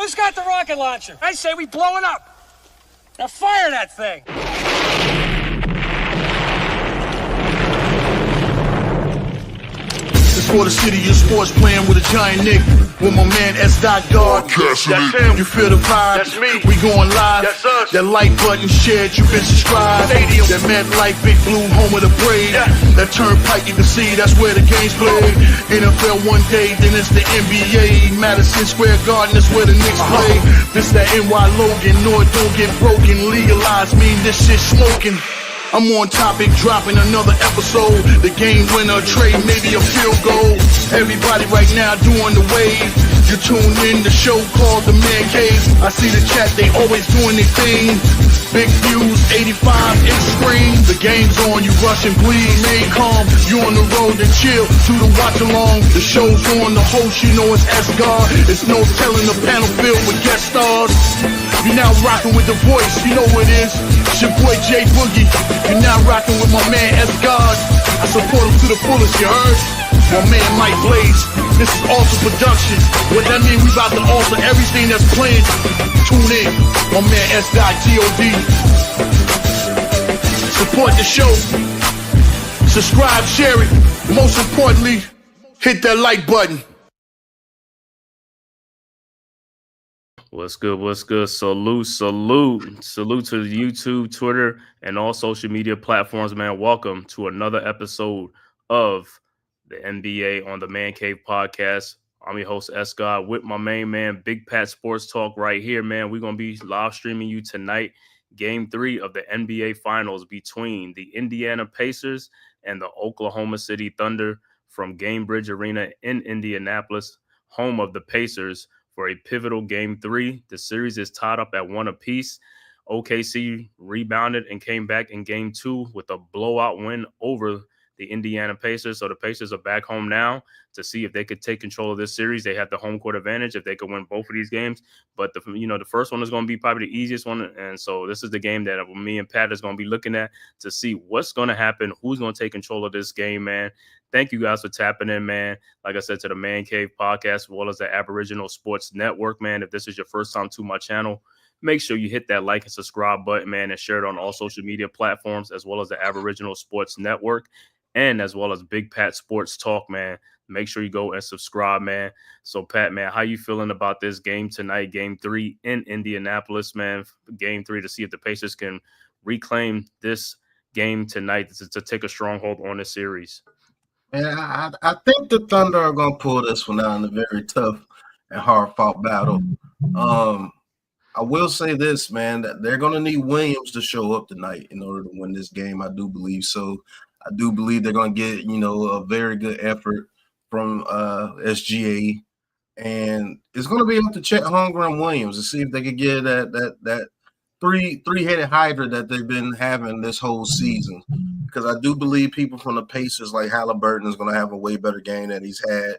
Who's got the rocket launcher? I say we blow it up. Now fire that thing. For the city of sports, playing with a giant Nick. With my man S. God. That's him. You feel the vibe? That's me. We going live. That's us. That like button shared, you been subscribed. Stadium. That MetLife, Big Blue, home of the Braves. Yeah. That turnpike, you can see that's where the game's played. NFL one day, then it's the NBA. Madison Square Garden, that's where the Knicks play. This that NY Logan, no it don't get broken. Legalized, mean this shit smoking. I'm on topic, dropping another episode. The game winner, trade, maybe a field goal. Everybody right now doing the wave. You tune in the show called The Man Cave. I see the chat, they always doing their thing. Big views, 85 inch screen. The game's on, you rushing, please. Remain calm, you on the road and chill. Do the watch along. The show's on, the host, you know it's S-God. It's no telling the panel filled with guest stars. You're now rocking with the voice, you know what it is. It's your boy J Boogie. You're now rocking with my man S-God. I support him to the fullest, you heard? My man Mike Blaze. This is Alter Production. What that mean? We about to alter everything that's playing. Tune in. My man S.G.O.D. Support the show. Subscribe, share it. Most importantly, hit that like button. What's good? What's good? Salute to the YouTube, Twitter, and all social media platforms, man. Welcome to another episode of the NBA on the Man Cave podcast. I'm your host, S-God, with my main man, Big Pat Sports Talk right here, man. We're going to be live streaming you tonight, Game 3 of the NBA Finals between the Indiana Pacers and the Oklahoma City Thunder from Gainbridge Arena in Indianapolis, home of the Pacers, for a pivotal Game 3. The series is tied up at 1 apiece. OKC rebounded and came back in Game 2 with a blowout win over the Indiana Pacers. So the Pacers are back home now to see if they could take control of this series. They have the home court advantage if they could win both of these games. But the first one is going to be probably the easiest one. And so this is the game that me and Pat is going to be looking at to see what's going to happen, who's going to take control of this game, man. Thank you guys for tapping in, man. Like I said, to the Man Cave podcast, as well as the Aboriginal Sports Network, man. If this is your first time to my channel, make sure you hit that like and subscribe button, man, and share it on all social media platforms, as well as the Aboriginal Sports Network, and as well as Big Pat Sports Talk, man. Make sure you go and subscribe, man. So, Pat, man, how you feeling about this game tonight, Game 3 in Indianapolis, man? Game 3 to see if the Pacers can reclaim this game tonight to take a stronghold on this series. And I think the Thunder are going to pull this one out in a very tough and hard-fought battle. I will say this, man, that they're going to need Williams to show up tonight in order to win this game. I do believe so. I do believe they're going to get, a very good effort from SGA. And it's going to be up to Chet Holmgren and Williams to see if they can get that three-headed hydra that they've been having this whole season. Because I do believe people from the Pacers like Haliburton is going to have a way better game than he's had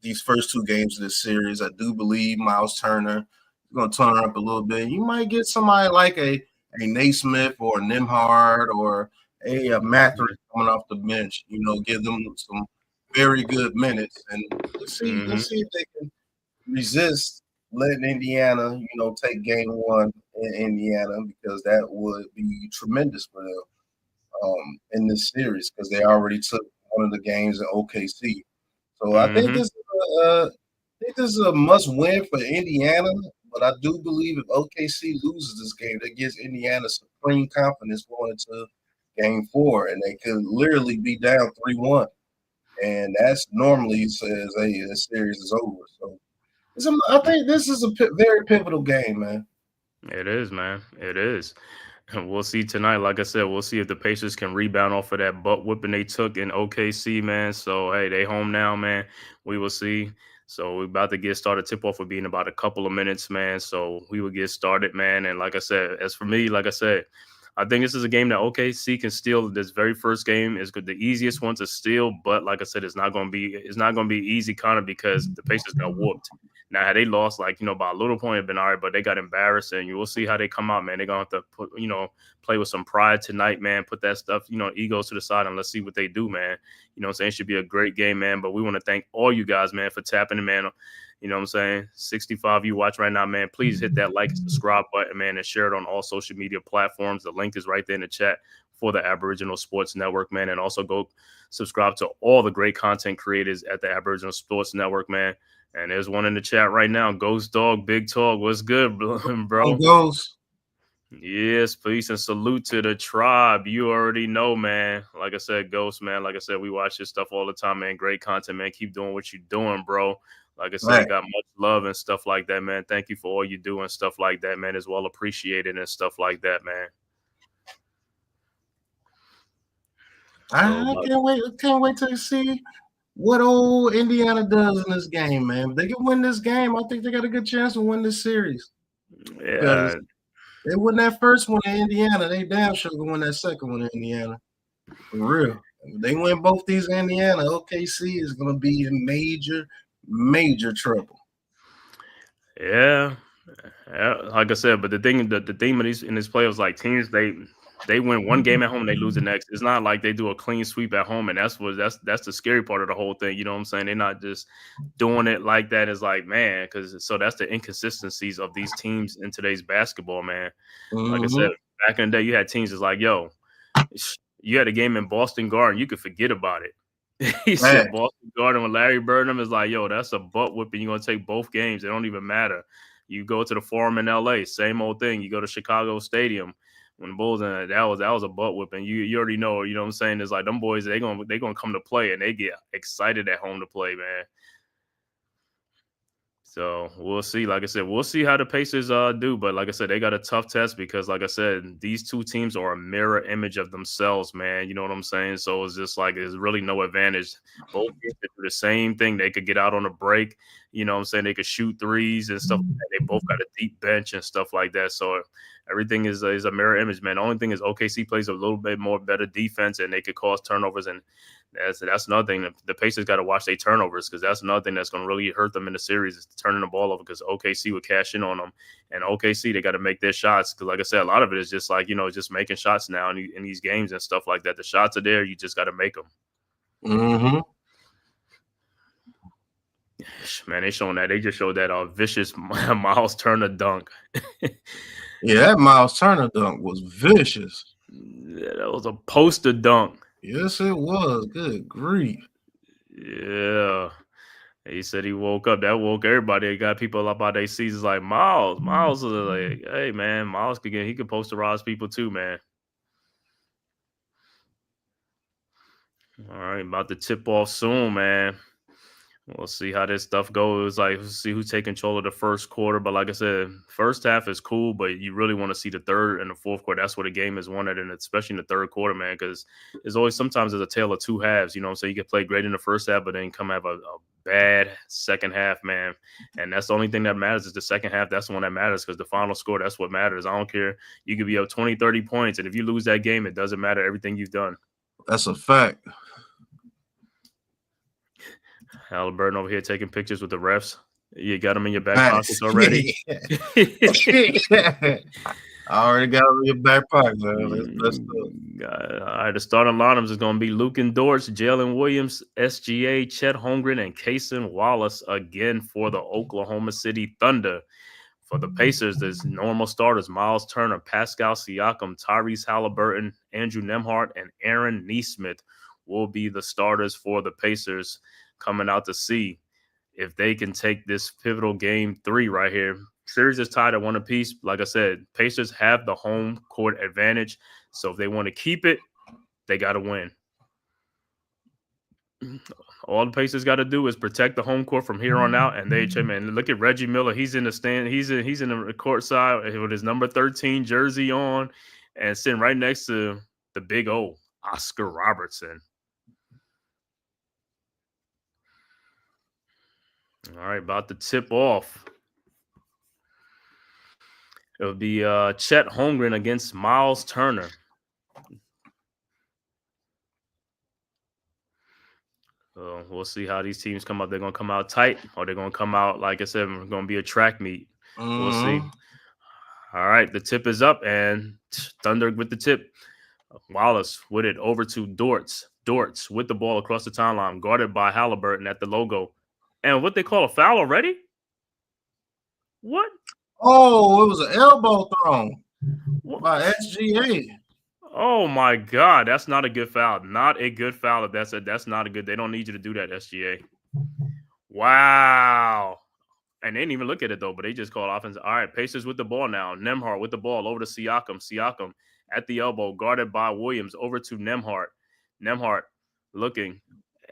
these first two games of this series. I do believe Miles Turner is going to turn up a little bit. You might get somebody like a Naismith or a Nembhard or a Mathurin coming off the bench, give them some very good minutes. And let's see if they can resist letting Indiana, take game 1 in Indiana, because that would be tremendous for them in this series, because they already took one of the games in OKC. So I think this is a must-win for Indiana, but I do believe if OKC loses this game, that gives Indiana supreme confidence going into Game 4, and they could literally be down 3-1. And that's normally says, hey, this series is over. So I think this is a very pivotal game, man. It is, man. It is. And we'll see tonight. Like I said, we'll see if the Pacers can rebound off of that butt whipping they took in OKC, man. So, hey, they home now, man. We will see. So we're about to get started. Tip-off will be in about a couple of minutes, man. So we will get started, man. And like I said, as for me, like I said, I think this is a game that OKC can steal. This very first game is good, the easiest one to steal, but like I said, it's not going to be easy, kind of, because the Pacers got whooped. Now, had they lost, by a little point, it'd been all right, but they got embarrassed, and you will see how they come out, man. They're going to have to put, play with some pride tonight, man. Put that stuff, egos to the side, and let's see what they do, man. You know what I'm saying? It should be a great game, man. But we want to thank all you guys, man, for tapping in, man. You know what I'm saying? 65 you watch right now, man. Please hit that like and subscribe button, man, and share it on all social media platforms. The link is right there in the chat for the Aboriginal Sports Network, man. And also go subscribe to all the great content creators at the Aboriginal Sports Network, man. And there's one in the chat right now. Ghost Dog, Big Talk. What's good, bro? Ghost. Yes, peace and salute to the tribe. You already know, man. Like I said, Ghost, man. Like I said, we watch this stuff all the time, man. Great content, man. Keep doing what you're doing, bro. Like I said, Right. got much love and stuff like that, man. Thank you for all you do and stuff like that, man. It's well appreciated and stuff like that, man. I can't wait to see what old Indiana does in this game, man. If they can win this game, I think they got a good chance to win this series. Yeah. They win that first one in Indiana, they damn sure can win that second one in Indiana. For real. If they win both these in Indiana, OKC is going to be in major, major trouble. Yeah. Like I said, but the theme in these playoffs, like teams, they win one game at home, they lose the next. It's not like they do a clean sweep at home, and that's the scary part of the whole thing. You know what I'm saying? They're not just doing it like that. It's like, man, because so that's the inconsistencies of these teams in today's basketball, man. Like I said, back in the day, you had teams that's like, yo, you had a game in Boston Garden, you could forget about it. He said Boston Garden with Larry Birdham is like, yo, that's a butt whipping. You're gonna take both games. It don't even matter. You go to the Forum in LA, same old thing. You go to Chicago Stadium when the Bulls, and that was a butt whipping. You already know, you know what I'm saying? It's like them boys, they gonna come to play, and they get excited at home to play, man. So we'll see. Like I said, we'll see how the Pacers do. But like I said, they got a tough test because, like I said, these two teams are a mirror image of themselves, man. You know what I'm saying? So it's just like there's really no advantage. Both teams could do the same thing. They could get out on a break. You know what I'm saying? They could shoot threes and stuff. They both got a deep bench and stuff like that. So everything is a mirror image, man. The only thing is OKC plays a little bit more better defense, and they could cause turnovers. And that's another thing. The Pacers got to watch their turnovers because that's another thing that's going to really hurt them in the series is turning the ball over because OKC would cash in on them. And OKC, they got to make their shots because, like I said, a lot of it is just like, just making shots now in these games and stuff like that. The shots are there. You just got to make them. Mm-hmm. Man, they showing that. They just showed that vicious Miles Turner dunk. Yeah, that Miles Turner dunk was vicious. Yeah, that was a poster dunk. Yes, it was. Good grief. Yeah. He said he woke up. That woke everybody. It got people up out their seasons like Miles. Miles is like, hey, man, Miles he could posterize people too, man. All right, about to tip off soon, man. We'll see how this stuff goes. Like, we'll see who's taking control of the first quarter. But like I said, first half is cool, but you really want to see the third and the fourth quarter. That's where the game is won at, and especially in the third quarter, man, because sometimes there's a tale of two halves. You know what I'm saying? You can play great in the first half, but then come have a bad second half, man. And that's the only thing that matters is the second half. That's the one that matters because the final score, that's what matters. I don't care. You could be up 20, 30 points, and if you lose that game, it doesn't matter everything you've done. That's a fact. Haliburton over here taking pictures with the refs. You got them in your back pockets already? I already got them in your back pocket, man. Let's go. All right, the starting lineups is going to be Luke and Dortch, Jalen Williams, SGA, Chet Holmgren, and Cason Wallace again for the Oklahoma City Thunder. For the Pacers, there's normal starters, Miles Turner, Pascal Siakam, Tyrese Haliburton, Andrew Nembhard, and Aaron Nesmith will be the starters for the Pacers coming out to see if they can take this pivotal game 3 right here. Series is tied at 1 apiece. Like I said, Pacers have the home court advantage. So if they want to keep it, they got to win. All the Pacers got to do is protect the home court from here on out. And man, look at Reggie Miller. He's in the stand. He's in the court side with his number 13 jersey on and sitting right next to the big O, Oscar Robertson. All right, about to tip off. It'll be Chet Holmgren against Miles Turner. We'll see how these teams come out. They're going to come out tight, or they're going to come out, like I said, we're going to be a track meet. We'll see. All right, the tip is up, and Thunder with the tip. Wallace with it over to Dortz. Dortz with the ball across the timeline, guarded by Haliburton at the logo. And what they call a foul already? What? Oh, it was an elbow thrown What? by SGA. Oh my God, that's not a good foul. Not a good foul. That's not a good. They don't need you to do that, SGA. Wow. And they didn't even look at it though, but they just called offense. All right, Pacers with the ball now. Nembhard with the ball over to Siakam. Siakam at the elbow, guarded by Williams, over to Nembhard. Nembhard looking,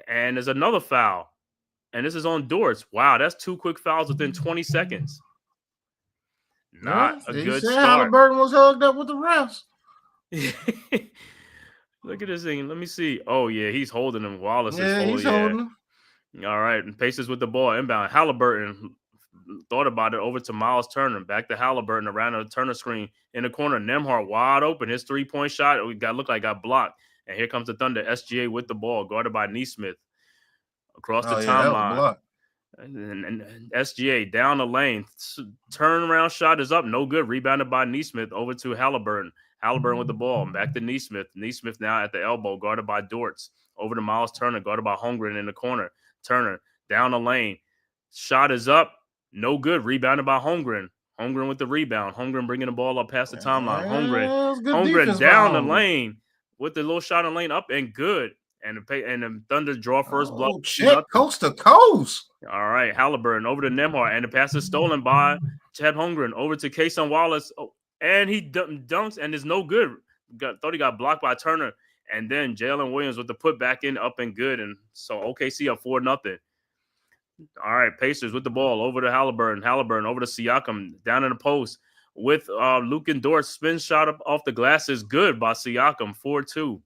and there's another foul, and this is on Dortz. Wow, that's 2 quick fouls within 20 seconds. Not a good start. Haliburton was hugged up with the refs. Look at this thing. Let me see. Oh yeah, he's holding him. Wallace is He's holding him. All right, and Pacers with the ball inbound. Haliburton thought about it over to Miles Turner. Back to Haliburton around the Turner screen in the corner. Nembhard wide open. His 3-point shot got blocked. And here comes the Thunder. SGA with the ball, guarded by Nesmith across the timeline. And SGA down the lane. Turnaround shot is up. No good. Rebounded by Nesmith over to Haliburton. Haliburton with the ball. Back to Nesmith. Nesmith now at the elbow, guarded by Dortz. Over to Miles Turner, guarded by Holmgren in the corner. Turner down the lane. Shot is up. No good. Rebounded by Holmgren. Holmgren with the rebound. Holmgren bringing the ball up past the timeline. Holmgren down the lane with the little shot in the lane up and good. And the Thunder draw first blood. Coast to coast. All right, Haliburton over to Nembhard, and the pass is stolen by Chad Holmgren over to Cason Wallace, and he dunks and is no good. Thought he got blocked by Turner, and then Jalen Williams with the put back in up and good, and so OKC up 4-0. All right, Pacers with the ball over to Haliburton. Haliburton over to Siakam down in the post with Luke and Dort. Spin shot up off the glass is good by Siakam, 4-2.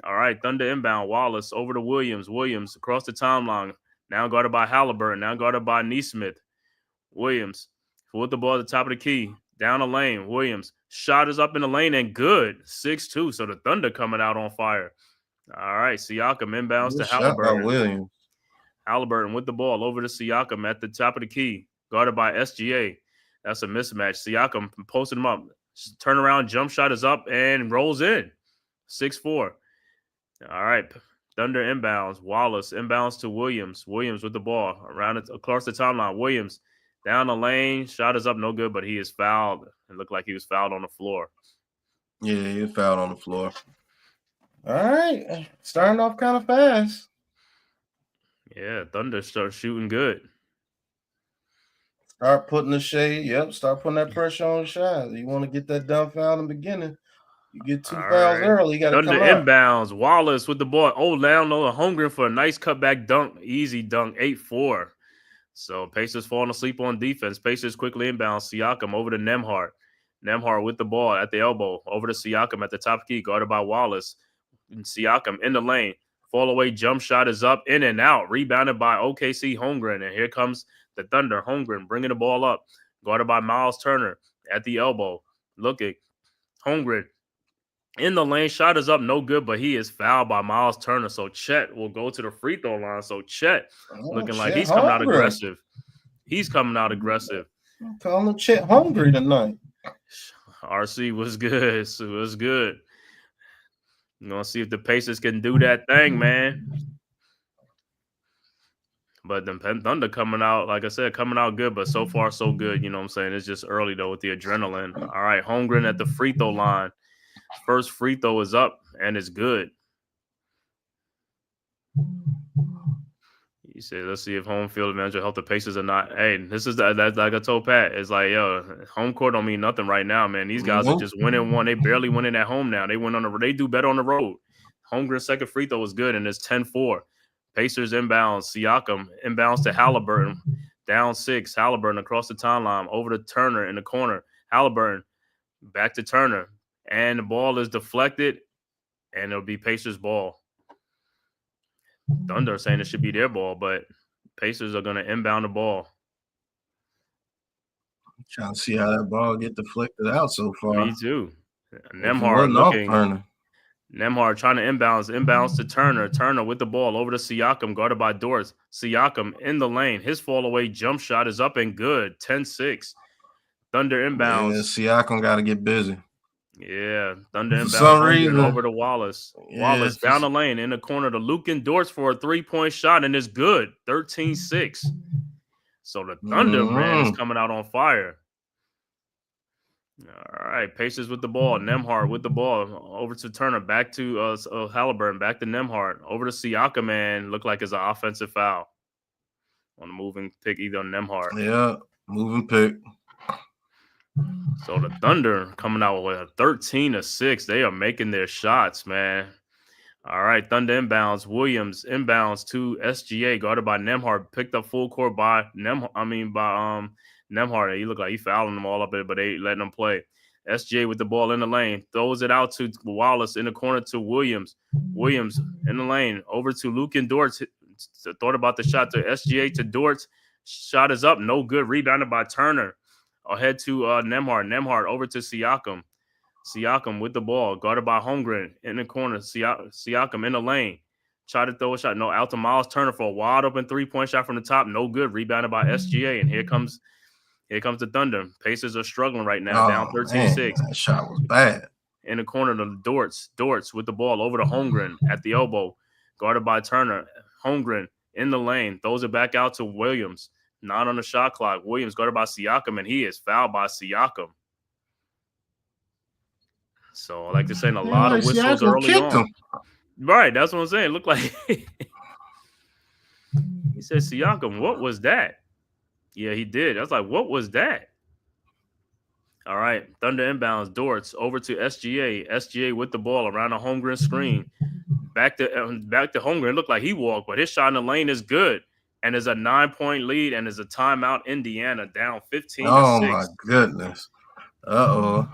All right, Thunder inbound. Wallace over to Williams. Williams across the timeline. Now guarded by Haliburton. Now guarded by Nesmith. Williams with the ball at the top of the key. Down the lane. Williams. Shot is up in the lane and good. 6-2. So the Thunder coming out on fire. All right, Siakam inbounds to Haliburton. Williams. Haliburton with the ball over to Siakam at the top of the key. Guarded by SGA. That's a mismatch. Siakam posted him up. Turnaround jump shot is up and rolls in. 6-4. All right, Thunder inbounds. Wallace inbounds to Williams. Williams with the ball around it across the timeline. Williams down the lane. Shot is up, no good, but he is fouled. It looked like he was fouled on the floor. Yeah, he was fouled on the floor. All right, starting off kind of fast. Yeah, Thunder start shooting good. Start putting the shade. Yep, start putting that pressure on the shot. You want to get that done foul in the beginning. You get 2 fouls early, you got to come up. Thunder inbounds. Wallace with the ball. Oh, down low. Holmgren for a nice cutback dunk. Easy dunk. 8-4. So Pacers falling asleep on defense. Pacers quickly inbounds. Siakam over to Nembhard. Nembhard with the ball at the elbow. Over to Siakam at the top key. Guarded by Wallace. And Siakam in the lane. Fall away jump shot is up. In and out. Rebounded by OKC Holmgren. And here comes the Thunder. Holmgren bringing the ball up. Guarded by Miles Turner at the elbow. Looking. Holmgren. In the lane, shot is up, no good, but he is fouled by Miles Turner. So Chet will go to the free throw line. So Chet looking like he's coming out aggressive. He's coming out aggressive. I'm calling him Chet hungry tonight. RC was good. It was good. You're going to see if the Pacers can do that thing, man. But the Thunder coming out, like I said, coming out good, but so far so good. You know what I'm saying? It's just early, though, with the adrenaline. All right, Holmgren at the free throw line. First free throw is up, and it's good. He said, let's see if home field advantage will help the Pacers or not. Hey, this is like I told Pat. It's like, yo, home court don't mean nothing right now, man. These guys are just winning one. They barely winning at home now. They do better on the road. Holmgren's second free throw was good, and it's 10-4. Pacers inbounds. Siakam inbounds to Haliburton. Down 6. Haliburton across the timeline. Over to Turner in the corner. Haliburton back to Turner. And the ball is deflected, and it'll be Pacers' ball. Thunder saying it should be their ball, but Pacers are going to inbound the ball. I'm trying to see how that ball get deflected out so far. Me too. Nembhard looking. Nembhard trying to inbounds to Turner. Turner with the ball over to Siakam, guarded by Dortz. Siakam in the lane. His fall away jump shot is up and good. 10-6. Thunder inbounds. Yeah, Siakam got to get busy. Yeah, Thunder inbound over to Wallace. Wallace down the lane in the corner to Luke and Dortz for a 3-point shot, and it's good. 13-6. So the Thunder, man, is coming out on fire. All right, Pacers with the ball. Nembhard with the ball. Over to Turner. Back to Haliburton. Back to Nembhard. Over to Siakam, man. Looked like it's an offensive foul on the moving pick, either on Nembhard. Yeah, moving pick. So the Thunder coming out with a 13-6. They are making their shots, man. All right, Thunder inbounds. Williams inbounds to SGA, guarded by Nembhard. Picked up full court by Nembhard. He looked like he fouling them all up there, but they letting them play. SGA with the ball in the lane. Throws it out to Wallace in the corner to Williams. Williams in the lane. Over to Luke and Dort. Thought about the shot to SGA to Dort. Shot is up. No good. Rebounded by Turner. Ahead to Nembhard. Nembhard over to Siakam. Siakam with the ball. Guarded by Holmgren in the corner. Siakam in the lane. Tried to throw a shot. No, out to Miles Turner for a wide open 3-point shot from the top. No good. Rebounded by SGA. And here comes the Thunder. Pacers are struggling right now, down 13-6. That shot was bad. In the corner, the Dortz with the ball over to Holmgren at the elbow. Guarded by Turner. Holmgren in the lane. Throws it back out to Williams. Not on the shot clock. Williams guarded by Siakam, and he is fouled by Siakam. So, like they're saying, a lot of whistles early on. Right, that's what I'm saying. It looked like he said, Siakam, what was that? Yeah, he did. I was like, what was that? All right, Thunder inbounds. Dortz over to SGA. SGA with the ball around the Holmgren screen. Back to Holmgren. It looked like he walked, but his shot in the lane is good. And there's a 9-point lead, and there's a timeout. Indiana down 15-6. Oh, my goodness. Uh-oh.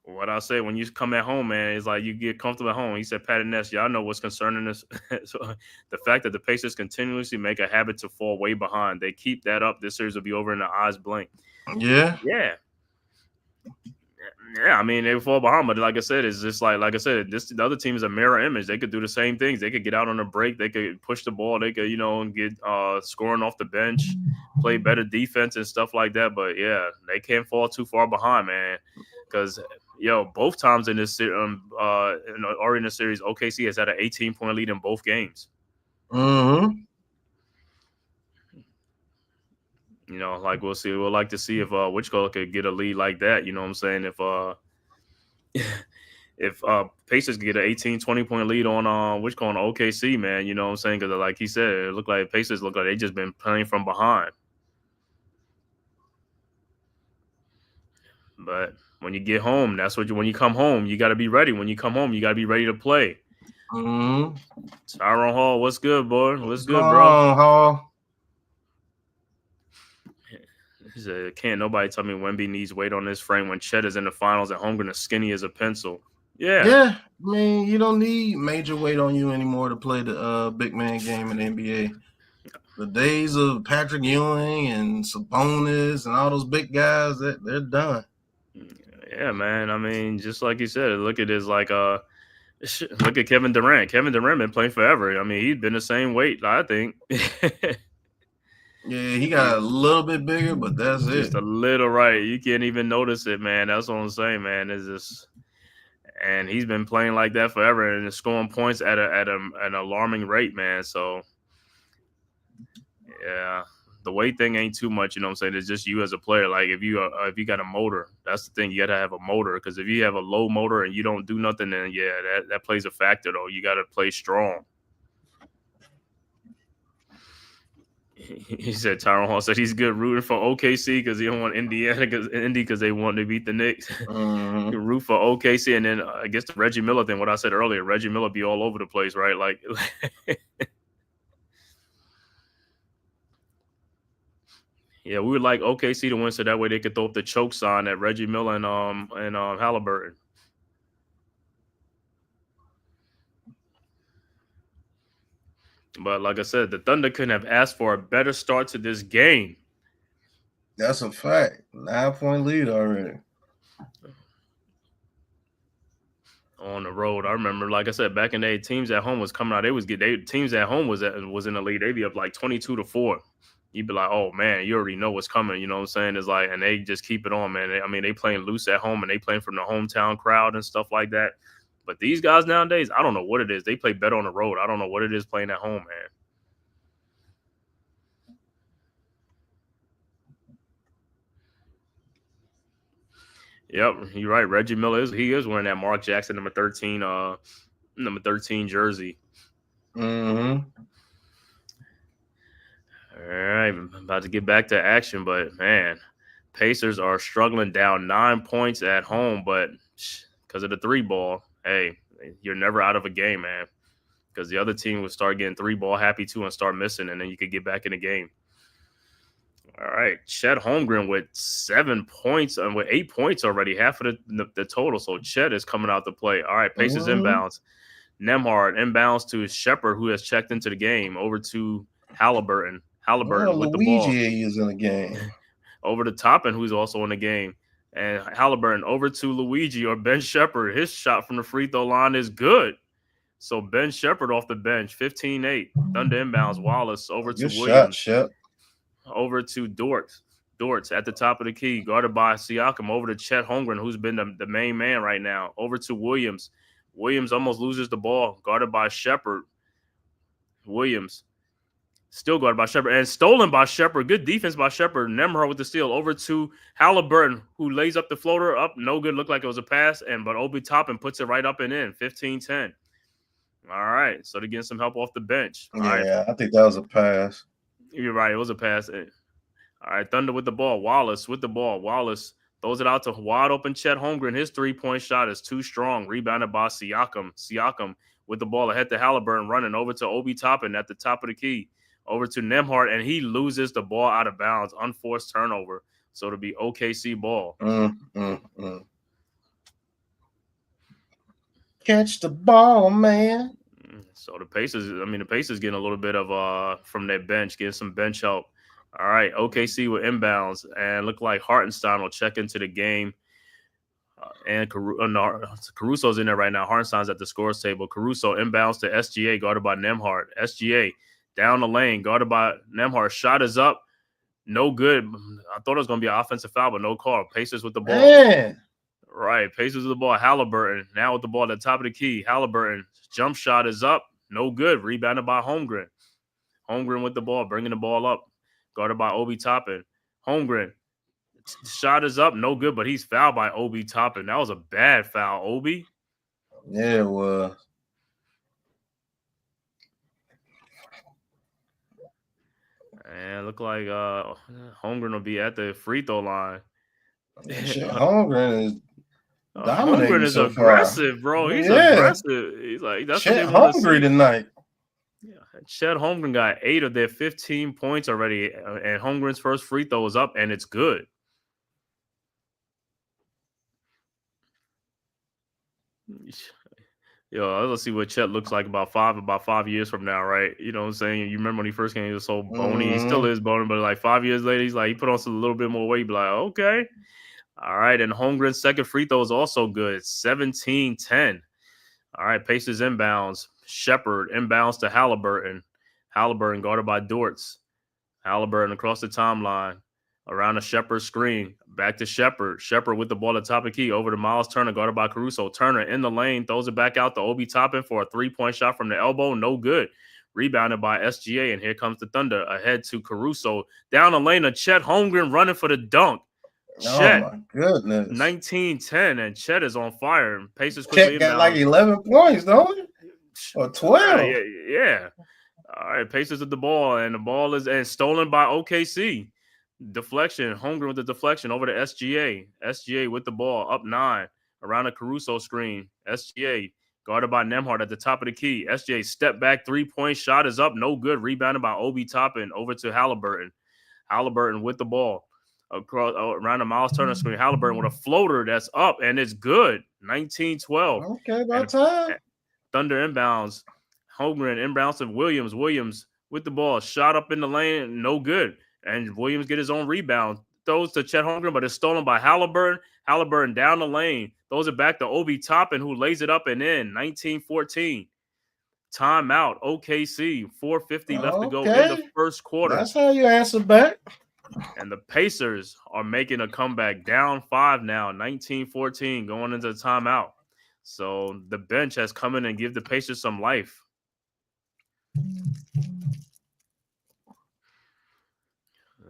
What I say when you come at home, man, is like you get comfortable at home. He said, Patty Ness, y'all know what's concerning us. So the fact that the Pacers continuously make a habit to fall way behind. They keep that up, this series will be over in the eyes blink. Yeah. Yeah, I mean, they fall behind, but like I said, it's just the other team is a mirror image. They could do the same things. They could get out on a break. They could push the ball. They could, get scoring off the bench, play better defense and stuff like that. But, yeah, they can't fall too far behind, man, because, both times in this series, OKC has had an 18-point lead in both games. Mm-hmm. Like we'll see. We'll like to see if Wichita could get a lead like that. You know what I'm saying? If Pacers get an 18, 20-point lead on OKC, man, you know what I'm saying? Because like he said, it looked like Pacers look like they just been playing from behind. But when you get home, when you come home, you got to be ready. When you come home, you got to be ready to play. Mm-hmm. Tyrone Hall, what's good, boy? What's good, bro? Hall? He said, can't nobody tell me Wemby needs weight on this frame when Chet is in the finals and Holmgren is skinny as a pencil. Yeah. Yeah. I mean, you don't need major weight on you anymore to play the big man game in the NBA. The days of Patrick Ewing and Sabonis and all those big guys, they're done. Yeah, man. I mean, just like you said, look at this look at Kevin Durant. Kevin Durant been playing forever. I mean, he's been the same weight, I think. Yeah, he got a little bit bigger, but that's just a little, right? You can't even notice it, man. That's what I'm saying, man. It's just, and he's been playing like that forever and scoring points at an alarming rate, man. So, yeah, the weight thing ain't too much. You know what I'm saying? It's just you as a player. Like if you got a motor, that's the thing. You got to have a motor because if you have a low motor and you don't do nothing, then yeah, that plays a factor though. You got to play strong. He said Tyrone Hall said he's good rooting for OKC because he don't want Indiana because they want to beat the Knicks. Mm-hmm. You root for OKC, and then I guess the Reggie Miller thing. What I said earlier, Reggie Miller be all over the place, right? Like, yeah, we would like OKC to win so that way they could throw up the choke sign at Reggie Miller and Haliburton. But like I said, the Thunder couldn't have asked for a better start to this game. That's a fact. 9-point lead already. On the road, I remember, like I said, back in the day, teams at home was coming out. Teams at home was in the lead. They'd be up like 22-4. You'd be like, oh man, you already know what's coming. You know what I'm saying? It's like, and they just keep it on, man. They playing loose at home and they playing from the hometown crowd and stuff like that. But these guys nowadays, I don't know what it is. They play better on the road. I don't know what it is playing at home, man. Yep, you're right. Reggie Miller is wearing that Mark Jackson number 13 jersey. Mm-hmm. All right, I'm about to get back to action, but man, Pacers are struggling down 9 points at home, but because of the 3-ball, hey, you're never out of a game, man. Because the other team would start getting 3-ball happy too and start missing, and then you could get back in the game. All right, Chet Holmgren with 7 points and with 8 points already, half of the total. So Chet is coming out to play. All right, Pacers inbounds. Nembhard inbounds to Shepard, who has checked into the game, over to Haliburton. Haliburton with the ball. Luigi is in the game. Over to Toppin, who's also in the game. And Haliburton over to Luigi or Ben Shepard. His shot from the free throw line is good. So Ben Shepard off the bench, 15-8. Thunder inbounds. Wallace over to Williams. Shot, over to Dort. Dortz at the top of the key, guarded by Siakam. Over to Chet Holmgren, who's been the main man right now. Over to Williams. Williams almost loses the ball, guarded by Shepard. Williams still guarded by Shepard and stolen by Shepard. Good defense by Shepard. Nembhard with the steal. Over to Haliburton, who lays up the floater up. No good. Looked like it was a pass, but Obi Toppin puts it right up and in. 15-10. All right. So they're getting some help off the bench. All right. I think that was a pass. You're right. It was a pass. All right. Thunder with the ball. Wallace with the ball. Wallace throws it out to wide open Chet Holmgren. His 3-point shot is too strong. Rebounded by Siakam. Siakam with the ball ahead to Haliburton, running over to Obi Toppin at the top of the key. Over to Nembhard, and he loses the ball out of bounds. Unforced turnover. So it'll be OKC ball. Catch the ball, man. So the Pacers getting a little bit of from their bench, getting some bench help. All right, OKC with inbounds, and look like Hartenstein will check into the game. And Caruso's in there right now. Hartenstein's at the scores table. Caruso inbounds to SGA, guarded by Nembhard. SGA down the lane, guarded by Nembhard. Shot is up. No good. I thought it was going to be an offensive foul, but no call. Pacers with the ball. Man. Right. Pacers with the ball. Haliburton now with the ball at the top of the key. Haliburton. Jump shot is up. No good. Rebounded by Holmgren. Holmgren with the ball, bringing the ball up. Guarded by Obi Toppin. Holmgren. Shot is up. No good, but he's fouled by Obi Toppin. That was a bad foul, Obi. Yeah, it was. And look like Holmgren will be at the free throw line. Shit, Holmgren is Holmgren is so aggressive, bro. He's aggressive. He's like, that's Chet hungry tonight. Yeah, Chet Holmgren got 8 of their 15 points already, and Holmgren's first free throw is up, and it's good. Yo, let's see what Chet looks like about 5 years from now, right? You know what I'm saying? You remember when he first came, he was so bony. He still is bony, but like 5 years later, he's like, he put on a little bit more weight. Be like, okay. All right, and Holmgren's second free throw is also good. 17-10. All right, Pacers inbounds. Shepard inbounds to Haliburton. Haliburton guarded by Dortz. Haliburton across the timeline. Around the Shepard screen. Back to Shepard. Shepard with the ball at the top of the key. Over to Miles Turner, guarded by Caruso. Turner in the lane. Throws it back out to Obi Toppin for a 3-point shot from the elbow. No good. Rebounded by SGA. And here comes the Thunder. Ahead to Caruso. Down the lane to Chet Holmgren running for the dunk. Chet, oh, my goodness. 19-10. And Chet is on fire. And Pacers quickly Chet got like 11 points, don't he? Or 12. Yeah. All right, Pacers with the ball. And the ball is stolen by OKC. Deflection, Holmgren with the deflection over to SGA. SGA with the ball, up 9, around the Caruso screen. SGA guarded by Nembhard at the top of the key. SGA step back 3-point shot is up, no good. Rebounded by Obi Toppin over to Haliburton. Haliburton with the ball across around the Miles Turner screen. Haliburton with a floater that's up and it's good. 19-12. Okay, about time. Thunder inbounds. Holmgren inbounds to Williams. Williams with the ball, shot up in the lane, no good. And Williams get his own rebound. Throws to Chet Holmgren, but it's stolen by Haliburton. Haliburton down the lane. Throws it back to Obi Toppin, who lays it up and in. 19-14. Timeout. OKC. 4:50 left to go in the first quarter. That's how you answer back. And the Pacers are making a comeback. Down 5 now. 19-14 going into the timeout. So the bench has come in and give the Pacers some life.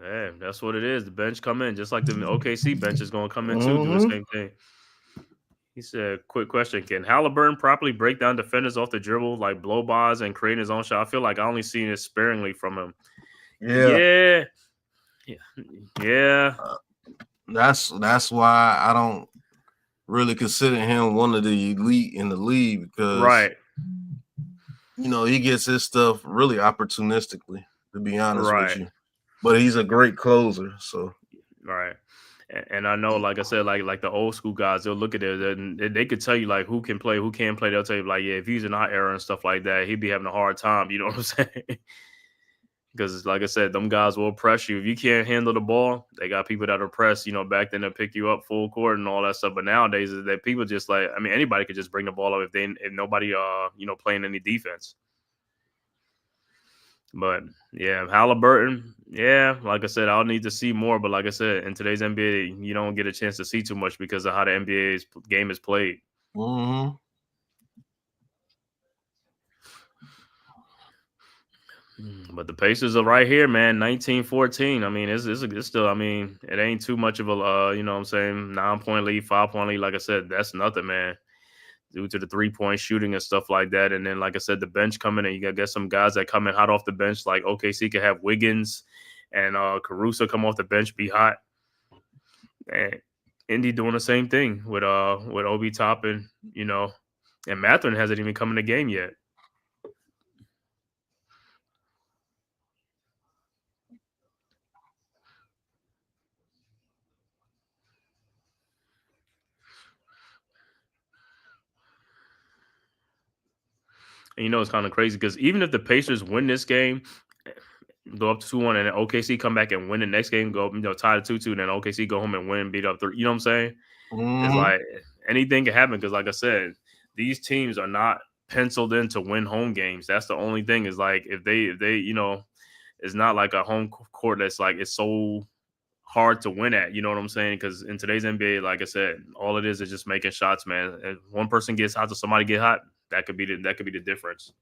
Yeah, that's what it is. The bench come in just like the OKC bench is going to come in too, do the same thing. He said, quick question. Can Haliburton properly break down defenders off the dribble, like blow bys and create his own shot? I feel like I only seen it sparingly from him. Yeah. That's why I don't really consider him one of the elite in the league because he gets his stuff really opportunistically, to be honest with you. But he's a great closer, so And I know, like I said, like the old school guys, they'll look at it and they could tell you like who can play, who can't play. They'll tell you like, yeah, if he's in our era and stuff like that, he'd be having a hard time. You know what I'm saying? Because like I said, them guys will press you. If you can't handle the ball, they got people that are press. Back then they'll pick you up full court and all that stuff. But nowadays, is that people just like, I mean, anybody could just bring the ball up if nobody playing any defense. But yeah, Haliburton, like I said, I'll need to see more. But like I said, in today's NBA, you don't get a chance to see too much because of how the NBA game is played. But the Pacers are right here, man. 19-14. I mean, it's still. I mean, it ain't too much of a 9-point lead, 5-point lead. Like I said, that's nothing, man. Due to the 3-point shooting and stuff like that. And then, like I said, the bench coming in, you got to get some guys that come in hot off the bench. Like OKC could have Wiggins and Caruso come off the bench, be hot. And Indy doing the same thing with Obi Toppin, and Mathurin hasn't even come in the game yet. And it's kind of crazy because even if the Pacers win this game, go up to 2-1, and then OKC come back and win the next game, go tie to 2-2, then OKC go home and win, beat up 3. You know what I'm saying? It's like anything can happen because, like I said, these teams are not penciled in to win home games. That's the only thing is like if they it's not like a home court that's like it's so hard to win at. You know what I'm saying? Because in today's NBA, like I said, all it is just making shots, man. If one person gets hot or somebody get hot, that could be the difference.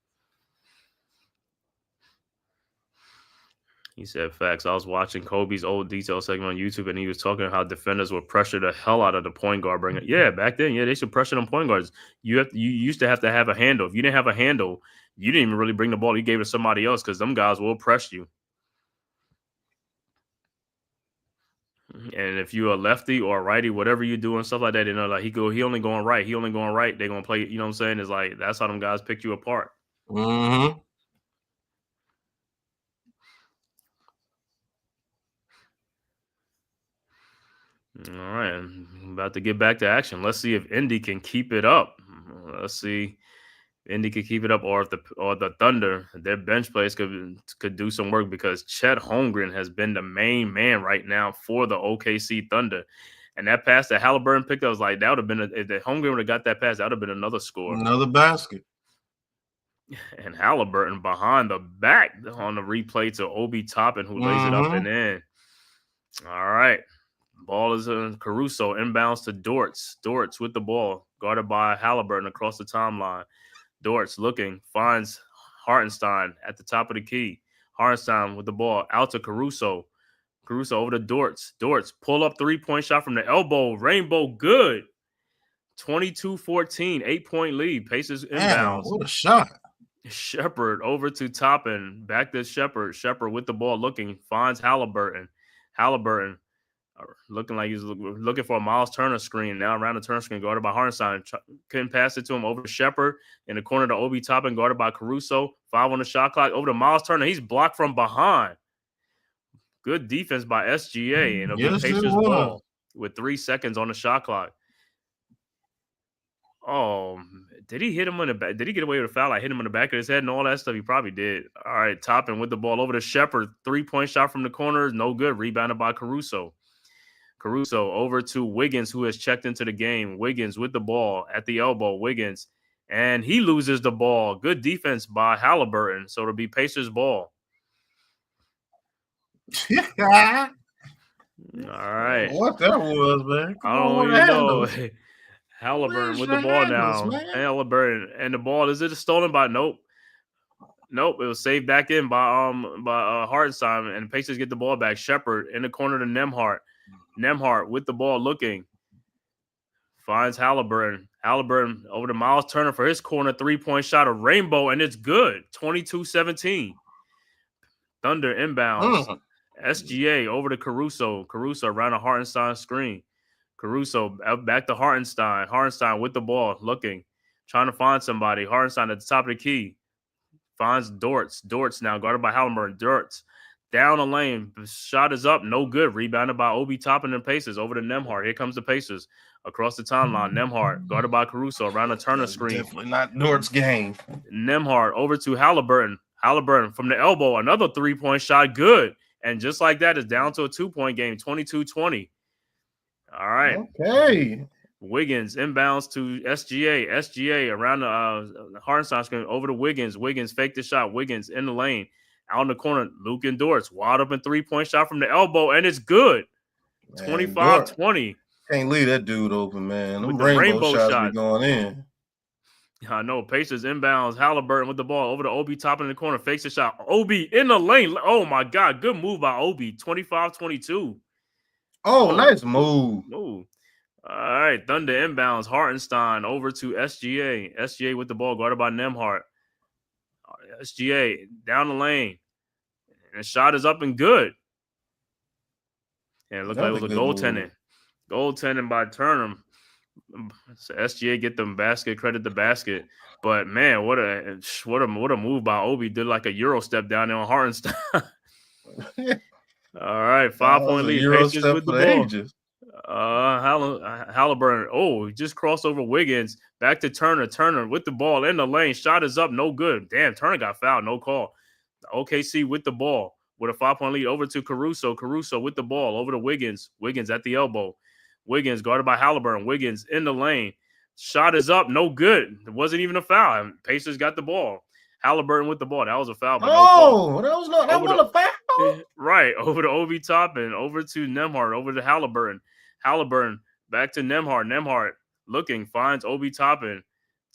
He said, facts. I was watching Kobe's old detail segment on YouTube, and he was talking how defenders would pressure the hell out of the point guard. Back then, they should pressure them point guards. You used to have a handle. If you didn't have a handle, you didn't even really bring the ball. You gave it to somebody else because them guys will press you. And if you're a lefty or a righty, whatever you do and stuff like that, like he only going right. He only going right. They're going to play, you know what I'm saying? It's like, that's how them guys pick you apart. Mm-hmm. All right. I'm about to get back to action. Let's see if Indy can keep it up. Let's see. Indy could keep it up, or if the Thunder, their bench players could do some work because Chet Holmgren has been the main man right now for the OKC Thunder. And that pass that Haliburton picked up was like, that would have been if the Holmgren would have got that pass, that would have been another score. Another basket. And Haliburton behind the back on the replay to Obi Toppin, who lays it up and in. All right. Ball is in Caruso, inbounds to Dortz. Dortz with the ball, guarded by Haliburton across the timeline. Dortz looking, finds Hartenstein at the top of the key. Hartenstein with the ball out to Caruso. Caruso over to Dortz. Dortz pull up 3-point shot from the elbow. Rainbow good. 22-14, 8-point lead. Pacers inbounds. Damn, what a shot. Shepherd over to Toppin. Back to Shepherd. Shepherd with the ball looking, finds Haliburton. Haliburton looking like he's looking for a Miles Turner screen. Now around the Turner screen, guarded by Hartenstein. Couldn't pass it to him over to Shepherd. In the corner to Obi Toppin, guarded by Caruso. 5 on the shot clock. Over to Miles Turner. He's blocked from behind. Good defense by SGA. And it'll be Pacers ball with 3 seconds on the shot clock. Oh, did he hit him in the back? Did he get away with a foul? I hit him in the back of his head and all that stuff. He probably did. All right, Toppin with the ball over to Shepherd. 3-point shot from the corner. No good. Rebounded by Caruso. Caruso over to Wiggins, who has checked into the game. Wiggins with the ball at the elbow. Wiggins. And he loses the ball. Good defense by Haliburton. So it'll be Pacers ball. All right. What that was, man? I don't even know. Haliburton with the ball now. Haliburton. And the ball, is it stolen by? Nope. Nope. It was saved back in by Hartenstein, and the Pacers get the ball back. Shepard in the corner to Nembhard. Nembhard with the ball looking. Finds Haliburton. Haliburton over to Miles Turner for his corner 3-point shot, a rainbow, and it's good. 22-17. Thunder inbounds. SGA over to Caruso. Caruso around a Hartenstein screen. Caruso back to Hartenstein. Hartenstein with the ball, looking, trying to find somebody. Hartenstein at the top of the key. Finds Dortz. Dortz now guarded by Haliburton. Dortz down the lane. Shot is up. No good. Rebounded by Obi Toppin and Pacers over to Nembhard. Here comes the Pacers. Across the timeline. Nembhard guarded by Caruso around the Turner screen. Definitely not Dort's game. Nembhard over to Haliburton. Haliburton from the elbow. Another 3-point shot. Good. And just like that, it's down to a 2-point game. 22-20. All right. Okay. Wiggins inbounds to SGA. SGA around the Hartenstein screen over to Wiggins. Wiggins faked the shot. Wiggins in the lane. Out in the corner. Luke and Dortz. Wide open 3-point shot from the elbow. And it's good. 25-20. Can't leave that dude open, man. Them With the rainbow shots shot. be going in. I know. Pacers inbounds. Haliburton with the ball over to Obi Toppin in the corner. Fakes the shot. Obi in the lane. Oh, my God. Good move by Obi. 25-22. Oh, nice move. All right. Thunder inbounds. Hartenstein over to SGA. SGA with the ball guarded by Nembhard. SGA down the lane. And the shot is up and good. And it looked like it was a goaltending. Goaltending by Turner. So SGA get them basket, credit the basket. But man, what a move by Obi. Did like a Euro step down there on Hartenstein. All right, 5-point lead. Pacers with the ball. Ages. Haliburton. Oh, he just crossed over Wiggins. Back to Turner. Turner with the ball in the lane. Shot is up. No good. Damn, Turner got fouled. No call. OKC with the ball. With a 5-point lead over to Caruso. Caruso with the ball over to Wiggins. Wiggins at the elbow. Wiggins guarded by Haliburton. Wiggins in the lane. Shot is up. No good. It wasn't even a foul. Pacers got the ball. Haliburton with the ball. That was a foul. But that wasn't a foul. Right. Over to Obi Toppin. Over to Nembhard. Over to Haliburton. Haliburton back to Nembhard. Nembhard looking. Finds Obi Toppin.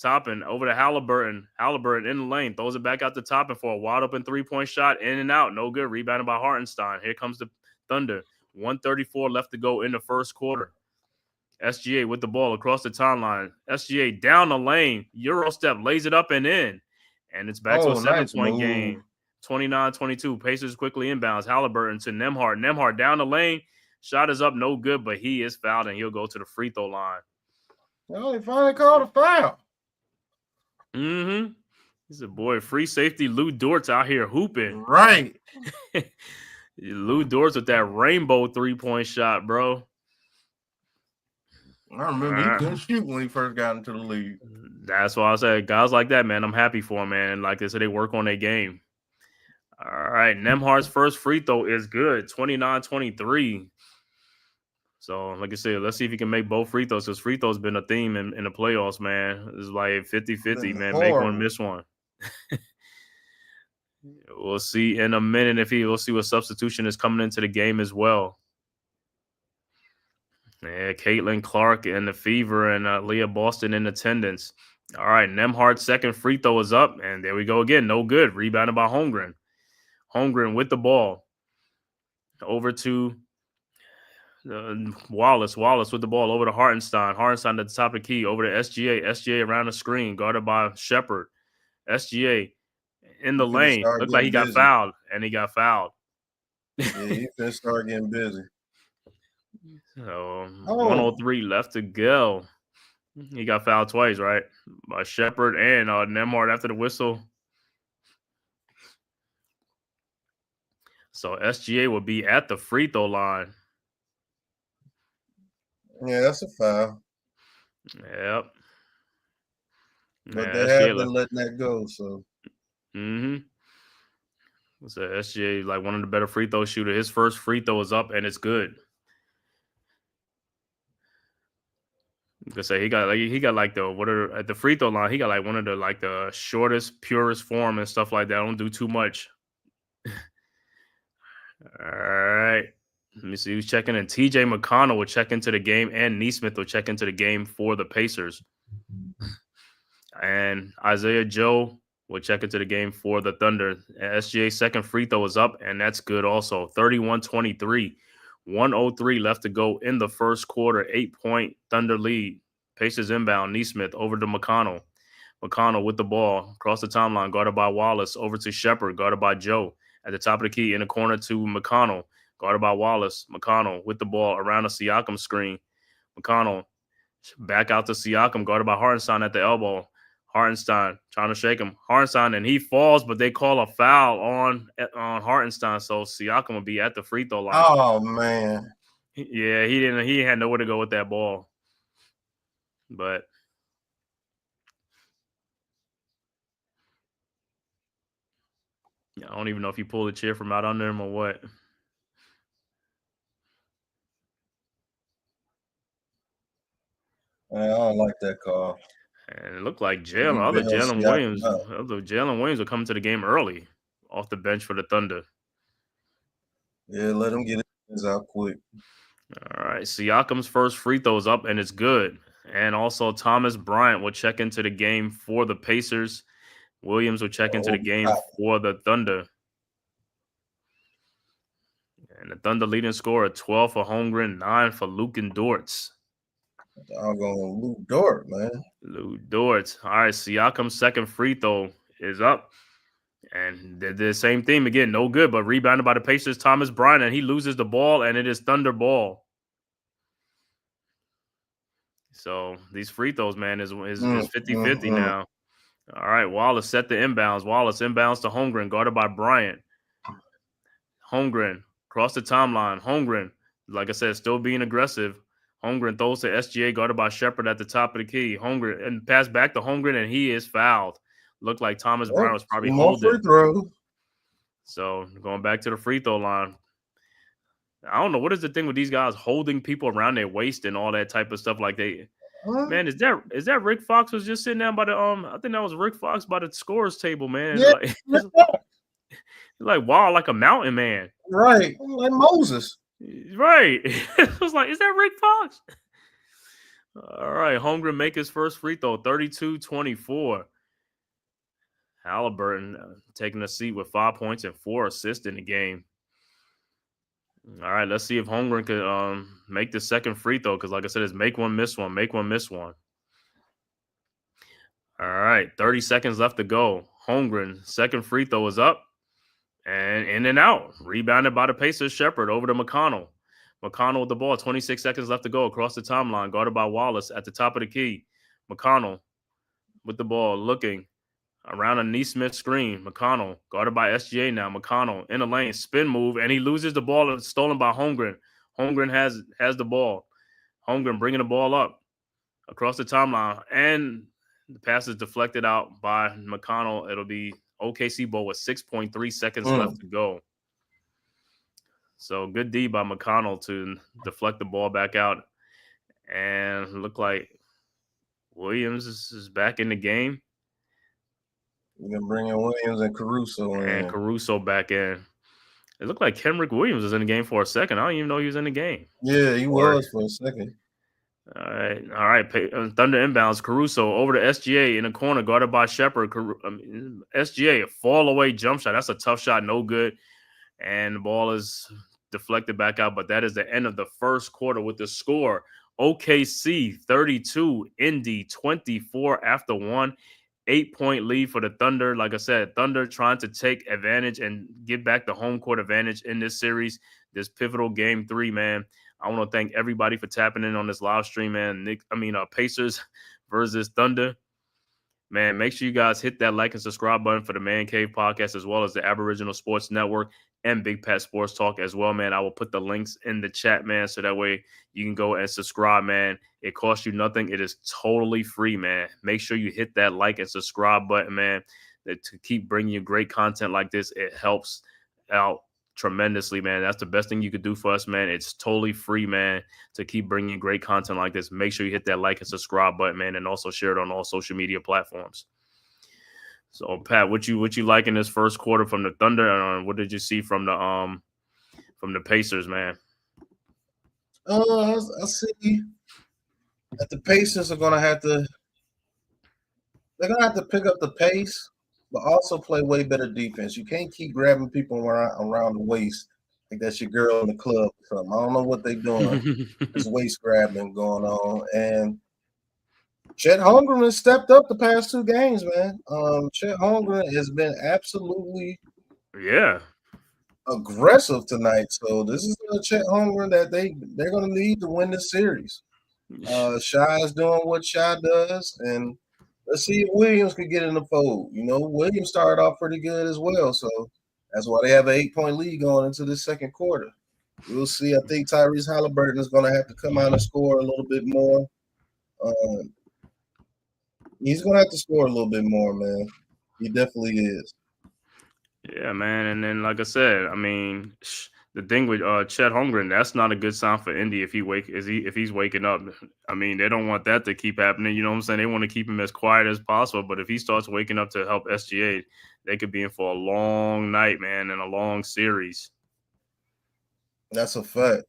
Toppin over to Haliburton. Haliburton in the lane. Throws it back out to Toppin for a wide open 3-point shot. In and out. No good. Rebounded by Hartenstein. Here comes the Thunder. 1:34 left to go in the first quarter. SGA with the ball across the timeline. SGA down the lane. Euro step, lays it up and in. And it's back to a 7-point game. 29-22. Pacers quickly inbounds. Haliburton to Nembhard. Nembhard down the lane. Shot is up, no good, but he is fouled, and he'll go to the free throw line. Well, they finally called a foul. Mm-hmm. He's a boy. Free safety Lou Dortz out here hooping. Right. Lou Dortz with that rainbow 3-point shot, bro. I remember he couldn't shoot when he first got into the league. That's why I said guys like that, man, I'm happy for him, man. Like I said, they work on their game. All right, Nembhard's first free throw is good, 29-23. So, like I said, let's see if he can make both free throws, because free throws been a theme in the playoffs, man. It's like 50-50, man. Horrible. Make one, miss one. We'll see in a minute we'll see what substitution is coming into the game as well. Yeah, Caitlin Clark and the Fever and Leah Boston in attendance. All right, Nembhard's second free throw is up, and there we go again. No good. Rebounded by Holmgren. Holmgren with the ball. Over to Wallace. Wallace with the ball over to Hartenstein. Hartenstein at the top of the key. Over to SGA. SGA around the screen, guarded by Shepard. SGA in the lane. Looked like he got fouled, and he got fouled. Yeah, he can start getting busy. So 103 left to go. He got fouled twice, right? By Shepard and Nembhard after the whistle. So SGA will be at the free throw line. Yeah, that's a foul. Yep. But they have been letting that go, so. Mm-hmm. So SGA, like one of the better free throw shooters. His first free throw is up, and it's good. You could say he got like at the free throw line, he got like one of the shortest, purest form and stuff like that. Don't do too much. All right. Let me see who's checking in. TJ McConnell will check into the game, and Neesmith will check into the game for the Pacers. And Isaiah Joe will check into the game for the Thunder. SGA's second free throw is up, and that's good also. 31-23. 1:03 left to go in the first quarter. 8-point Thunder lead. Pacers inbound. Neesmith over to McConnell. McConnell with the ball across the timeline, guarded by Wallace. Over to Shepard, guarded by Joe. At the top of the key, in the corner to McConnell, guarded by Wallace. McConnell with the ball around a Siakam screen. McConnell back out to Siakam, guarded by Hartenstein at the elbow. Hartenstein trying to shake him. Hartenstein, and he falls, but they call a foul on Hartenstein, so Siakam will be at the free throw line. Oh man, yeah, he had nowhere to go with that ball, but I don't even know if he pulled a chair from out under him or what. man, I don't like that call. And it looked like Jalen Williams will come to the game early off the bench for the Thunder. Yeah, let him get his out quick. All right, Siakam's first free throw is up, and it's good. And also Thomas Bryant will check into the game for the Pacers. Williams will check into the game for the Thunder. And the Thunder leading scorer, 12 for Holmgren, 9 for Luke Dortz. Doggone Lou Dort, man. Lou Dort. All right, Siakam's second free throw is up. And the same theme again, no good, but rebounded by the Pacers, Thomas Bryant, and he loses the ball, and it is Thunder ball. So these free throws, man, is 50-50 now. All right, Wallace set the inbounds. Wallace inbounds to Holmgren, guarded by Bryant. Holmgren across the timeline. Holmgren, like I said, still being aggressive. Holmgren throws to SGA, guarded by Shepard at the top of the key. Holmgren and pass back to Holmgren, and he is fouled. Looked like Thomas Bryant was probably holding. Free throw. So going back to the free throw line. I don't know. What is the thing with these guys holding people around their waist and all that type of stuff? Like man, is that Rick Fox was just sitting down by the I think that was Rick Fox by the scorers table, man. Yeah. Like wow, like a mountain man. Right. Like Moses. Right. It was like, is that Rick Fox? All right. Holmgren make his first free throw, 32-24. Haliburton taking a seat with 5 points and 4 assists in the game. All right. Let's see if Holmgren could make the second free throw, because like I said, it's make one, miss one, make one, miss one. All right. 30 seconds left to go. Holmgren, second free throw is up. And in and out. Rebounded by the Pacers. Shepard over to McConnell. McConnell with the ball. 26 seconds left to go across the timeline. Guarded by Wallace at the top of the key. McConnell with the ball. Looking around a Neesmith screen. McConnell guarded by SGA now. McConnell in the lane. Spin move. And he loses the ball. And it's stolen by Holmgren. Holmgren has the ball. Holmgren bringing the ball up across the timeline. And the pass is deflected out by McConnell. It'll be OKC ball with 6.3 seconds left to go. So good D by McConnell to deflect the ball back out. And look like Williams is back in the game. You can bring in Williams and Caruso. And Caruso back in. It looked like Kenrick Williams was in the game for a second. I don't even know he was in the game. Yeah, he was for a second. All right. Thunder inbounds. Caruso over to SGA in the corner, guarded by Shepard. SGA, a fall away jump shot. That's a tough shot, no good. And the ball is deflected back out. But that is the end of the first quarter with the score. OKC 32, Indy 24 after 1. 8-point lead for the Thunder. Like I said, Thunder trying to take advantage and get back the home court advantage in this series, this pivotal game 3, man. I want to thank everybody for tapping in on this live stream, man. Pacers versus Thunder. Man, make sure you guys hit that like and subscribe button for the Man Cave Podcast, as well as the Aboriginal Sports Network and Big Pat Sports Talk as well, man. I will put the links in the chat, man, so that way you can go and subscribe, man. It costs you nothing. It is totally free, man. Make sure you hit that like and subscribe button, man, to keep bringing you great content like this. It helps out tremendously, man. That's the best thing you could do for us, man. It's totally free, man, to keep bringing great content like this. Make sure you hit that like and subscribe button, man, and also share it on all social media platforms. So, Pat, what you like in this first quarter from the Thunder, and what did you see from the Pacers, man? I see that the Pacers are they're gonna have to pick up the pace but also play way better defense. You can't keep grabbing people around the waist like that's your girl in the club or something. I don't know what they're doing. There's waist grabbing going on. And Chet Holmgren has stepped up the past 2 games, man. Chet Holmgren has been absolutely Yeah. aggressive tonight. So this is a Chet Holmgren that they're going to need to win this series. Shy is doing what Shy does, and let's see if Williams could get in the fold. You know, Williams started off pretty good as well, so that's why they have an 8-point lead going into the second quarter. We'll see. I think Tyrese Haliburton is going to have to come out and score a little bit more. He's going to have to score a little bit more, man. He definitely is. Yeah, man. And then, like I said, I mean, the thing with Chet Holmgren, that's not a good sign for Indy if he's waking up. I mean, they don't want that to keep happening. You know what I'm saying? They want to keep him as quiet as possible. But if he starts waking up to help SGA, they could be in for a long night, man, and a long series. That's a fact.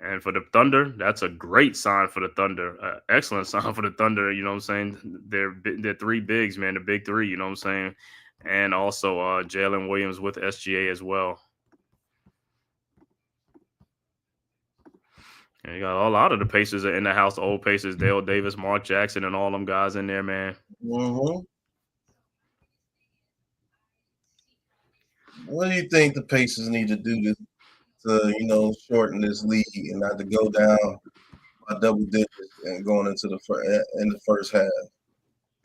And for the Thunder, that's a great sign for the Thunder. Excellent sign for the Thunder. You know what I'm saying? They're 3 bigs, man, the big 3. You know what I'm saying? And also Jalen Williams with SGA as well. And you got a lot of the Pacers are in the house, the old Pacers, Dale Davis, Mark Jackson, and all them guys in there, man. Mm-hmm. What do you think the Pacers need to do to shorten this lead and not to go down by double digits and going into the first half?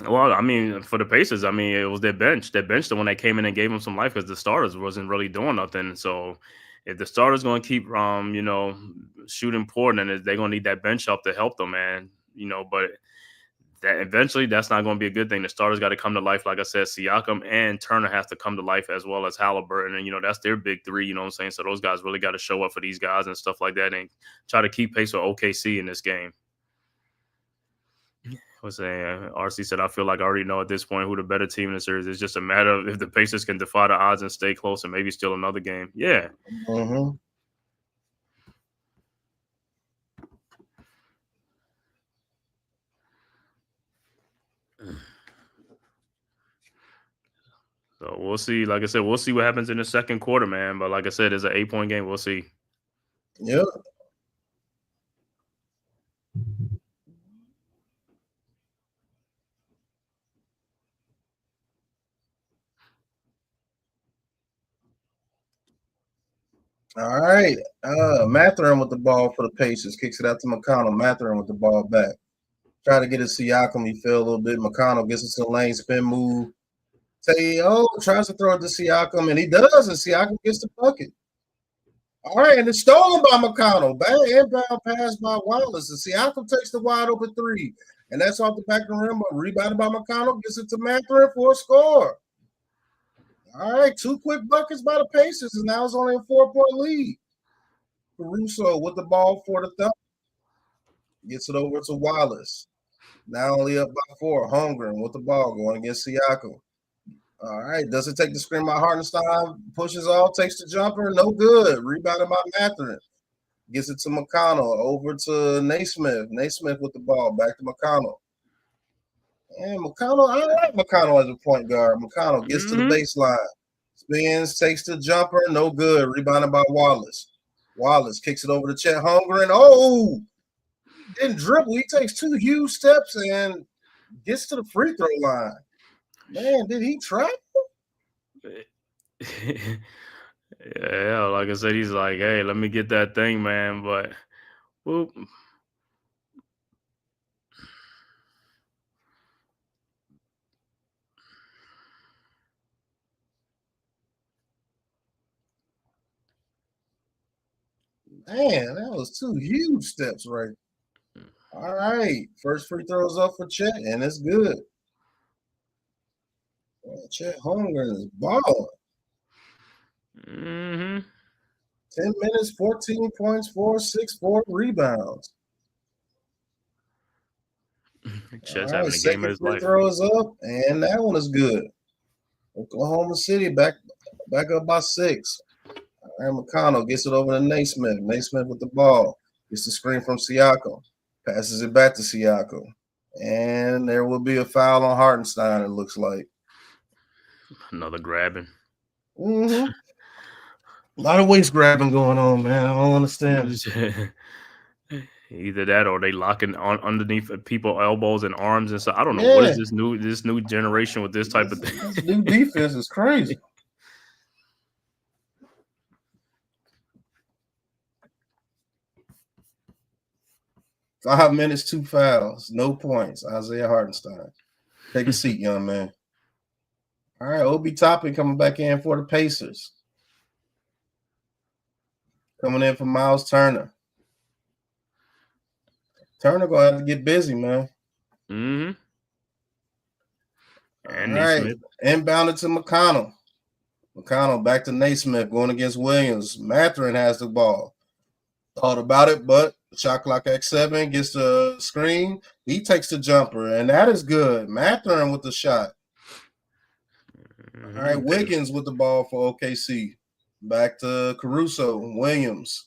Well, I mean, for the Pacers, I mean, it was their bench. Their bench, the one that came in and gave them some life because the starters wasn't really doing nothing. So if the starters going to keep, shooting poor, then they're going to need that bench help to help them, man. But that eventually that's not going to be a good thing. The starters got to come to life. Like I said, Siakam and Turner have to come to life as well as Haliburton. And, that's their big 3, you know what I'm saying? So those guys really got to show up for these guys and stuff like that and try to keep pace with OKC in this game. RC said, I feel like I already know at this point who the better team in the series. It's just a matter of if the Pacers can defy the odds and stay close and maybe steal another game. Yeah. Mm-hmm. So we'll see. Like I said, we'll see what happens in the second quarter, man. But like I said, it's an 8-point game. We'll see. Yep. All right. Mathurin with the ball for the Pacers. Kicks it out to McConnell. Mathurin with the ball back. Try to get it to Siakam. He fell a little bit. McConnell gets it to the lane, spin move. Tries to throw it to Siakam, and he does, and Siakam gets the bucket. All right, and it's stolen by McConnell. Bad inbound pass by Wallace. And Siakam takes the wide open 3. And that's off the back of the rim, but rebounded by McConnell. Gets it to Mathurin for a score. All right, 2 quick buckets by the Pacers, and now it's only a 4-point lead. Caruso with the ball for the Thunder. Gets it over to Wallace. Now only up by 4. Holmgren with the ball going against Siakam. All right, does it take the screen by Hartenstein? Pushes off, takes the jumper. No good. Rebounded by Mathurin. Gets it to McConnell. Over to Naismith. Naismith with the ball. Back to McConnell. And McConnell, I like McConnell as a point guard. McConnell gets to the baseline. Spins, takes the jumper. No good. Rebounded by Wallace. Wallace kicks it over to Chet Holmgren. Oh, didn't dribble. He takes 2 huge steps and gets to the free throw line. Man, did he try? Yeah, like I said, he's like, hey, let me get that thing, man. But, whoop. Man, that was 2 huge steps right. All right. First free throws up for Chet, and it's good. Chet Holmgren is balling. 10 minutes, 14 points, 4 rebounds. Chet's having a game of his life. Free throws up, and that one is good. Oklahoma City back up by 6. All right, McConnell gets it over to Naismith. Naismith with the ball. Gets the screen from Siakam. Passes it back to Siakam. And there will be a foul on Hartenstein, it looks like. Another grabbing. Mm-hmm. A lot of waist grabbing going on, man. I don't understand. Either that or they locking on underneath people elbows and arms and so I don't know what Yeah, is this new generation with this type of thing. this new defense is crazy. 5 minutes, 2 fouls, no points. Isaiah Hartenstein. Take a seat, young man. All right, Obi Toppin coming back in for the Pacers. Coming in for Miles Turner. Turner gonna have to get busy, man. Mm-hmm. And All right, Naismith. inbounded to McConnell. McConnell back to Naismith going against Williams. Mathurin has the ball. Thought about it, but shot clock X7 gets the screen. He takes the jumper, and that is good. Mathurin with the shot. Mm-hmm. All right, Wiggins with the ball for OKC. Back to Caruso. Williams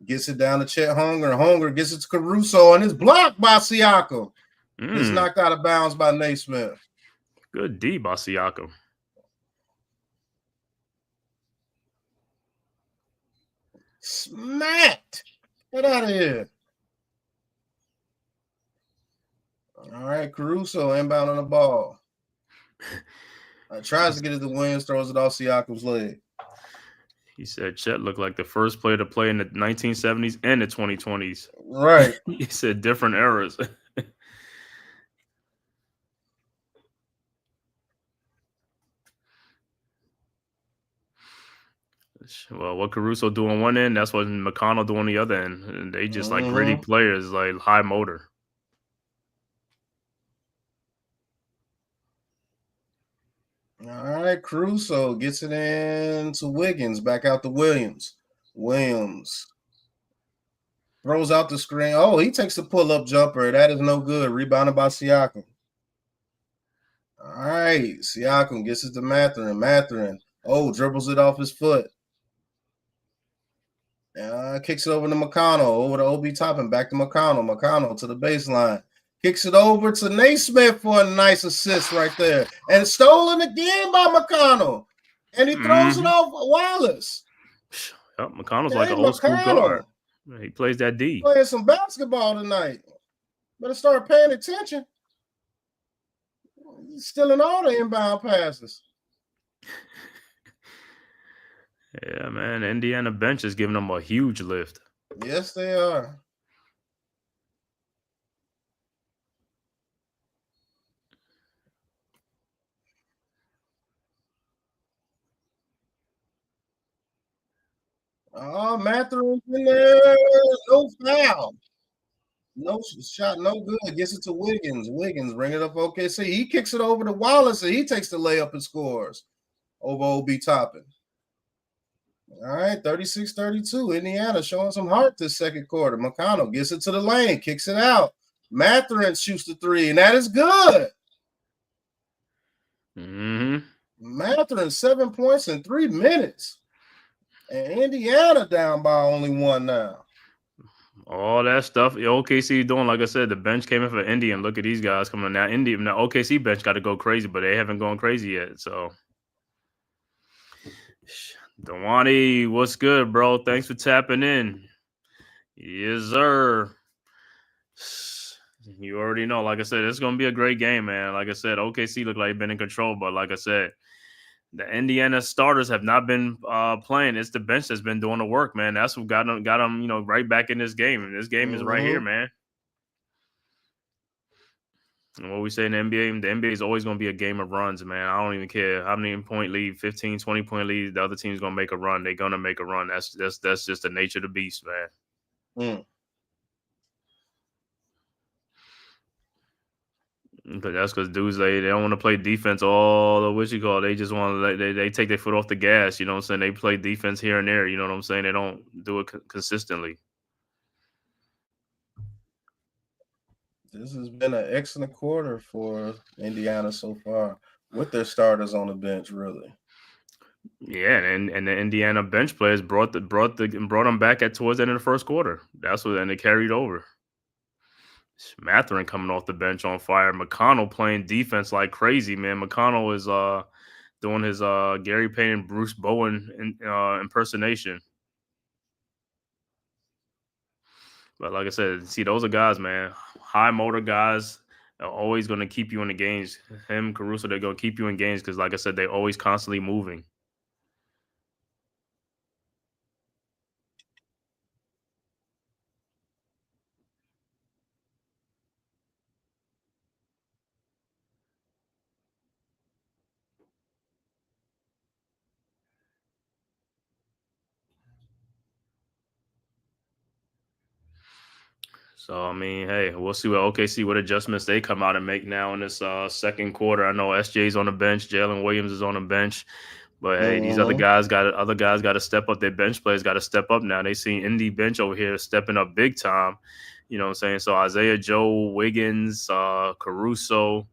gets it down to Chet Hunger. Hunger gets it to Caruso, and it's blocked by Siakam. It's knocked out of bounds by Naismith. Good D by Siakam. Smacked. Get out of here. All right, Caruso inbound on the ball. Tries to get it to Williams, throws it off Siakam's leg. He said Chet looked like the first player to play in the 1970s and the 2020s. Right. He said different eras. Well, what Caruso do on one end, that's what McConnell do on the other end. And they just like gritty players, like high motor. All right, Caruso gets it in to Wiggins, back out to Williams. Williams throws out the screen. Oh, he takes the pull-up jumper. That is no good. Rebounded by Siakam. All right, Siakam gets it to Mathurin. Mathurin, dribbles it off his foot. Kicks it over to McConnell, over to Obi Toppin, back to McConnell. McConnell to the baseline. Kicks it over to Naismith for a nice assist right there. And stolen again by McConnell. And he throws it off Wallace. Yep, McConnell's like an old school guard. He plays that D. Playing some basketball tonight. Better start paying attention. He's stealing all the inbound passes. Yeah, man. The Indiana bench is giving them a huge lift. Yes, they are. Oh, Mathurin's in there. No foul. No shot, no good. Gets it to Wiggins. Wiggins bring it up OKC. He kicks it over to Wallace, and he takes the layup and scores over Obi Toppin. All right, 36-32. Indiana showing some heart this second quarter. McConnell gets it to the lane, kicks it out. Mathurin shoots the three, and that is good. Mathurin 7 points in 3 minutes. And Indiana down by only one now. All that stuff OKC doing, like I said, the bench came in for Indy, and look at these guys coming in now. Now OKC bench got to go crazy, but they haven't gone crazy yet. So, Dewani, what's good, bro? Thanks for tapping in. Yes, sir. You already know. Like I said, it's gonna be a great game, man. Like I said, OKC look like they've been in control, but like I said, the Indiana starters have not been playing. It's the bench that's been doing the work, man. That's what got them, right back in this game. And this game is right here, man. And what we say in the NBA is always going to be a game of runs, man. I don't even care how many point lead, 15, 20-point lead, the other team's going to make a run. They're going to make a run. That's just the nature of the beast, man. But that's because dudes they don't want to play defense all the they just want to they take their foot off the gas, you know what I'm saying? They play defense here and there, you know what I'm saying? They don't do it consistently. This has been an excellent quarter for Indiana so far, with their starters on the bench, really. Yeah, and the Indiana bench players brought them back towards the end of the first quarter. That's what, and they carried over. Mathurin coming off the bench on fire. McConnell playing defense like crazy, man. McConnell is doing his Gary Payne and Bruce Bowen impersonation. But like I said, see, those are guys, man. High motor guys are always going to keep you in the games. Him, Caruso, they're going to keep you in games because, like I said, they're always constantly moving. So, I mean, hey, we'll see what OKC, what adjustments they come out and make now in this second quarter. I know SJ's on the bench. Jalen Williams is on the bench. But, hey, these other guys got to step up. Their bench players got to step up now. They seen Indy bench over here stepping up big time. You know what I'm saying? So, Isaiah Joe, Wiggins, Caruso,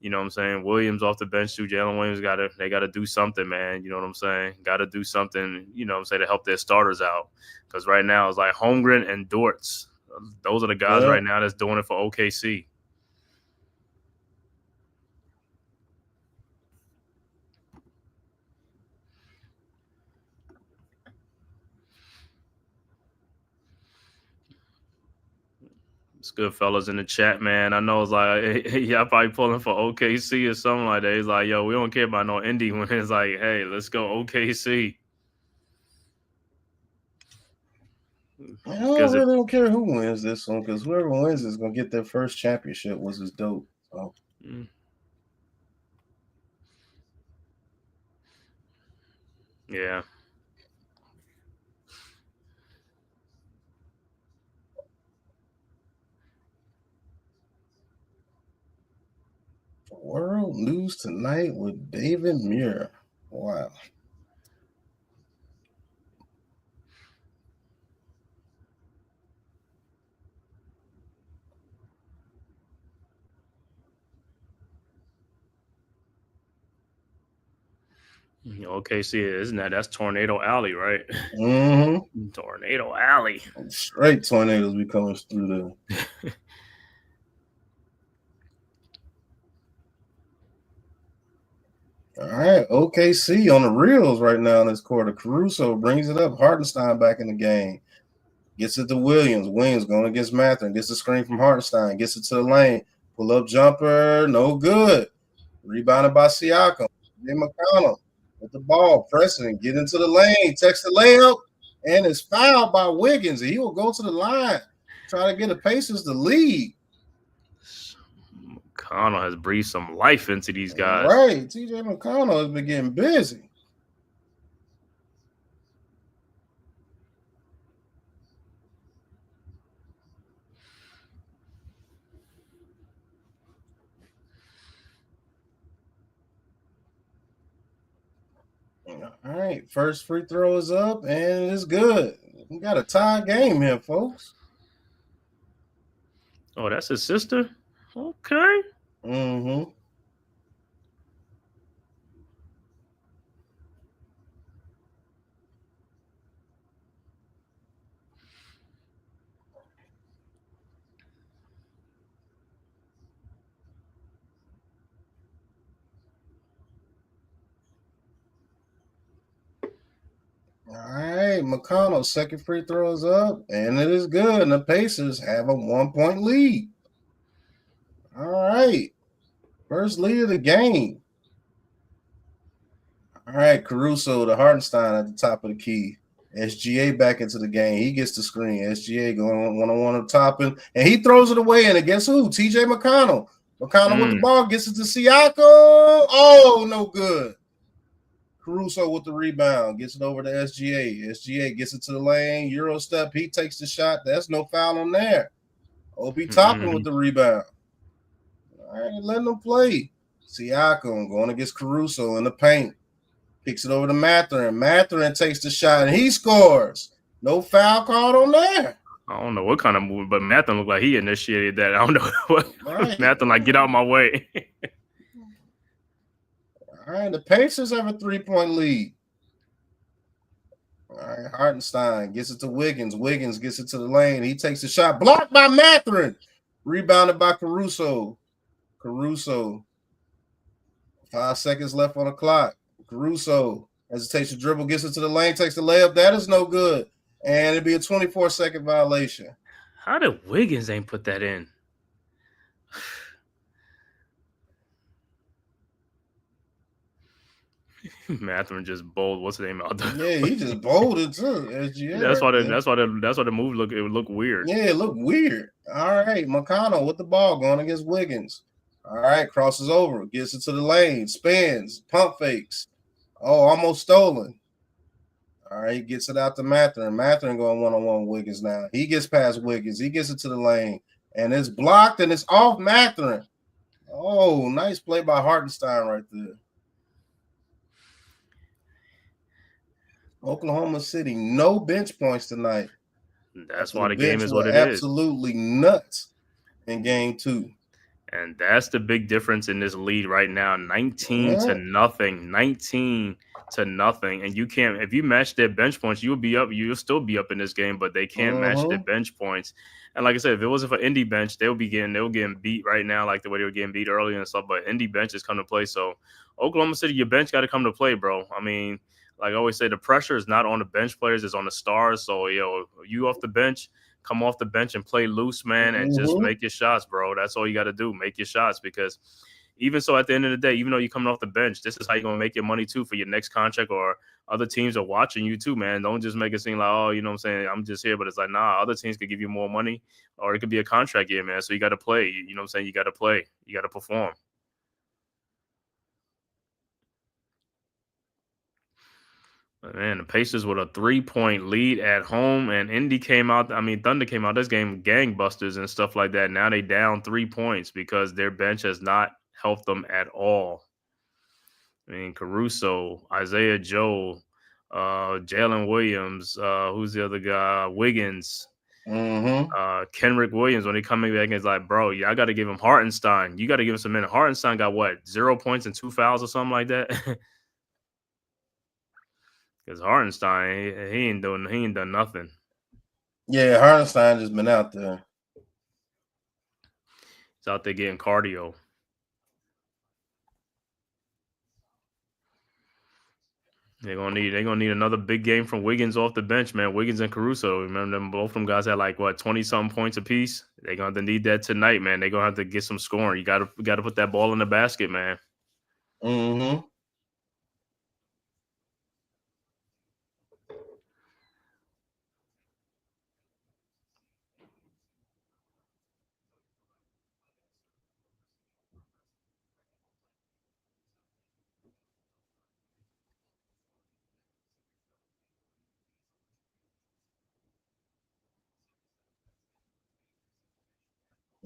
you know what I'm saying? Williams off the bench too. Jalen Williams got to do something, man. You know what I'm saying? Got to do something, you know what I'm saying, to help their starters out. Because right now it's like Holmgren and Dortz. Those are the guys right now that's doing it for OKC. It's good, fellas, in the chat, man. I know it's like, hey, y'all probably pulling for OKC or something like that. He's like, yo, we don't care about no Indy when it's like, hey, let's go OKC. I really don't care who wins this one because whoever wins is going to get their first championship, which is dope. So. Yeah. World News Tonight with David Muir. Wow. OKC, isn't that's Tornado Alley, right? Mm-hmm. Tornado Alley. Straight tornadoes be coming through there. All right, OKC on the reels right now in this quarter. Caruso brings it up. Hartenstein back in the game. Gets it to Williams. Williams going against Mathurin. Gets the screen from Hartenstein. Gets it to the lane. Pull up jumper. No good. Rebounded by Siakam. Jay McConnell with the ball. Pressing. Get into the lane. Takes the layup. And is fouled by Wiggins. He will go to the line. Try to get the Pacers the lead. McConnell has breathed some life into these guys. Right. TJ McConnell has been getting busy. All right, first free throw is up, and it's good. We got a tie game here, folks. Oh, that's his sister? Okay. Mm-hmm. All right, McConnell's second free throw is up, and it is good. And the Pacers have a 1-point lead. All right, first lead of the game. All right, Caruso to Hartenstein at the top of the key. SGA back into the game. He gets the screen. SGA going one-on-one up top, and he throws it away. And guess who? TJ McConnell. McConnell with the ball gets it to Siakam. Oh, no good. Caruso with the rebound, gets it over to SGA. SGA gets it to the lane, Euro step. He takes the shot. That's no foul on there. Obi Toppin with the rebound. All right, letting them play. Siakam going against Caruso in the paint. Kicks it over to Mathurin. Mathurin takes the shot, and he scores. No foul called on there. I don't know what kind of move, but Mathurin looked like he initiated that. I don't know what. Right. Mathurin like, get out of my way. All right, the Pacers have a 3-point lead. All right, Hartenstein gets it to Wiggins. Wiggins gets it to the lane. He takes the shot. Blocked by Mathurin. Rebounded by Caruso. 5 seconds left on the clock. Caruso hesitates to dribble, gets it to the lane, takes the layup. That is no good. And it'd be a 24-second violation. How did Wiggins ain't put that in? Mathurin just bowled. What's the name out there? Yeah, he just bowled it too. SGA That's why right the move look. It would look weird. Yeah, it looked weird. All right, McConnell with the ball going against Wiggins. All right, crosses over, gets it to the lane, spins, pump fakes. Oh, almost stolen. All right, gets it out to Mathurin. Mathurin going one-on-one with Wiggins now. He gets past Wiggins. He gets it to the lane, and it's blocked, and it's off Mathurin. Oh, nice play by Hartenstein right there. Oklahoma City, no bench points tonight. That's why the game is what it is. Absolutely nuts in game 2. And that's the big difference in this lead right now. 19-0. 19-0. And you can't, if you match their bench points, you'll still be up in this game, but they can't match their bench points. And like I said, if it wasn't for Indy bench, they were getting beat right now, like the way they were getting beat earlier and stuff. But Indy bench is coming to play. So Oklahoma City, your bench got to come to play, bro. I mean, like I always say, the pressure is not on the bench players, it's on the stars. So, you off the bench, come off the bench and play loose, man, and just make your shots, bro. That's all you got to do. Make your shots, because even so, at the end of the day, even though you're coming off the bench, this is how you're going to make your money, too, for your next contract, or other teams are watching you, too, man. Don't just make it seem like, oh, you know what I'm saying, I'm just here. But it's like, nah, other teams could give you more money, or it could be a contract year, man. So you got to play. You know what I'm saying? You got to play. You got to perform. Man, the Pacers with a 3-point lead at home, and Thunder came out this game gangbusters and stuff like that. Now they down 3 points because their bench has not helped them at all. I mean, Caruso, Isaiah Joe, Jalen Williams, who's the other guy? Wiggins, Kenrick Williams. When they coming back, it's like, bro, I got to give him Hartenstein. You got to give him some minutes. Hartenstein got what, 0 points and 2 fouls or something like that. Because Hartenstein, he ain't done nothing. Yeah, Hartenstein just been out there. He's out there getting cardio. They're gonna need another big game from Wiggins off the bench, man. Wiggins and Caruso. Remember them, both of them guys had like 20-something points apiece. They're gonna need that tonight, man. They're gonna have to get some scoring. You gotta put that ball in the basket, man.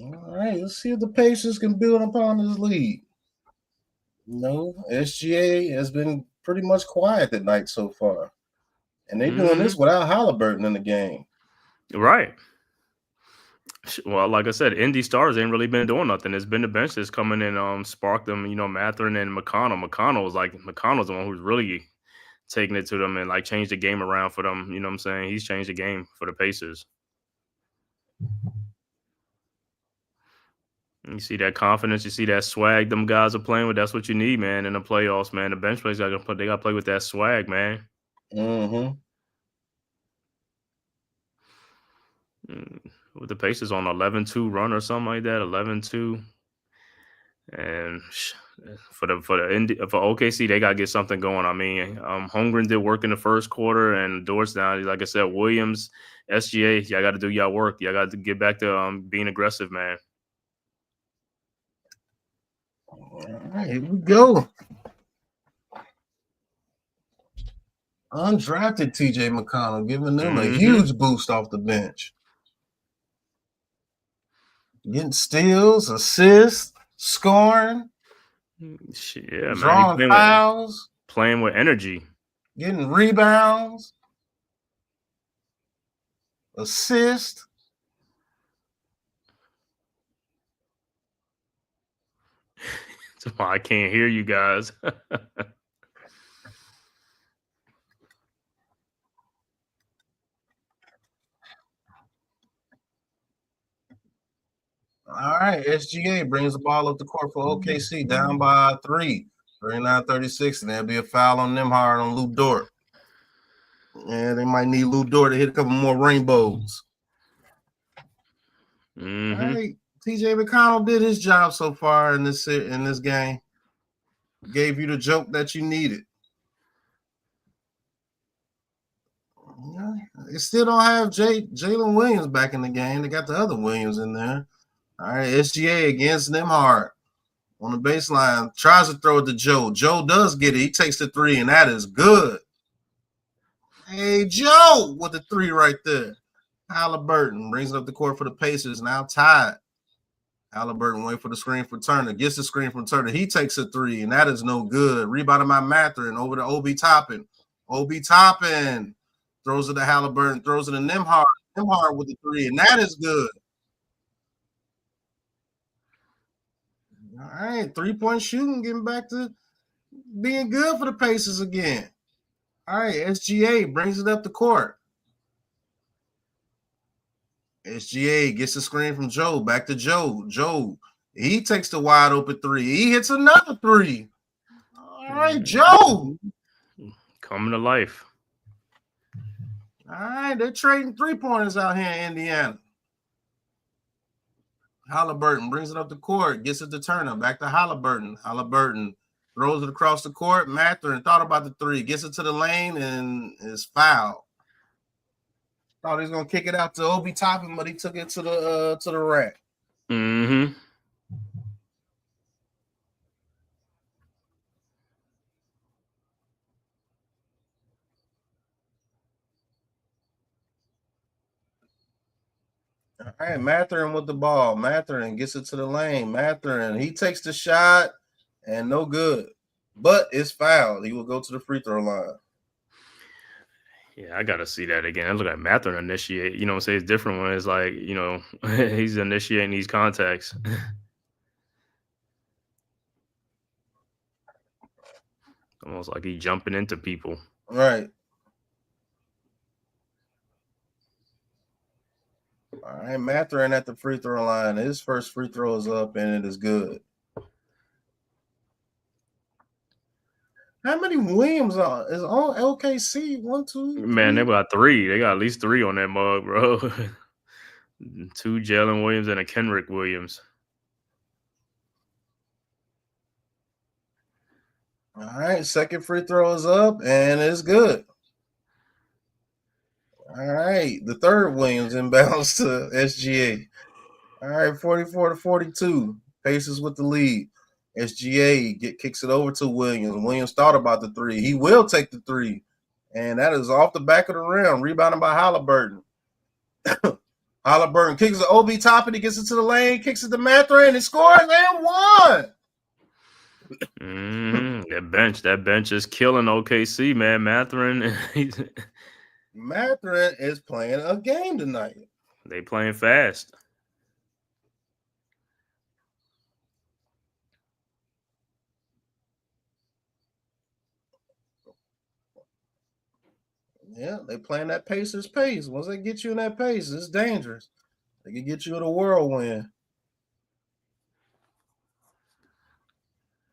All right, let's see if the Pacers can build upon this lead. No, SGA has been pretty much quiet that night so far. And they're doing this without Haliburton in the game. Right. Well, like I said, Indy Stars ain't really been doing nothing. It's been the bench that's coming in, sparked them, Mathurin and McConnell. McConnell's the one who's really taking it to them and like changed the game around for them. You know what I'm saying? He's changed the game for the Pacers. You see that confidence, you see that swag them guys are playing with. That's what you need, man, in the playoffs, man. The bench players they got to play with that swag, man. With the Pacers on 11-2 run or something like that, 11-2. And for OKC, they gotta get something going. I mean, Holmgren did work in the first quarter, and Dortz now, like I said, Williams, SGA, y'all got to do y'all work. Y'all got to get back to being aggressive, man. All right, here we go. Undrafted TJ McConnell giving them a huge boost off the bench. Getting steals, assists, scoring, drawing fouls, playing with energy, getting rebounds, assist. That's why I can't hear you guys. All right, SGA brings the ball up the court for OKC, down by 3. 39-36, and there'll be a foul on Nembhard on Lou Dort. Yeah, they might need Lou Dort to hit a couple more rainbows. Mm-hmm. All right, TJ McConnell did his job so far in this game. Gave you the joke that you needed. Yeah, they still don't have Jalen Williams back in the game. They got the other Williams in there. All right, SGA against Nembhard on the baseline. Tries to throw it to Joe. Joe does get it. He takes the three, and that is good. Hey, Joe, with the three right there. Haliburton brings it up the court for the Pacers. Now tied. Haliburton wait for the screen for Turner. Gets the screen from Turner. He takes a three, and that is no good. Rebounded by Mathurin over to Obi Toppin. Obi Toppin throws it to Haliburton. Throws it to Nembhard. Nembhard with the three, and that is good. All right, 3-point shooting, getting back to being good for the Pacers again. All right, SGA brings it up the court. SGA gets the screen from Joe. Back to Joe. Joe, he takes the wide open three. He hits another three. All right, Joe. Coming to life. All right, they're trading 3-pointers out here in Indiana. Haliburton brings it up the court, gets it to Turner. Back to Haliburton. Haliburton throws it across the court. Mathurin thought about the three, gets it to the lane, and is fouled. Thought he was gonna kick it out to Obi Toppin, but he took it to the rack. Mm-hmm. All right, Mathurin with the ball. Mathurin gets it to the lane. Mathurin, he takes the shot, and no good. But it's fouled. He will go to the free throw line. Yeah, I gotta see that again. I look at Mathurin initiate. You know what I'm saying? It's different when it's like, he's initiating these contacts. Almost like he's jumping into people. Right. All right, Mathurin at the free throw line. His first free throw is up, and it is good. How many Williams is on LKC? 1, 2, 3? Man, they got 3. They got at least 3 on that mug, bro. 2 Jalen Williams and a Kenrick Williams. All right, second free throw is up, and it's good. All right, the third Williams inbounds to SGA. All right, 44-42. Pacers with the lead. SGA kicks it over to Williams. Williams thought about the three. He will take the three, and that is off the back of the rim. Rebounded by Haliburton. Haliburton kicks it to Obi Toppin. He gets it to the lane, kicks it to Mathurin, and scores and won. That bench is killing OKC, man. Mathurin. Mathurin is playing a game tonight. They playing fast. Yeah, they playing that Pacers pace. Once they get you in that pace, it's dangerous. They can get you in a whirlwind.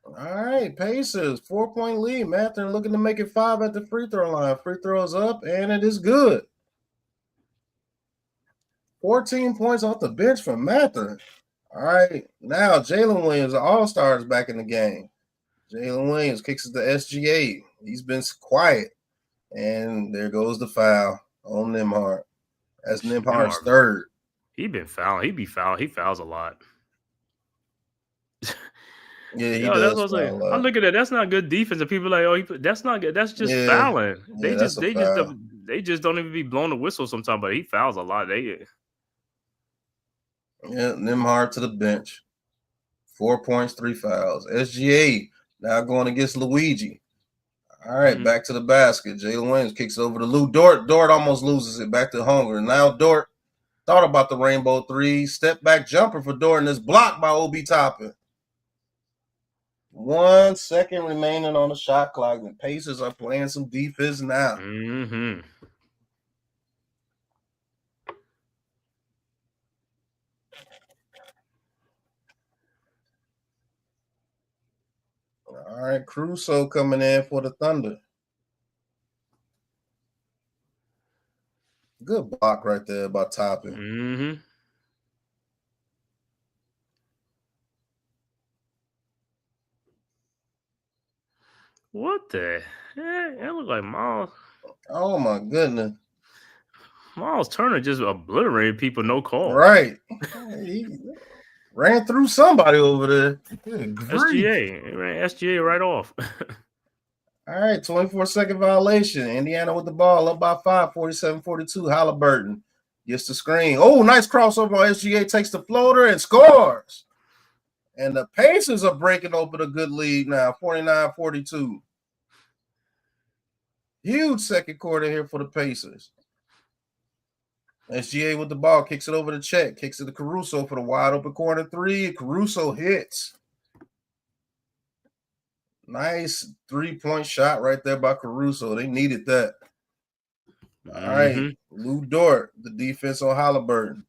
All right, Pacers, 4-point lead. Mathurin looking to make it 5 at the free throw line. Free throws up, and it is good. 14 points off the bench from Mathurin. All right, now Jalen Williams, the All-Star, is back in the game. Jalen Williams kicks it to SGA. He's been quiet, and there goes the foul on Nembhard. That's Nembhard's third. He been fouling. He fouls a lot. Yeah, he does. That's what I'm saying. I look at that. That's not good defense. And people are like, that's not good. That's just fouling. They just don't even be blowing the whistle sometimes. But he fouls a lot. Yeah, Nembhard to the bench. 4 points, 3 fouls. SGA now going against Luigi. All right, back to the basket. Jalen Williams kicks it over to Lou Dort. Dort almost loses it back to Hunger. Now Dort thought about the rainbow three. Step back jumper for Dort, and it's blocked by Obi Toppin. 1 second remaining on the shot clock. The Pacers are playing some defense now. Mm-hmm. All right, Caruso coming in for the Thunder. Good block right there by Toppin. Mm-hmm. What the heck? That looked like Miles. Oh my goodness. Miles Turner just obliterated people, no call. Right. He ran through somebody over there. Good grief. SGA. It ran SGA right off. All right, 24-second violation. Indiana with the ball, up by 5, 47-42. Haliburton gets the screen. Oh, nice crossover on SGA, takes the floater and scores. And the Pacers are breaking open a good lead now, 49-42. Huge second quarter here for the Pacers. SGA with the ball, kicks it over to Chet, kicks it to Caruso for the wide open corner three. Caruso hits. Nice 3-point shot right there by Caruso. They needed that. All right, Lou Dort, the defense on Haliburton.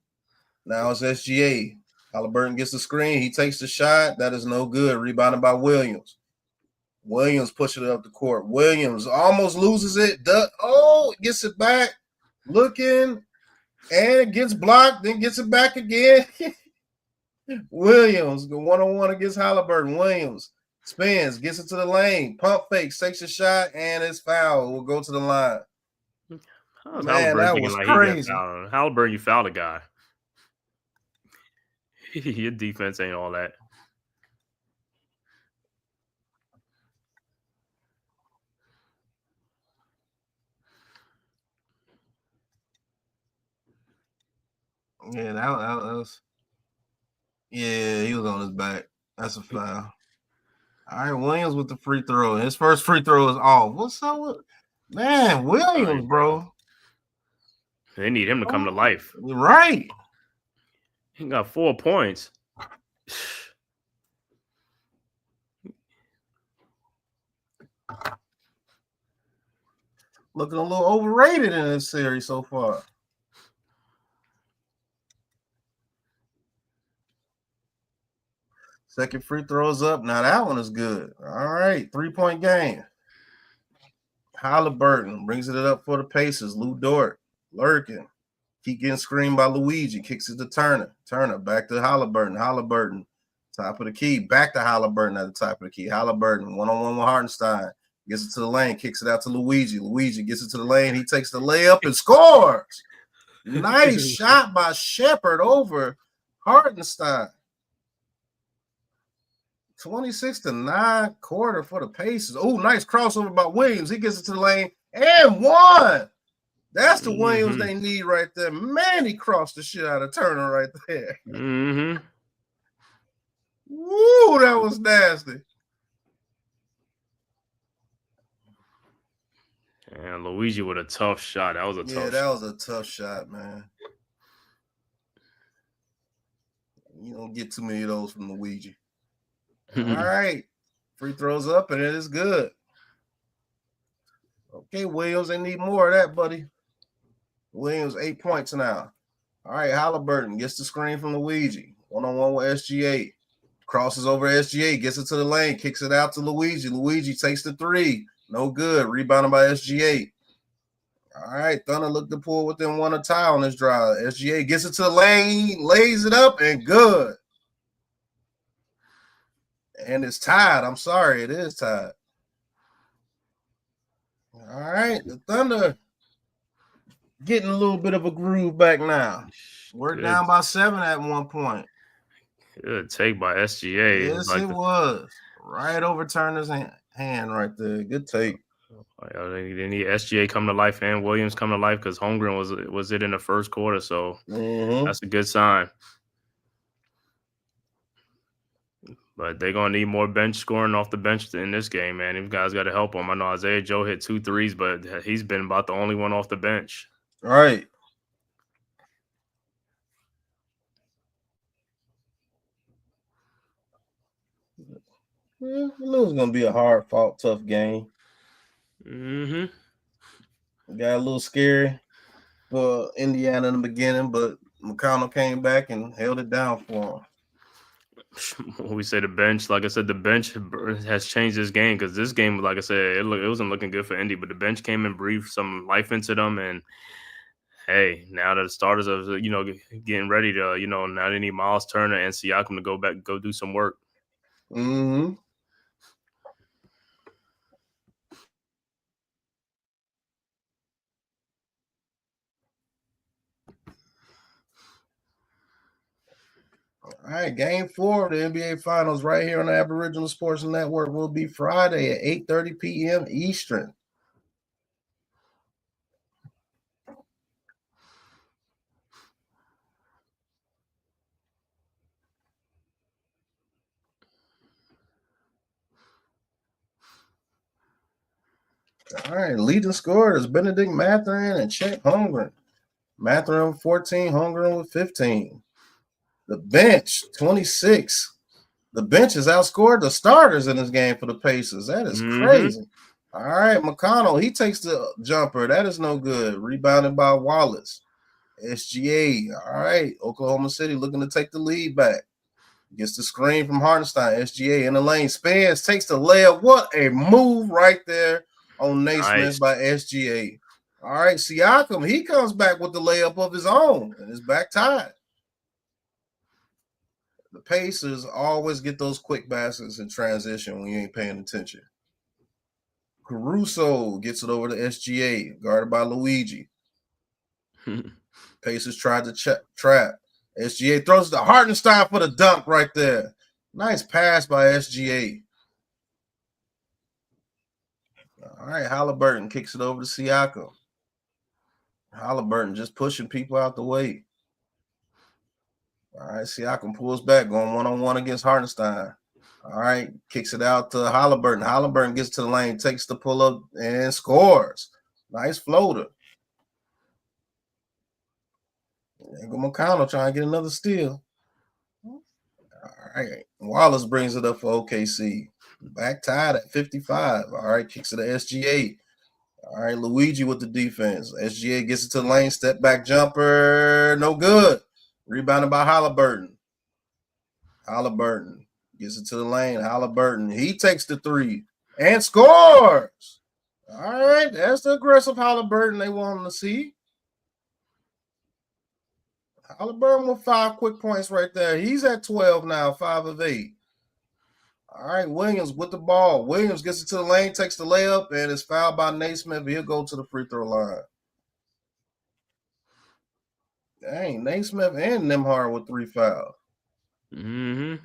Now it's SGA. Haliburton gets the screen. He takes the shot. That is no good. Rebounded by Williams. Williams pushing it up the court. Williams almost loses it. Gets it back. Looking. And gets blocked. Then gets it back again. Williams, the one-on-one against Haliburton. Williams spins, gets it to the lane. Pump fakes, takes a shot, and it's foul. We'll go to the line. Man, that was crazy. Haliburton, you fouled a guy. Your defense ain't all that. Yeah, that was. Yeah, he was on his back. That's a foul. All right, Williams with the free throw. His first free throw is off. What's up with man, Williams, bro? They need him to come to life. Right. He got 4 points. Looking a little overrated in this series so far. Second free throws up. Now that one is good. All right, 3-point game. Haliburton brings it up for the Pacers. Lou Dort lurking. Keep getting screened by Luigi. Kicks it to Turner. Turner back to Haliburton. Haliburton, top of the key. Back to Haliburton at the top of the key. Haliburton, one-on-one with Hartenstein. Gets it to the lane. Kicks it out to Luigi. Luigi gets it to the lane. He takes the layup and scores. Nice shot by Shepard over Hartenstein. 26-9 quarter for the Pacers. Oh, nice crossover by Williams. He gets it to the lane and one. That's the Williams they need right there. Man, he crossed the shit out of Turner right there. Woo, that was nasty. And Luigi with a tough shot. That was a tough shot. That was a tough shot, man. You don't get too many of those from Luigi. All right. Free throws up, and it is good. Okay, Williams, they need more of that, buddy. Williams, 8 points now. All right, Haliburton gets the screen from Luigi. One-on-one with SGA. Crosses over SGA, gets it to the lane, kicks it out to Luigi. Luigi takes the three. No good. Rebounded by SGA. All right, Thunder look to pull within one a tie on this drive. SGA gets it to the lane, lays it up, and good. And it's tied. I'm sorry, it is tied. All right, the Thunder getting a little bit of a groove back now. We're down by 7 at one point. Good take by SGA. Yes, it was. Right over Turner's hand right there. Good take. They need SGA come to life and Williams come to life because Holmgren was it in the first quarter, so that's a good sign. But they're going to need more bench scoring off the bench in this game, man. These guys got to help them. I know Isaiah Joe hit 2 threes, but he's been about the only one off the bench. All right. I knew it was going to be a hard-fought, tough game. Got a little scary for Indiana in the beginning, but McConnell came back and held it down for him. We say the bench, like I said, the bench has changed this game because this game, like I said, it wasn't looking good for Indy, but the bench came and breathed some life into them. And hey, now that the starters are, getting ready to, now they need Miles Turner and Siakam to go do some work. Mm-hmm. All right, Game 4 of the NBA Finals right here on the Aboriginal Sports Network will be Friday at 8:30 p.m. Eastern. All right, leading scorers Benedict Mathurin and Chet Holmgren. Mathurin with 14, Holmgren with 15. The bench, 26. The bench has outscored the starters in this game for the Pacers. That is crazy. All right, McConnell, he takes the jumper. That is no good. Rebounded by Wallace. SGA, all right. Oklahoma City looking to take the lead back. Gets the screen from Hartenstein. SGA in the lane. Spans, takes the layup. What a move right there on Naismith by SGA. All right, Siakam, he comes back with the layup of his own and is back tied. The Pacers always get those quick baskets in transition when you ain't paying attention. Caruso gets it over to SGA, guarded by Luigi. Pacers tried to trap. SGA throws it to Hartenstein for the dunk right there. Nice pass by SGA. All right, Haliburton kicks it over to Siakam. Haliburton just pushing people out the way. All right, Siakam pulls back, going one-on-one against Hartenstein. All right, kicks it out to Haliburton. Haliburton gets to the lane, takes the pull-up, and scores. Nice floater. There go McConnell trying to get another steal. All right, Wallace brings it up for OKC. Back tied at 55. All right, kicks it to SGA. All right, Luigi with the defense. SGA gets it to the lane, step back jumper, no good. Rebounded by Haliburton. Haliburton gets it to the lane. Haliburton, he takes the three and scores. All right, that's the aggressive Haliburton they want to see. Haliburton with 5 quick points right there. He's at 12 now, 5 of 8. All right, Williams with the ball. Williams gets it to the lane, takes the layup, and is fouled by Naismith. He'll go to the free throw line. Dang, Naismith and Nembhard with 3 fouls. Mm-hmm.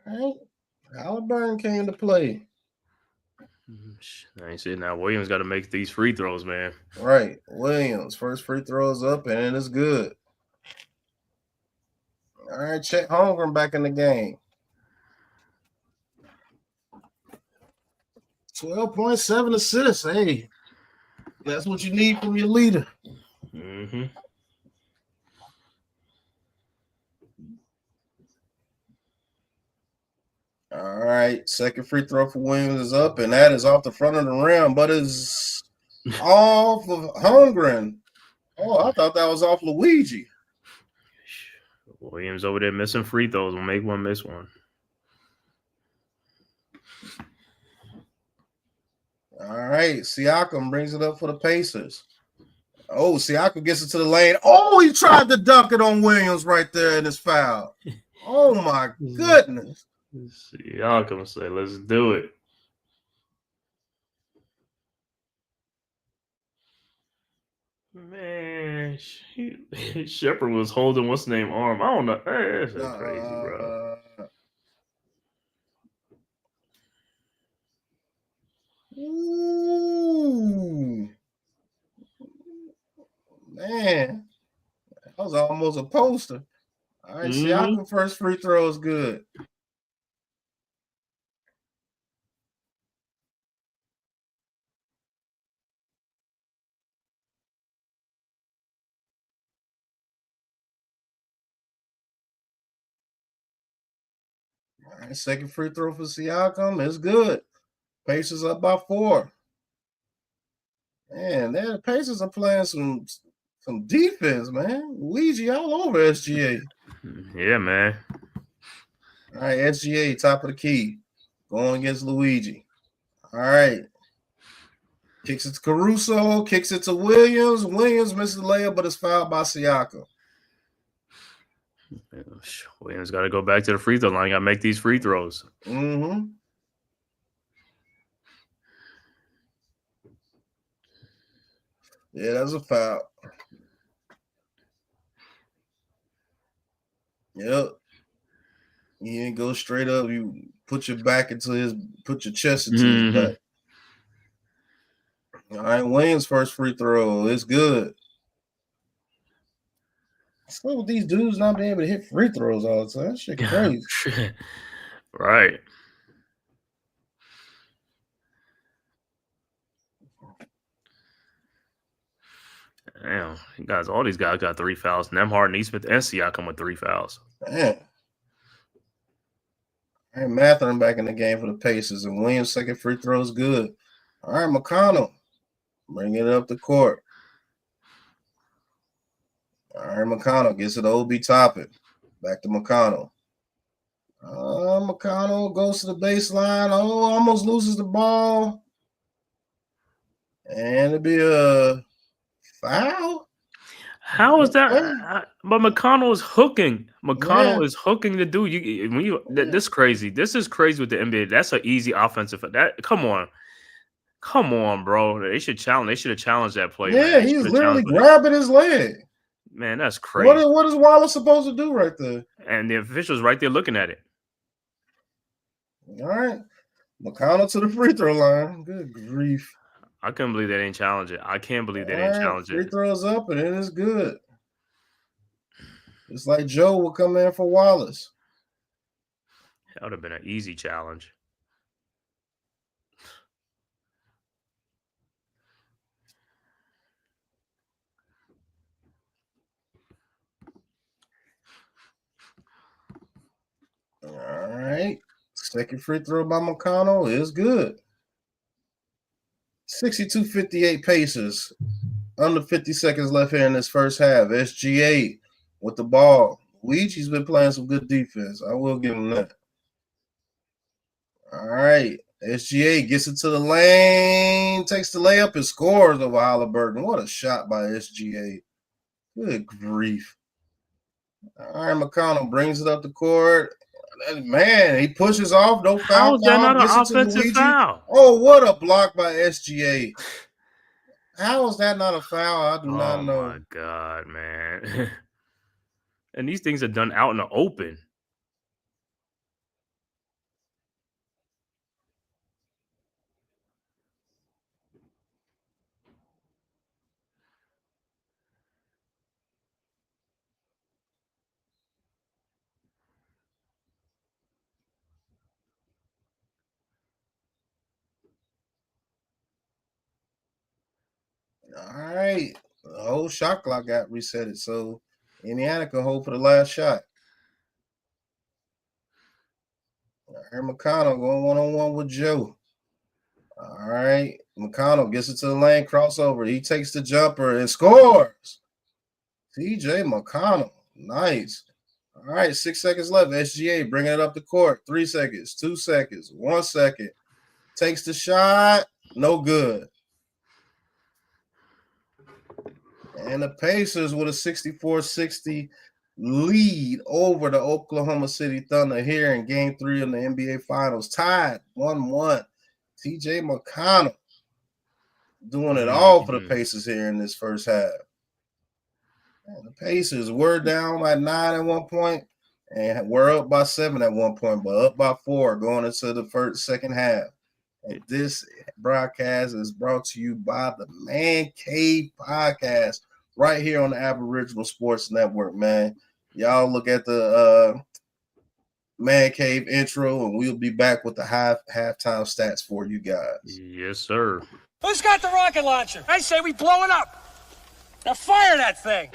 All right, Haliburton came to play. I ain't saying now. Williams got to make these free throws, man. Right, Williams first free throw is up, and it's good. All right, Chet Holmgren back in the game. 12.7 assists. Hey, that's what you need from your leader. Mm-hmm. All right, second free throw for Williams is up, and that is off the front of the rim, but is off of Holmgren. Oh, I thought that was off Luigi. Williams over there missing free throws. Will make one, miss one. All right, Siakam brings it up for the Pacers. Oh, Siakam gets it to the lane. Oh, he tried to dunk it on Williams right there in his foul. Oh, my goodness. Siakam say, let's do it. Man, Shepard was holding what's the name arm. I don't know. That's crazy, bro. Ooh. Man, that was almost a poster. All right, Siakam first free throw is good. All right, second free throw for Siakam is good. Pacers up by 4. Man, the Pacers are playing some defense, man. Luigi all over SGA. Yeah, man. All right, SGA, top of the key. Going against Luigi. All right. Kicks it to Caruso. Kicks it to Williams. Williams misses the layup, but it's fouled by Siakam. Williams got to go back to the free throw line. Got to make these free throws. Mm-hmm. Yeah, that's a foul. Yep. You didn't go straight up. You put your chest into his back. All right, Williams' first free throw. It's good. What's up with these dudes not being able to hit free throws all the time? That shit crazy. Right. Damn, all these guys got 3 fouls. Nembhard, Neesmith, and Siakam with 3 fouls. Damn. All right, Mathurin back in the game for the Pacers, and Williams' second free throw is good. All right, McConnell, bring it up the court. All right, McConnell gets it to Obi Toppin. Back to McConnell. McConnell goes to the baseline. Oh, almost loses the ball. And it'll be a foul. How is that? But McConnell is hooking. McConnell is hooking the dude. This is crazy. This is crazy with the NBA. That's an easy offensive. Come on, bro. They should have challenged that play. Yeah, he's literally grabbing his leg. Man, that's crazy. What is Wallace supposed to do right there? And the official's right there looking at it. All right. McConnell to the free throw line. Good grief. I couldn't believe they didn't challenge it. I can't believe they didn't challenge it. Free throws up, and it is good. It's like Joe will come in for Wallace. That would have been an easy challenge. All right. Second free throw by McConnell is good. 62-58 Pacers. Under 50 seconds left here in this first half. SGA with the ball. Luigi's been playing some good defense. I will give him that. All right. SGA gets it to the lane, takes the layup, and scores over Haliburton. What a shot by SGA. Good grief. All right, McConnell brings it up the court. Man, he pushes off. No foul. How is that not an offensive foul? Oh, what a block by SGA. How is that not a foul? I do not know. Oh, my God, man. And these things are done out in the open. All right. The whole shot clock got reset, so Indiana can hold for the last shot. Here McConnell going one-on-one with Joe. All right. McConnell gets it to the lane, crossover. He takes the jumper and scores. TJ McConnell. Nice. All right, 6 seconds left. SGA bringing it up the court. 3 seconds, 2 seconds, 1 second. Takes the shot. No good. And the Pacers with a 64-60 lead over the Oklahoma City Thunder here in Game 3 of the NBA Finals. Tied 1-1. TJ McConnell doing it all for the Pacers here in this first half. And the Pacers were down by 9 at one point, and we're up by 7 at one point, but up by 4 going into the second half. And this broadcast is brought to you by the Man Cave Podcast right here on the Aboriginal Sports Network, man. Y'all look at the Man Cave intro, and we'll be back with the halftime stats for you guys. Yes, sir. Who's got the rocket launcher? I say we blow it up. Now fire that thing.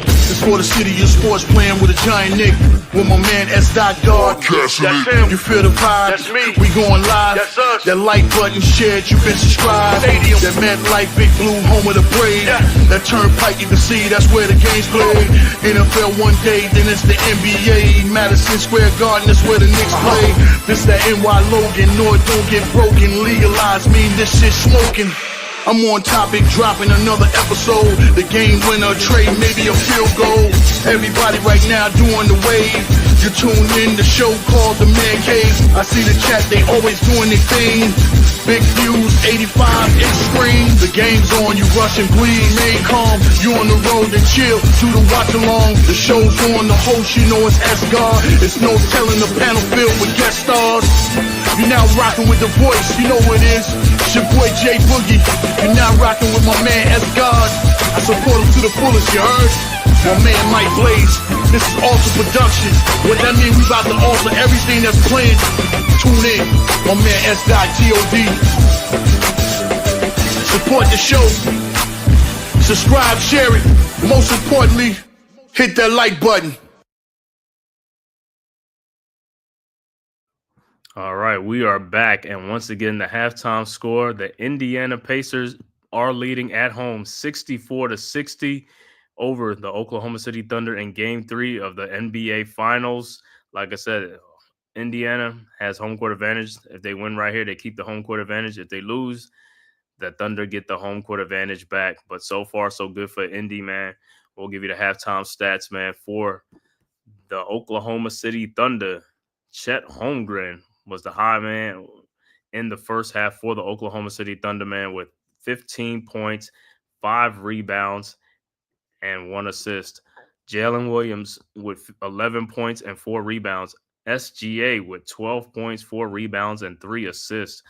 This for the city of sports, playing with a giant Nick. With my man S. Dot God. That's him. You feel the vibe? That's me. We going live. That's us. That like button shared, you been subscribed. Stadium. That MetLife Big Blue, home of the Braves. Yeah. That turnpike, you can see that's where the game's played. NFL one day, then it's the NBA. Madison Square Garden, that's where the Knicks play. This that NY Logan, North don't get broken. Legalize mean this shit smoking. I'm on topic, dropping another episode. The game winner, trade, maybe a field goal. Everybody right now doing the wave. You tune in, the show called The Man Cave. I see the chat, they always doing their thing. Big views, 85 inch screen. The game's on, you rush and bleed. Remain calm, you on the road and chill. Do the watch along. The show's on, the host, you know it's S-God. It's no telling the panel filled with guest stars. You now rocking with the voice, you know what it is. It's your boy J Boogie. You now rocking with my man S-God. I support him to the fullest, you heard? My man Mike Blaze. This is Alter Production. What that mean, we about to alter everything that's playing. Tune in. My man S.G.O.D. Support the show. Subscribe, share it. Most importantly, hit that like button. All right, we are back, and once again, the halftime score: the Indiana Pacers are leading at home, 64-60, over the Oklahoma City Thunder in Game 3 of the NBA Finals. Like I said, Indiana has home court advantage. If they win right here, they keep the home court advantage. If they lose, the Thunder get the home court advantage back. But so far, so good for Indy, man. We'll give you the halftime stats, man, for the Oklahoma City Thunder. Chet Holmgren was the high man in the first half for the Oklahoma City Thunder, man, with 15 points, 5 rebounds, and 1 assist. Jalen Williams with 11 points and 4 rebounds. SGA with 12 points, 4 rebounds, and 3 assists.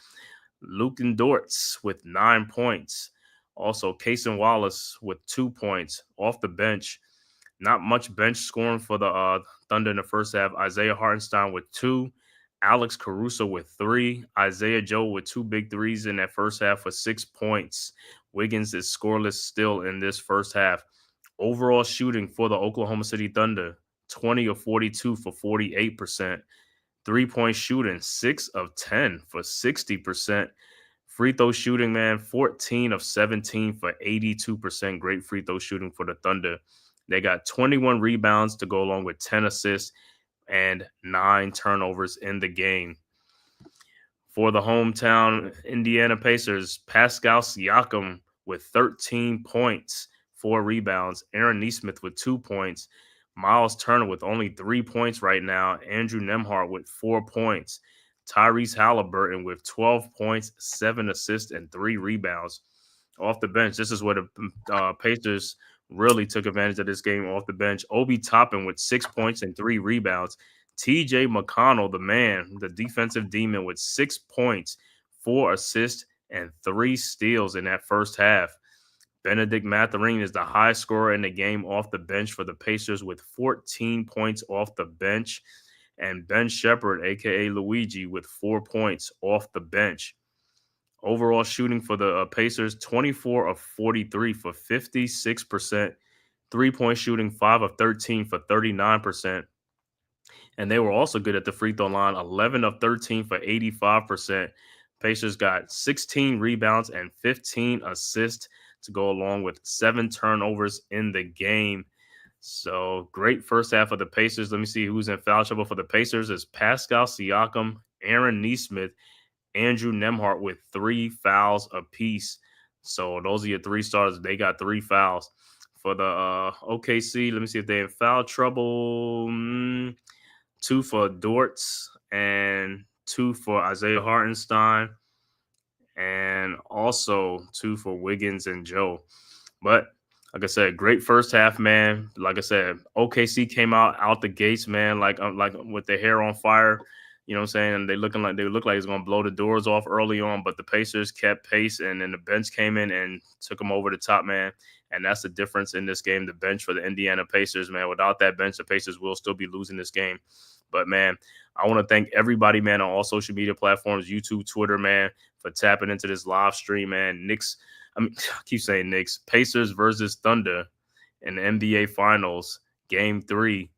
Luken Dortz with 9 points. Also, Cason Wallace with 2 points off the bench. Not much bench scoring for the Thunder in the first half. Isaiah Hartenstein with 2. Alex Caruso with 3. Isaiah Joe with 2 big threes in that first half for 6 points. Wiggins is scoreless still in this first half. Overall shooting for the Oklahoma City Thunder, 20 of 42 for 48%. 3-point shooting, 6 of 10 for 60%. Free throw shooting, man, 14 of 17 for 82%. Great free throw shooting for the Thunder. They got 21 rebounds to go along with 10 assists and 9 turnovers in the game. For the hometown Indiana Pacers, Pascal Siakam with 13 points, 4 rebounds. Aaron Nesmith with 2 points. Miles Turner with only 3 points right now. Andrew Nembhard with 4 points. Tyrese Haliburton with 12 points, 7 assists, and 3 rebounds. Off the bench, this is where the Pacers really took advantage of this game off the bench. Obi Toppin with 6 points and 3 rebounds. TJ McConnell, the man, the defensive demon, with 6 points, 4 assists, and 3 steals in that first half. Benedict Mathurin is the high scorer in the game off the bench for the Pacers with 14 points off the bench. And Ben Shepherd, a.k.a. Luigi, with 4 points off the bench. Overall shooting for the Pacers, 24 of 43 for 56%. 3-point shooting, 5 of 13 for 39%. And they were also good at the free throw line, 11 of 13 for 85%. Pacers got 16 rebounds and 15 assists to go along with 7 turnovers in the game. So great first half of the Pacers. Let me see who's in foul trouble for the Pacers. It's Pascal Siakam, Aaron Nesmith, Andrew Nembhard with 3 fouls apiece. So those are your 3 starters. They got 3 fouls. For the OKC, let me see if they have foul trouble. 2 for Dortz and 2 for Isaiah Hartenstein. And also 2 for Wiggins and Joe. But like I said, great first half, man. Like I said, OKC came out the gates, man, like with their hair on fire. You know what I'm saying? They look like it's going to blow the doors off early on, but the Pacers kept pace, and then the bench came in and took them over the top, man. And that's the difference in this game, the bench for the Indiana Pacers, man. Without that bench, the Pacers will still be losing this game. But, man, I want to thank everybody, man, on all social media platforms, YouTube, Twitter, man, for tapping into this live stream, man. I keep saying Knicks. Pacers versus Thunder in the NBA Finals. Game 3.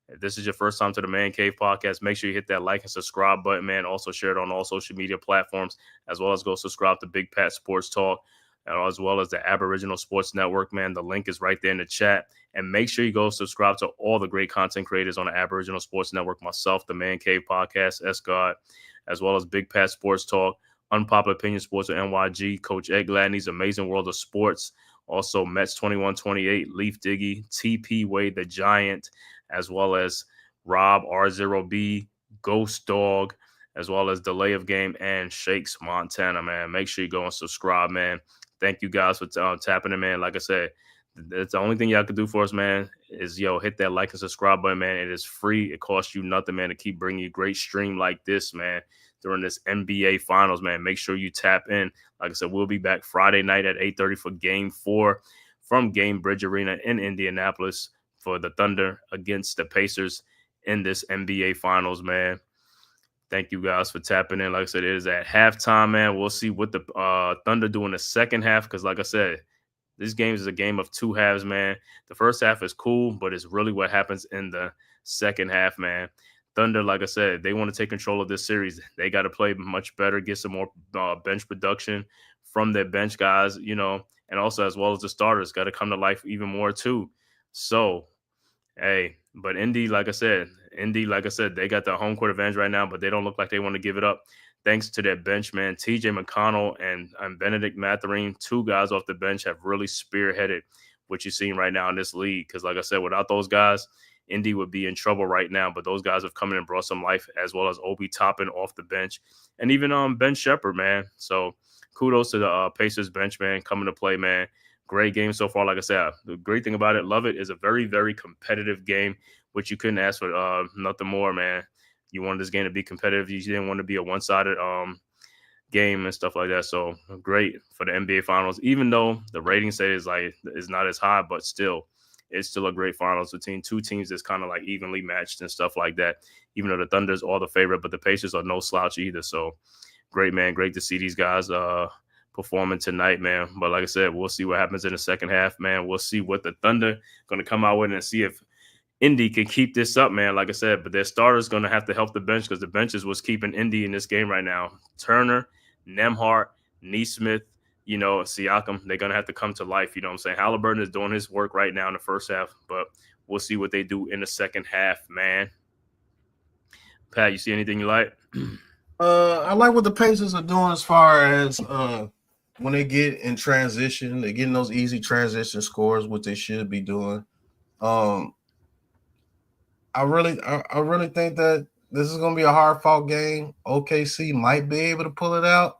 If this is your first time to the Man Cave Podcast, make sure you hit that like and subscribe button, man. Also share it on all social media platforms, as well as go subscribe to Big Pat Sports Talk, and as well as the Aboriginal Sports Network, man. The link is right there in the chat. And make sure you go subscribe to all the great content creators on the Aboriginal Sports Network, myself, the Man Cave Podcast, S-God, as well as Big Pat Sports Talk, Unpopular Opinion Sports with NYG, Coach Ed Gladney's Amazing World of Sports, also Mets 2128, Leaf Diggy, TP Wade the Giant, as well as Rob R0B, Ghost Dog, as well as Delay of Game and Shakes Montana, man. Make sure you go and subscribe, man. Thank you guys for tapping in, man. Like I said, that's the only thing y'all can do for us, man, is, hit that like and subscribe button, man. It is free. It costs you nothing, man, to keep bringing you great stream like this, man, during this NBA Finals, man. Make sure you tap in. Like I said, we'll be back Friday night at 8:30 for Game 4 from Game Bridge Arena in Indianapolis for the Thunder against the Pacers in this NBA Finals, man. Thank you guys for tapping in. Like I said, it is at halftime, man. We'll see what the Thunder do in the second half, because like I said, this game is a game of two halves, man. The first half is cool, but it's really what happens in the second half, man. Thunder, like I said, they want to take control of this series. They got to play much better, get some more bench production from their bench guys, and also as well as the starters got to come to life even more too. So, hey, but Indy, like I said, they got the home court advantage right now, but they don't look like they want to give it up. Thanks to their bench, man. TJ McConnell and Benedict Mathurin, two guys off the bench, have really spearheaded what you're seeing right now in this league. Because, like I said, without those guys, Indy would be in trouble right now. But those guys have come in and brought some life, as well as Obi Toppin off the bench, and even Ben Shepherd, man. So kudos to the Pacers bench, man, coming to play, man. Great game so far. Like I said, the great thing about it, love it, is a very, very competitive game, which you couldn't ask for nothing more, man. You wanted this game to be competitive. You didn't want to be a one-sided game and stuff like that. So great for the NBA Finals, even though the rating say is not as high, but still, it's still a great finals between two teams that's kind of like evenly matched and stuff like that. Even though the Thunder's all the favorite, but the Pacers are no slouch either. So great, man. Great to see these guys performing tonight, man. But like I said, we'll see what happens in the second half, man. We'll see what the Thunder going to come out with and see if Indy can keep this up, man. Like I said, but their starters going to have to help the bench, because the bench is what's keeping Indy in this game right now. Turner, Nembhard, Neesmith, Siakam, they're going to have to come to life. You know what I'm saying? Haliburton is doing his work right now in the first half, but we'll see what they do in the second half, man. Pat, you see anything you like? I like what the Pacers are doing as far as when they get in transition, they're getting those easy transition scores, which they should be doing. I really think that this is going to be a hard-fought game. OKC might be able to pull it out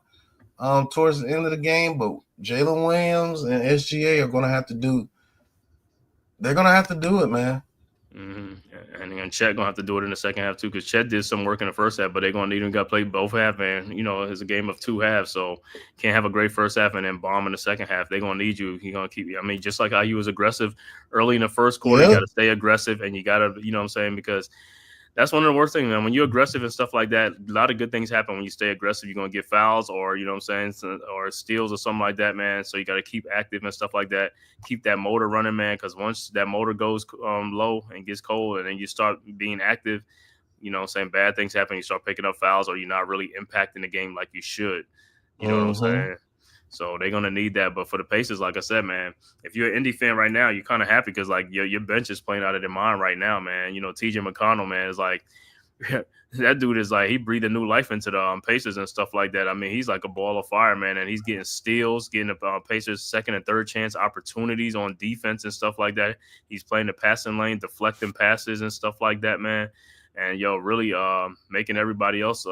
towards the end of the game, but Jalen Williams and SGA are going to have to do. They're going to have to do it, man. Mm-hmm. And Chet gonna have to do it in the second half too, because Chet did some work in the first half, but they're gonna need him to play both halves, and it's a game of two halves, so can't have a great first half and then bomb in the second half. They're gonna need you. He's gonna keep you. I mean, just like how you was aggressive early in the first quarter, You gotta stay aggressive, and you gotta, what I'm saying, because that's one of the worst things, man. When you're aggressive and stuff like that, a lot of good things happen when you stay aggressive. You're going to get fouls or, or steals or something like that, man. So you got to keep active and stuff like that. Keep that motor running, man, because once that motor goes low and gets cold and then you start being active, bad things happen. You start picking up fouls, or you're not really impacting the game like you should. You know what I'm saying? So they're going to need that. But for the Pacers, like I said, man, if you're an Indy fan right now, you're kind of happy because, your bench is playing out of their mind right now, man. TJ McConnell, man, is that dude is he breathed a new life into the Pacers and stuff like that. I mean, he's like a ball of fire, man, and he's getting steals, getting the Pacers second and third chance opportunities on defense and stuff like that. He's playing the passing lane, deflecting passes and stuff like that, man. And, really making everybody else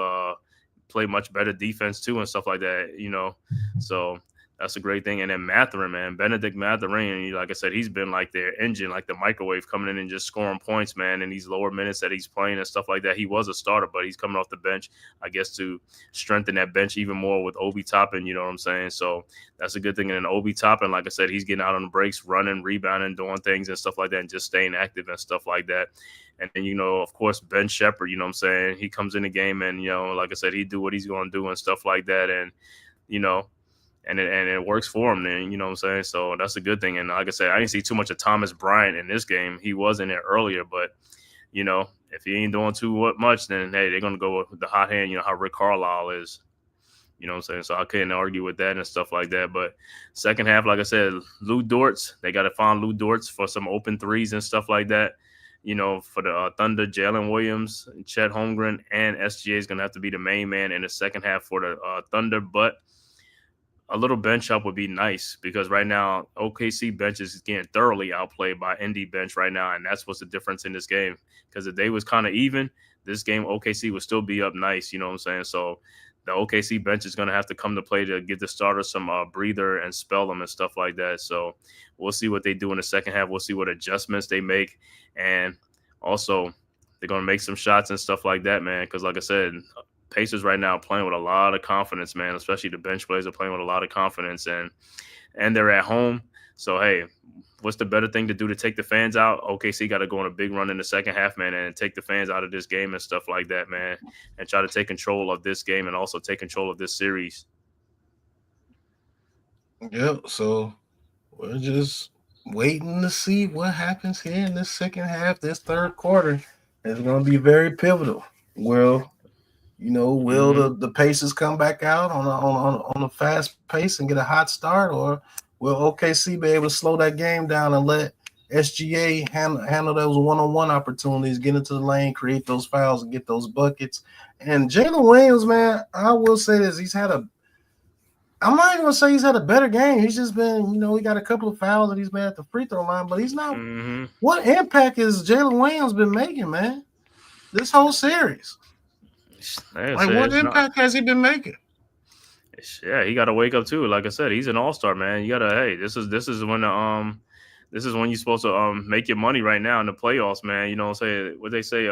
play much better defense too and stuff like that, so that's a great thing. And then Mathurin, man, Benedict Mathurin, like I said, he's been like their engine, like the microwave, coming in and just scoring points, man, in these lower minutes that he's playing and stuff like that. He was a starter, but he's coming off the bench, I guess, to strengthen that bench even more with Obi Toppin, you know what I'm saying? So that's a good thing. And then Obi Toppin, like I said, he's getting out on the breaks, running, rebounding, doing things and stuff like that, and just staying active and stuff like that. And then, of course, Ben Shepherd, you know what I'm saying? He comes in the game and, like I said, he do what he's going to do and stuff like that. And, and it works for him. Then you know what I'm saying. So that's a good thing. And like I said, I didn't see too much of Thomas Bryant in this game. He was in there earlier, but you know, if he ain't doing too much, then hey, they're gonna go with the hot hand. You know how Rick Carlisle is. You know what I'm saying? So I couldn't argue with that and stuff like that. But second half, like I said, Lou Dortz, they got to find Lou Dortz for some open threes and stuff like that. You know, for the Thunder, Jalen Williams, Chet Holmgren, and SGA is going to have to be the main man in the second half for the Thunder. But a little bench help would be nice because right now OKC bench is getting thoroughly outplayed by Indy bench right now, and that's what's the difference in this game. Because if they was kind of even, this game OKC would still be up nice. You know what I'm saying? So the OKC bench is going to have to come to play to give the starters some breather and spell them and stuff like that. So we'll see what they do in the second half. We'll see what adjustments they make. And also, they're going to make some shots and stuff like that, man. Because like I said, Pacers right now playing with a lot of confidence, man. Especially the bench players are playing with a lot of confidence. And they're at home. So, hey, what's the better thing to do to take the fans out? OKC got to go on a big run in the second half, man, and take the fans out of this game and stuff like that, man, and try to take control of this game and also take control of this series. Yep. So we're just waiting to see what happens here in this second half. This third quarter is going to be very pivotal. Well, you know, will the Pacers come back out on a fast pace and get a hot start, or will OKC be able to slow that game down and let SGA handle those one-on-one opportunities, get into the lane, create those fouls, and get those buckets? And Jalen Williams, man, I will say this: I'm not even gonna say he's had a better game. He's just been, you know, he got a couple of fouls and he's been at the free throw line, but he's not. What impact has Jalen Williams been making, man? This whole series. What impact has he been making? Yeah, he got to wake up too. Like I said, he's an all-star, man. You gotta, hey, this is when you're supposed to make your money right now in the playoffs, man. You know what I'm saying? What they say,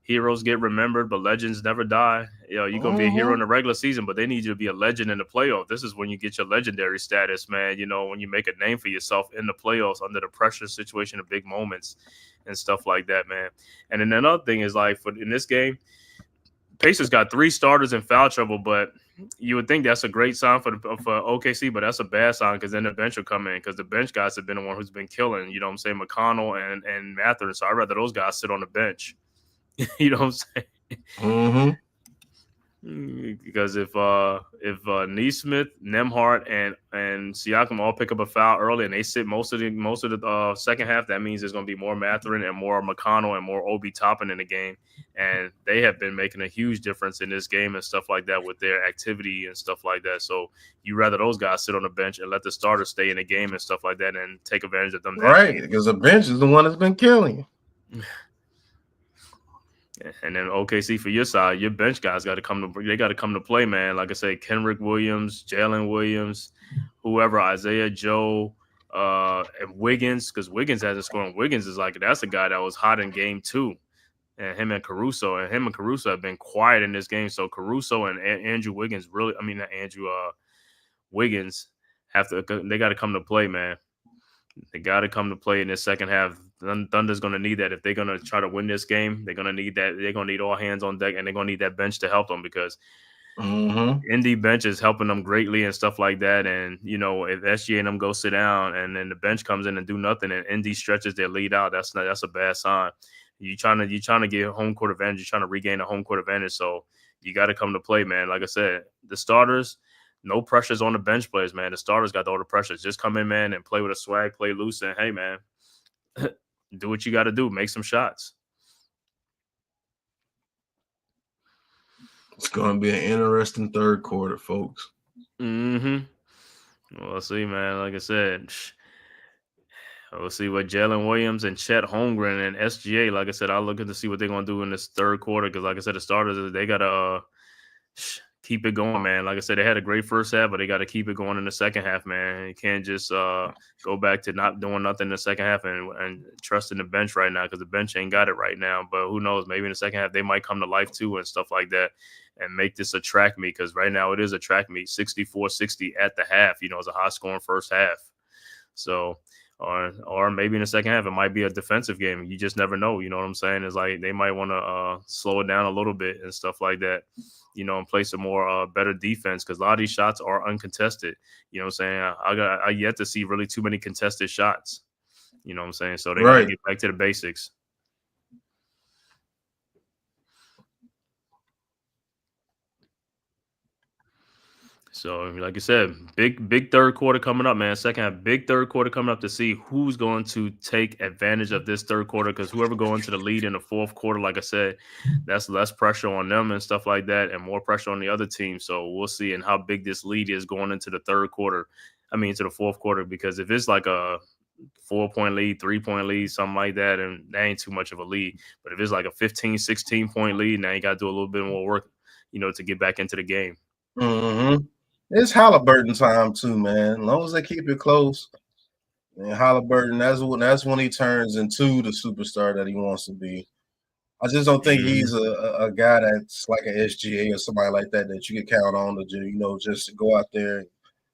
heroes get remembered, but legends never die. You know, you're gonna be a hero in the regular season, but they need you to be a legend in the playoff. This is when you get your legendary status, man. You know, when you make a name for yourself in the playoffs under the pressure situation of big moments and stuff like that, man. And then another thing is like in this game, Pacers got 3 starters in foul trouble, but you would think that's a great sign for OKC, but that's a bad sign because then the bench will come in because the bench guys have been the one who's been killing, you know what I'm saying, McConnell and Mathurin. So I'd rather those guys sit on the bench. You know what I'm saying? Because if Neesmith, Nembhard, and Siakam all pick up a foul early and they sit most of the second half, that means there's going to be more Mathurin and more McConnell and more Obi Toppin in the game, and they have been making a huge difference in this game and stuff like that with their activity and stuff like that. So you rather those guys sit on the bench and let the starters stay in the game and stuff like that and take advantage of them. Right, because the bench is the one that's been killing you. And then OKC for your side, your bench guys got to come to play, man. Like I said, Kenrick Williams, Jalen Williams, whoever, Isaiah Joe, and Wiggins, because Wiggins hasn't scored. Wiggins is that's a guy that was hot in game 2, and him and Caruso have been quiet in this game. So Caruso and Andrew Wiggins Wiggins they got to come to play, man. They got to come to play in this second half. Thunder's going to need that if they're going to try to win this game. They're going to need that. They're going to need all hands on deck, and they're going to need that bench to help them because Indy bench is helping them greatly and stuff like that. And you know, if SGA and them go sit down, and then the bench comes in and do nothing, and Indy stretches their lead out, that's a bad sign. You're trying to get home court advantage. You're trying to regain a home court advantage. So you got to come to play, man. Like I said, the starters. No pressures on the bench players, man. The starters got all the pressures. Just come in, man, and play with a swag, play loose, and hey, man, do what you got to do. Make some shots. It's going to be an interesting third quarter, folks. Well, let's see, man. Like I said, we'll see what Jalen Williams and Chet Holmgren and SGA. Like I said, I'll look to see what they're going to do in this third quarter because, like I said, the starters, they got to keep it going, man. Like I said, they had a great first half, but they got to keep it going in the second half, man. You can't just go back to not doing nothing in the second half and trust in the bench right now because the bench ain't got it right now. But who knows? Maybe in the second half, they might come to life too and stuff like that and make this a track meet because right now it is a track meet, 64-60 at the half. You know, it's a high-scoring first half. So or maybe in the second half it might be a defensive game. You just never know. You know what I'm saying? It's like they might want to slow it down a little bit and stuff like that. You know, and play some more better defense because a lot of these shots are uncontested. You know what I'm saying? I yet to see really too many contested shots. You know what I'm saying? So they got to get back to the basics. So, like I said, big third quarter coming up, man. Second half, big third quarter coming up to see who's going to take advantage of this third quarter. Because whoever go into the lead in the fourth quarter, like I said, that's less pressure on them and stuff like that, and more pressure on the other team. So we'll see and how big this lead is going into the third quarter. I mean, into the fourth quarter. Because if it's like a 4-point lead, 3-point lead, something like that, and that ain't too much of a lead. But if it's like a 15, 16-point lead, now you got to do a little bit more work, you know, to get back into the game. Mm-hmm. It's Haliburton time too, man. As long as they keep it close, and Haliburton, that's when he turns into the superstar that he wants to be. I just don't think he's a guy that's like an SGA or somebody like that you can count on to just go out there and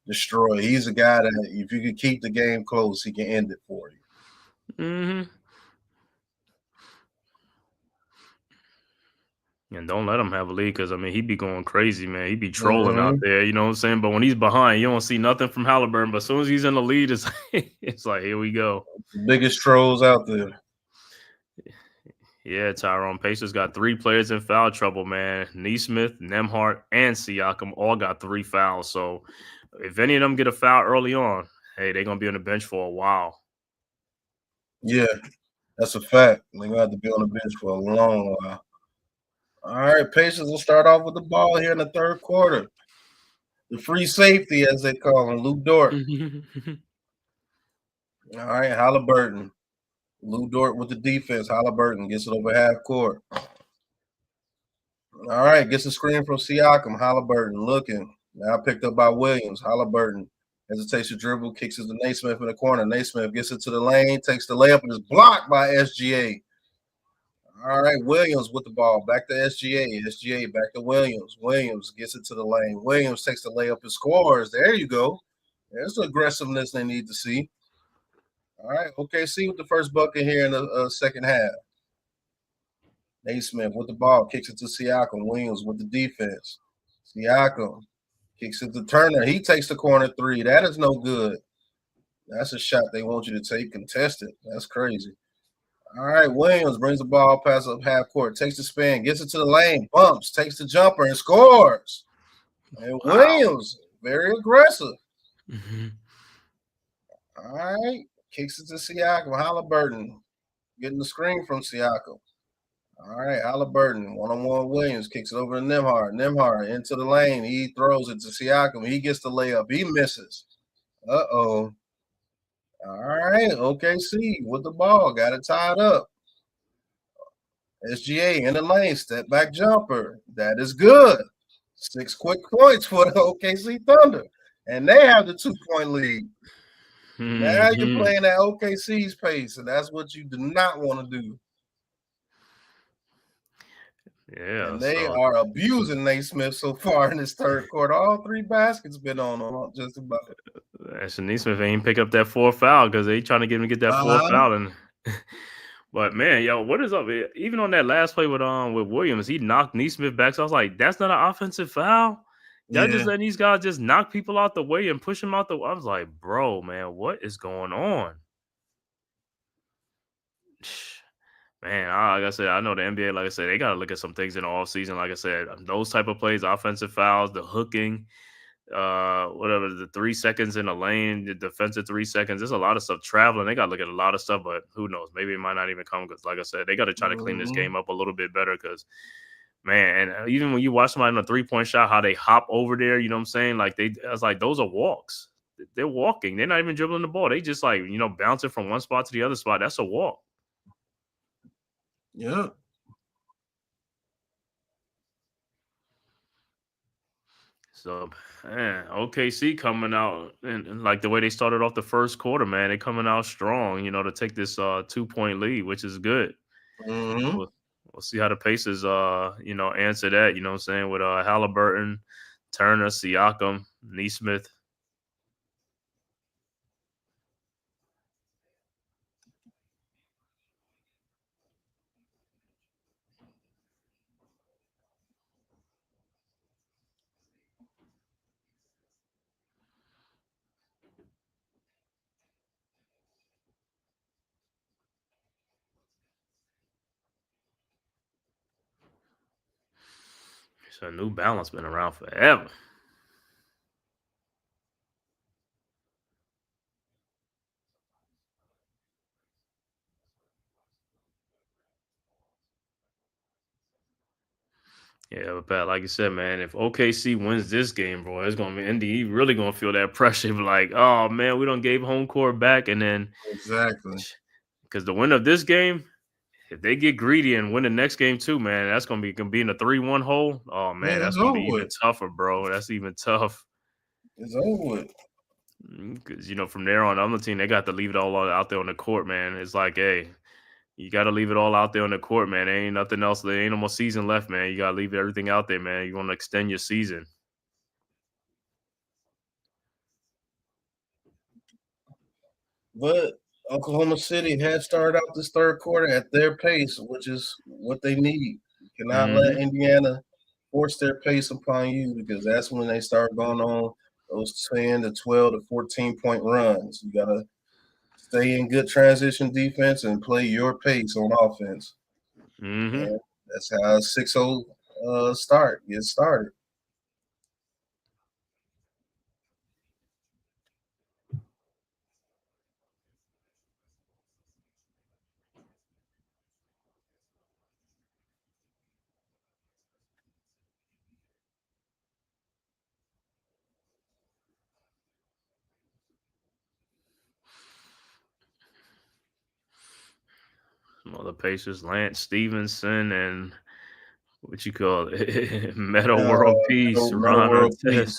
destroy. He's a guy that if you can keep the game close, he can end it for you. Mm-hmm. And don't let him have a lead because, I mean, he be going crazy, man. He be trolling out there, you know what I'm saying? But when he's behind, you don't see nothing from Haliburton. But as soon as he's in the lead, it's like, here we go. Biggest trolls out there. Yeah, Tyrone. Pacers got 3 players in foul trouble, man. Nesmith, Nembhard, and Siakam all got 3 fouls. So if any of them get a foul early on, hey, they're going to be on the bench for a while. Yeah, that's a fact. They're going to have to be on the bench for a long while. All right, Pacers will start off with the ball here in the third quarter. The free safety, as they call him, Lou Dort. All right, Haliburton. Lou Dort with the defense. Haliburton gets it over half court. All right, gets a screen from Siakam. Haliburton looking. Now picked up by Williams. Haliburton hesitates to dribble, kicks it to Naismith in the corner. Naismith gets it to the lane, takes the layup, and is blocked by SGA. All right, Williams with the ball. Back to SGA. SGA back to Williams. Williams gets it to the lane. Williams takes the layup and scores. There you go. There's the aggressiveness they need to see. All right, OKC with the first bucket here in the second half. Naismith with the ball. Kicks it to Siakam. Williams with the defense. Siakam kicks it to Turner. He takes the corner 3. That is no good. That's a shot they want you to take contested. That's crazy. All right, Williams brings the ball past up half court, takes the spin, gets it to the lane, bumps, takes the jumper, and scores. And wow. Williams, very aggressive. Mm-hmm. All right, kicks it to Siakam. Haliburton getting the screen from Siakam. All right, Haliburton, one-on-one Williams, kicks it over to Nembhard. Nembhard into the lane. He throws it to Siakam. He gets the layup. He misses. Uh-oh. All right, OKC with the ball. Got it tied up. SGA in the lane. Step back jumper. That is good. 6 quick points for the OKC Thunder. And they have the 2-point lead. Mm-hmm. Now you're playing at OKC's pace, and that's what you do not want to do. Yeah, and they are abusing Naismith so far in this third quarter. All 3 baskets been on them just about. And Naismith ain't pick up that 4th foul because they trying to get him to get that 4th foul. And but man, yo, what is up? Even on that last play with Williams, he knocked Naismith back. So I was like, that's not an offensive foul. Y'all just letting these guys just knock people out the way and push them out the way. I was like, bro, man, what is going on? Man, like I said, I know the NBA, like I said, they got to look at some things in the offseason. Like I said, those type of plays, offensive fouls, the hooking, whatever, the 3 seconds in the lane, the defensive 3 seconds. There's a lot of stuff traveling. They got to look at a lot of stuff, but who knows? Maybe it might not even come because, like I said, they got to try to clean this game up a little bit better because, man, and even when you watch somebody in a 3-point shot, how they hop over there, you know what I'm saying? Like, I was like, those are walks. They're walking. They're not even dribbling the ball. They just, like, bouncing from one spot to the other spot. That's a walk. Yeah. So, man, OKC coming out and like the way they started off the first quarter, man, they coming out strong, to take this 2-point lead, which is good. Mm-hmm. We'll see how the Pacers, answer that, you know what I'm saying, with Haliburton, Turner, Siakam, Nesmith. So New Balance been around forever. Yeah, but Pat, like you said, man, if OKC wins this game, bro, it's gonna be Indy really gonna feel that pressure. Like, oh man, we don't gave home court back, and then Exactly. because the winner of this game, if they get greedy and win the next game too, man, that's gonna be in a 3-1 hole. Oh man, Yeah, that's it's gonna over be even with. tougher, bro. That's even tough. It's over with. Because from there on, the other team they got to leave it all out there on the court, man. It's like, hey, you got to leave it all out there on the court, man. There ain't nothing else. There ain't no more season left, man. You got to leave everything out there, man. You want to extend your season. But Oklahoma City has started out this third quarter at their pace, which is what they need. You cannot let Indiana force their pace upon you because that's when they start going on those 10 to 12 to 14-point runs. You got to stay in good transition defense and play your pace on offense. And that's how a 6-0 start gets started. Well, the Pacers, Lance Stevenson, and what you call it, Meta World Peace, Meta Ron World Artest.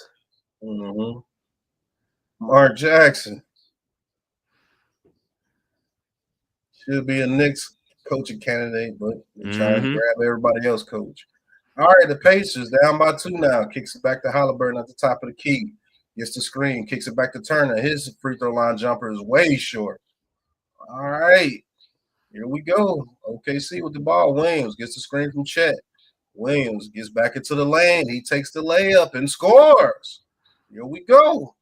Peace. Mark Jackson should be a Knicks coaching candidate, but they're trying to grab everybody else coach. All right, the Pacers down by 2 now. Kicks it back to Haliburton at the top of the key. Gets the screen, kicks it back to Turner. His free throw line jumper is way short. All right, here we go. OKC with the ball. Williams gets the screen from Chet. Williams gets back into the lane. He takes the layup and scores. Here we go.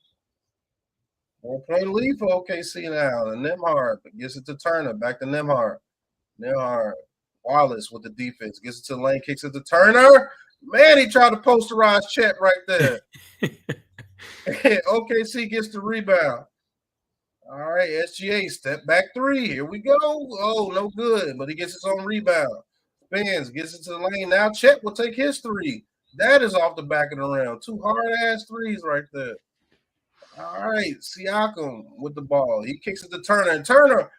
4-point lead for OKC now. And Nembhard gets it to Turner. Back to Nembhard. Nembhard. Wallace with the defense. Gets it to the lane. Kicks it to Turner. Man, he tried to posterize Chet right there. OKC gets the rebound. All right, SGA, step back 3. Here we go. Oh, no good. But he gets his own rebound. Spins, gets it to the lane. Now Chet will take his 3. That is off the back of the rim. 2 hard-ass threes right there. All right, Siakam with the ball. He kicks it to Turner. And Turner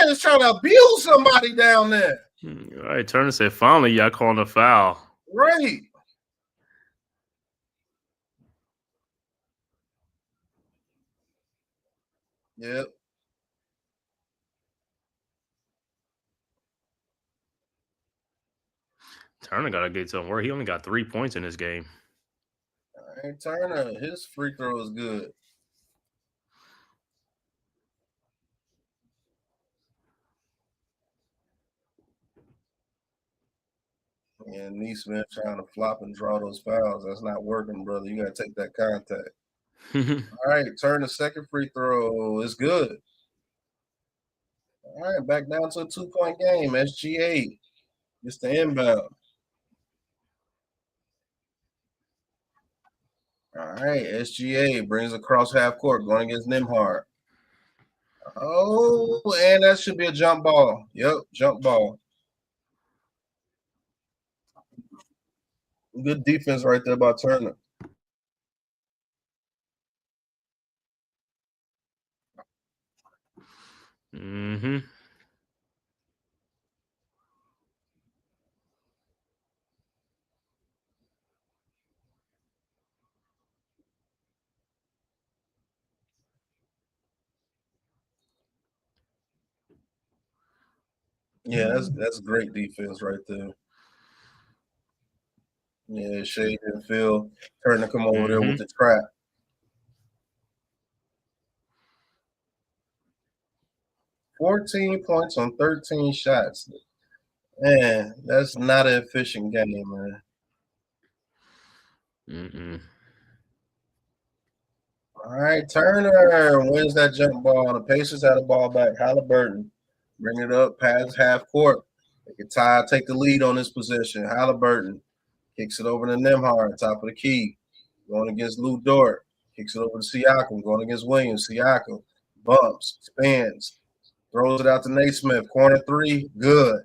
is trying to abuse somebody down there. All right, Turner said, finally, y'all calling a foul. Right. Yep. Turner got to get some work. He only got 3 points in this game. All right, Turner, his free throw is good. And Neesmith trying to flop and draw those fouls. That's not working, brother. You got to take that contact. All right, Turner's second free throw is good. All right, back down to a 2-point game. SGA gets the inbound. All right, SGA brings across half court, going against Nembhard. Oh, and that should be a jump ball. Yep, jump ball. Good defense right there by Turner. Yeah, that's great defense right there. Yeah, Shade and Phil Turner come over there with the trap. 14 points on 13 shots. Man, that's not an efficient game, man. All right, Turner wins that jump ball. The Pacers had a ball back. Haliburton bring it up past half court. They can take the lead on this possession. Haliburton Kicks it over to Nembhard, top of the key. Going against Lou Dort. Kicks it over to Siakam. Going against Williams. Siakam bumps, spins, throws it out to Naismith. Corner three, good.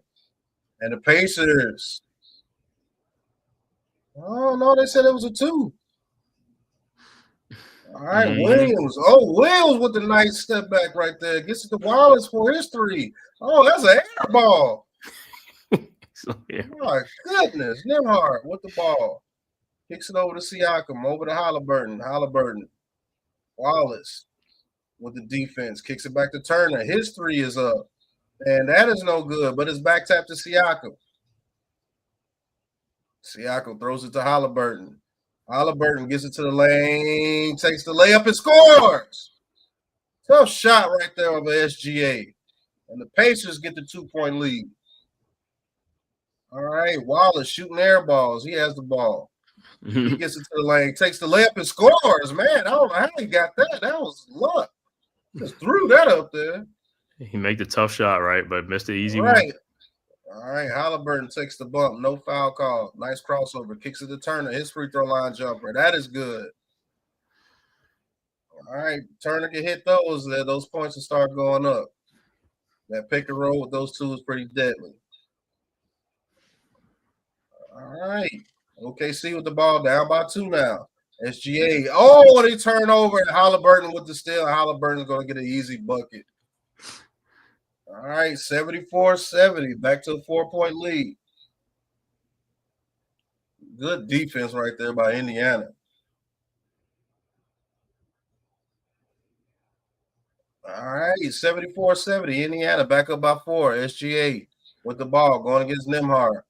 And the Pacers. Oh, no, they said it was a 2. All right, Williams. Oh, Williams with the nice step back right there. Gets it to Wallace for his 3. Oh, that's an air ball. My goodness. Nembhard with the ball. Kicks it over to Siakam, over to Haliburton. Wallace with the defense. Kicks it back to Turner. His 3 is up. And that is no good, but it's back tap to Siakam. Siakam throws it to Haliburton. Haliburton gets it to the lane, takes the layup and scores. Tough shot right there over SGA. And the Pacers get the 2-point lead. All right, Wallace shooting air balls. He has the ball. He gets it to the lane, takes the layup and scores. Man, I don't know how he got that. That was luck. Just threw that up there. He made the tough shot, right? But missed the easy one. Right. All right, Haliburton takes the bump. No foul call. Nice crossover. Kicks it to Turner. His free throw line jumper. That is good. All right, Turner can hit those. Those points will start going up. That pick and roll with those two is pretty deadly. All right. OKC with the ball down by 2 now. SGA. Oh, they turn over and Haliburton with the steal. Haliburton's going to get an easy bucket. All right, 74-70. Back to a 4-point lead. Good defense right there by Indiana. All right, 74-70. Indiana back up by 4. SGA with the ball going against Nembhard.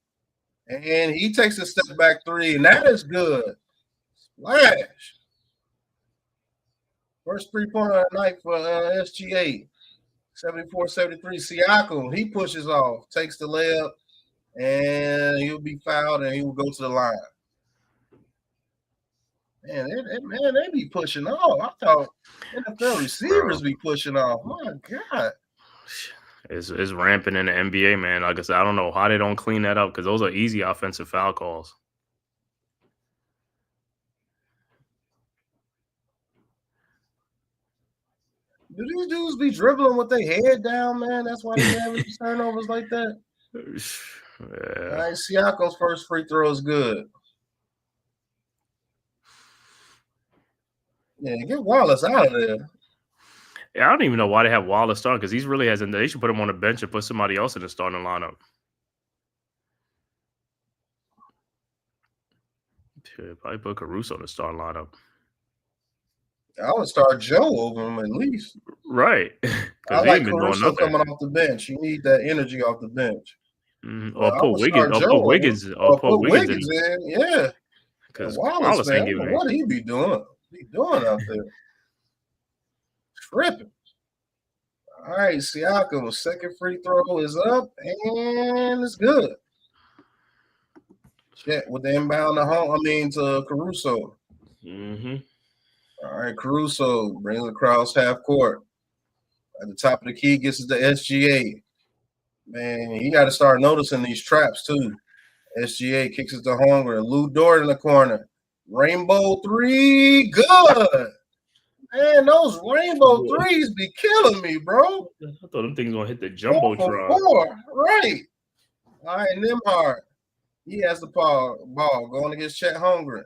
And he takes a step back 3, and that is good. Splash. First 3-pointer of the night for SGA. 74-73. Siakam, he pushes off, takes the layup, and he'll be fouled, and he will go to the line. Man, they be pushing off. I thought NFL receivers be pushing off. My God. It's rampant in the NBA, man. Like I said, I don't know how they don't clean that up because those are easy offensive foul calls. Do these dudes be dribbling with their head down, man? That's why they have these turnovers like that. Yeah. All right, Siakam's first free throw is good. Yeah, get Wallace out of there. Yeah, I don't even know why they have Wallace starting because he's really hasn't. They should put him on the bench and put somebody else in the starting lineup. Probably put Caruso in the starting lineup. I would start Joe over him at least. Right. I like Caruso coming off the bench. You need that energy off the bench. Or put Wiggins. Or put Wiggins in. Yeah. Because Wallace, man, what he be doing? What he doing out there? Tripping. All right, Siakam's second free throw is up, and it's good. Check with the inbound to Caruso. Mm-hmm. All right, Caruso brings it across half court. At the top of the key, gets it to SGA. Man, you got to start noticing these traps, too. SGA kicks it to Hunger. Lou Dort in the corner. Rainbow 3, good. Man, those rainbow threes be killing me, bro. I thought them things gonna hit the jumbotron. 4, right. All right, Nembhard. He has the ball going against Chet Holmgren.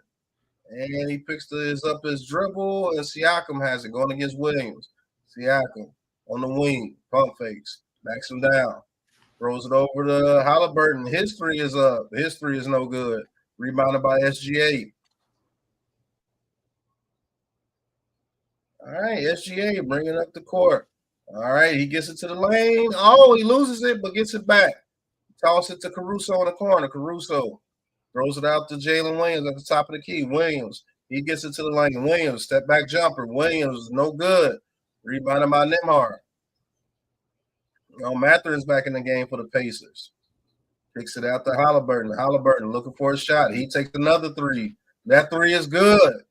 And he picks his dribble, and Siakam has it going against Williams. Siakam on the wing, pump fakes, backs him down, throws it over to Haliburton. His 3 is up. His 3 is no good. Rebounded by SGA. All right, SGA bringing up the court. All right, he gets it to the lane. Oh, he loses it, but gets it back. Toss it to Caruso in the corner. Caruso throws it out to Jalen Williams at the top of the key. Williams, he gets it to the lane. Williams, step back jumper. Williams, no good. Rebounded by Nembhard. Matherin's back in the game for the Pacers. Kicks it out to Haliburton. Haliburton looking for a shot. He takes another 3. That 3 is good.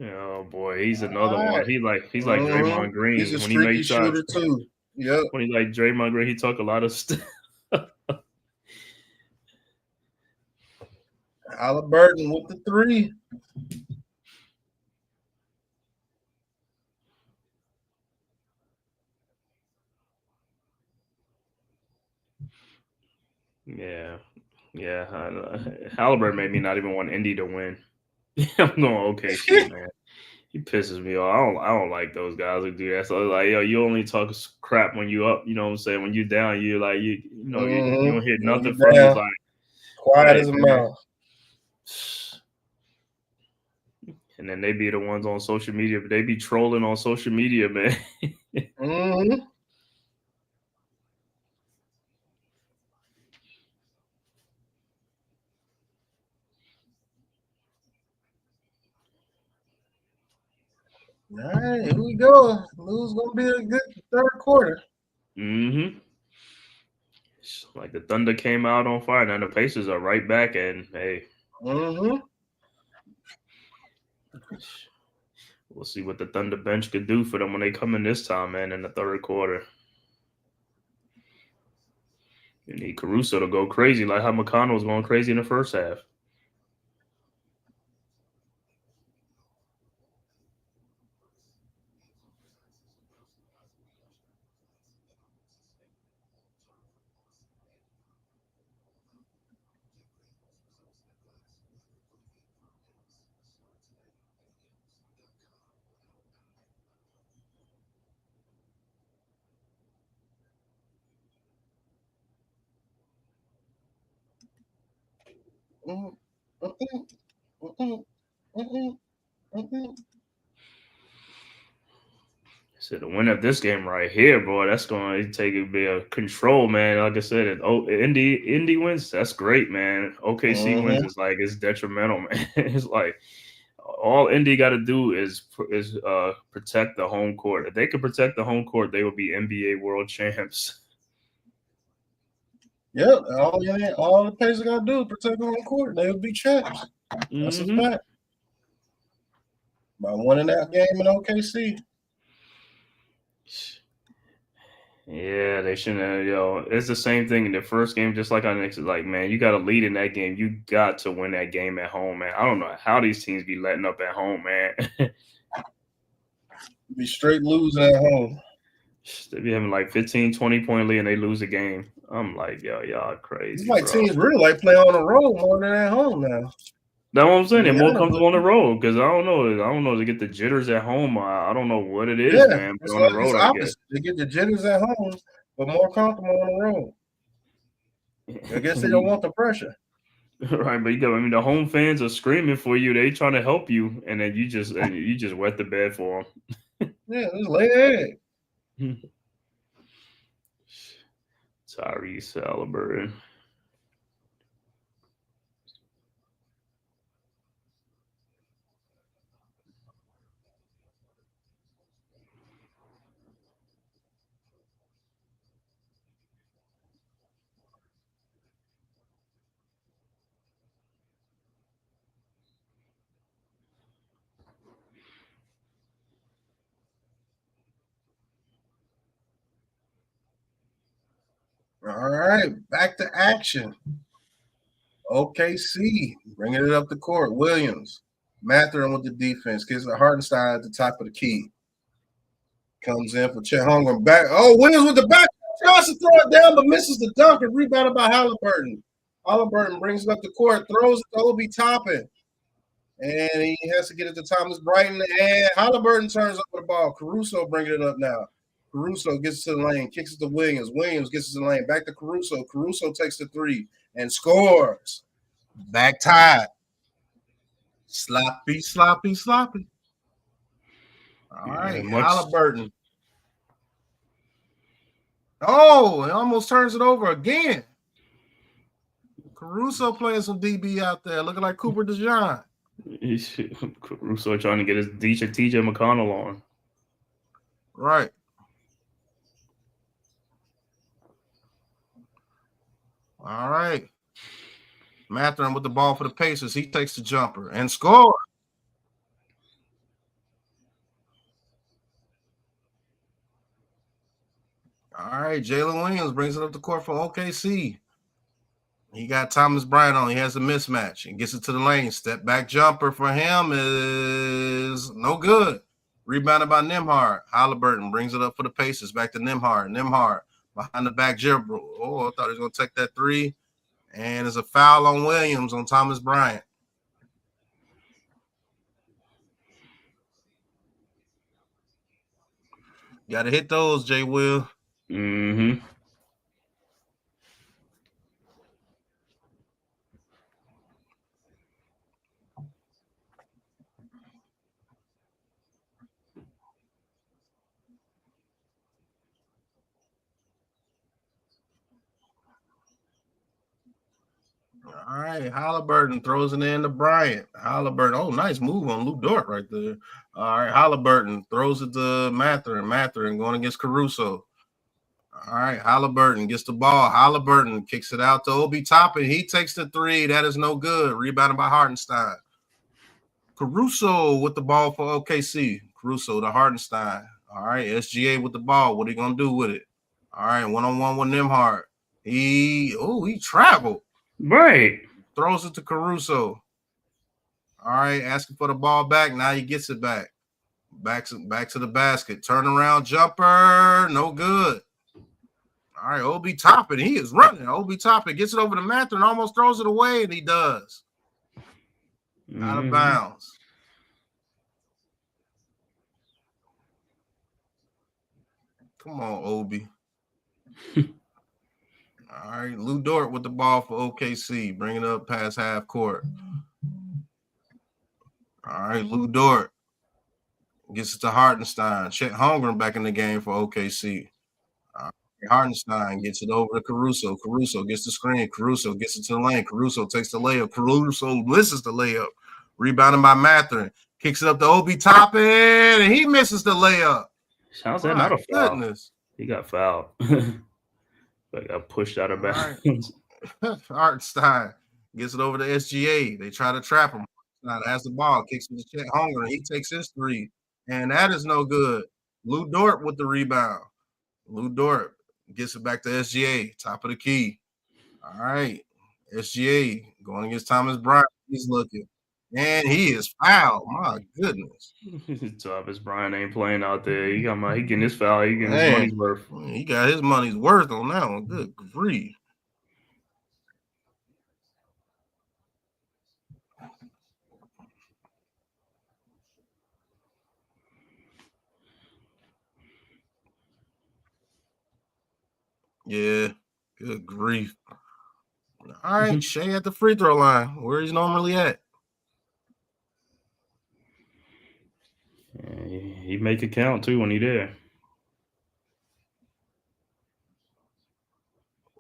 Oh boy, he's another one. He's like Draymond Green. He's a streaky shooter too. Yep. When he's like Draymond Green, he talk a lot of stuff. Haliburton with the 3. Yeah. Haliburton made me not even want Indy to win. I'm going OKC, man. He pisses me off. I don't like those guys who do that. So like, yo, you only talk crap when you up. You know what I'm saying? When you down, you like you don't hear When nothing you from me. It's down, like, quiet hey as a man. mouse. And then they be the ones on social media, but they be trolling on social media, man. Mm-hmm. All right, here we go. Lou's gonna be a good third quarter. Mm-hmm. Like the Thunder came out on fire, and the Pacers are right back, and hey, Mm-hmm. we'll see what the Thunder bench could do for them when they come in this time, man, in the third quarter. You need Caruso to go crazy, like how McConnell was going crazy in the first half. Mm-hmm. Mm-hmm. Mm-hmm. Mm-hmm. So the winner of this game right here, boy, that's going to take a bit of control, man. Like I said, Indy wins. That's great, man. OKC wins. Mm-hmm. It's like it's detrimental, man. It's like all Indy got to do is protect the home court. If they could protect the home court, they will be NBA world champs. Yep. All the Pacers gotta do is protect the home court. They'll be champs. That's a Mm-hmm. fact. By winning that game in OKC. Yeah, they shouldn't have, it's the same thing in the first game, just like on next. Like, man, you got to lead in that game. You got to win that game at home, man. I don't know how these teams be letting up at home, man. Be straight losing at home. They be having like 15, 20-point lead and they lose a game. I'm like, yo, y'all It's crazy, like bro. teams really like playing on the road more than at home now. That's what I'm saying. They're more Indiana, comfortable on the road because I don't know. To get the jitters at home, I don't know what it is, yeah, man. But it's on the like it's road, I guess. opposite. They get the jitters at home, but more comfortable on the road. I guess they don't want the pressure. Right, but the home fans are screaming for you. They trying to help you, and then you just wet the bed for Yeah, just lay the egg. them. Tyrese Haliburton. All right, back to action. OKC bringing it up the court. Williams, Matherin with the defense, gets the Hartenstein at the top of the key. Comes in for Chet Holmgren. Back. Oh, Williams with the back. Tries to throw it down, but misses the dunk and rebounded by Haliburton. Haliburton brings it up the court, throws it to Obi Toppin. And he has to get it to Thomas Brighton. And Haliburton turns over the ball. Caruso bringing it up now. Caruso gets to the lane, kicks it to Williams. Williams gets to the lane, back to Caruso. Caruso takes the 3 and scores. Back tied. Sloppy, sloppy, sloppy. All right, Haliburton. Oh, it almost turns it over again. Caruso playing some DB out there, looking like Cooper DeJean. Caruso trying to get his TJ McConnell on. Right. All right. Matherin with the ball for the Pacers. He takes the jumper and scores. All right. Jalen Williams brings it up the court for OKC. He got Thomas Bryant on. He has a mismatch and gets it to the lane. Step back jumper for him is no good. Rebounded by Nembhard. Haliburton brings it up for the Pacers. Back to Nembhard. Nembhard behind the back jumper. Oh, I thought he was going to take that three. And there's a foul on Williams on Thomas Bryant. Got to hit those, Jay Will. Mm-hmm. All right, Haliburton throws it in to Bryant. Haliburton, oh, nice move on Lou Dort right there. All right, Haliburton throws it to Mathurin. Mathurin going against Caruso. All right, Haliburton gets the ball. Haliburton kicks it out to Obi Toppin. He takes the three. That is no good. Rebounded by Hartenstein. Caruso with the ball for OKC. Caruso to Hartenstein. All right, SGA with the ball. What are you going to do with it? All right, one-on-one with Nembhard. He traveled. Right. Throws it to Caruso. All right, asking for the ball back. Now he gets it back. Back to the basket. Turnaround jumper. No good. All right, Obi Toppin. He is running. Obi Toppin gets it over to Mathurin, almost throws it away, and he does. Out of bounds. Come on, Obi. All right, Lou Dort with the ball for OKC. Bring it up past half court. All right, Lou Dort gets it to Hartenstein. Chet Holmgren back in the game for OKC. Hartenstein gets it over to Caruso. Caruso gets the screen. Caruso gets it to the lane. Caruso takes the layup. Caruso misses the layup. Rebounded by Mathurin. Kicks it up to Obi Toppin, and he misses the layup. How's that not a foul? Goodness. He got fouled. But got pushed out of bounds. Hartenstein gets it over to SGA. They try to trap him. Now has the ball. Kicks it to Chet Holmgren. He takes his three, and that is no good. Lou Dort with the rebound. Lou Dort gets it back to SGA, top of the key. All right. SGA going against Thomas Bryant. He's looking. And he is fouled. My goodness. Thomas Bryant ain't playing out there. He getting his foul. He getting his money's worth. He got his money's worth on that one. Good grief. Yeah, good grief. All right, Shea at the free throw line, where he's normally at. Yeah, he make it count too when he there.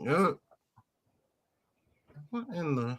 Yep. What in the?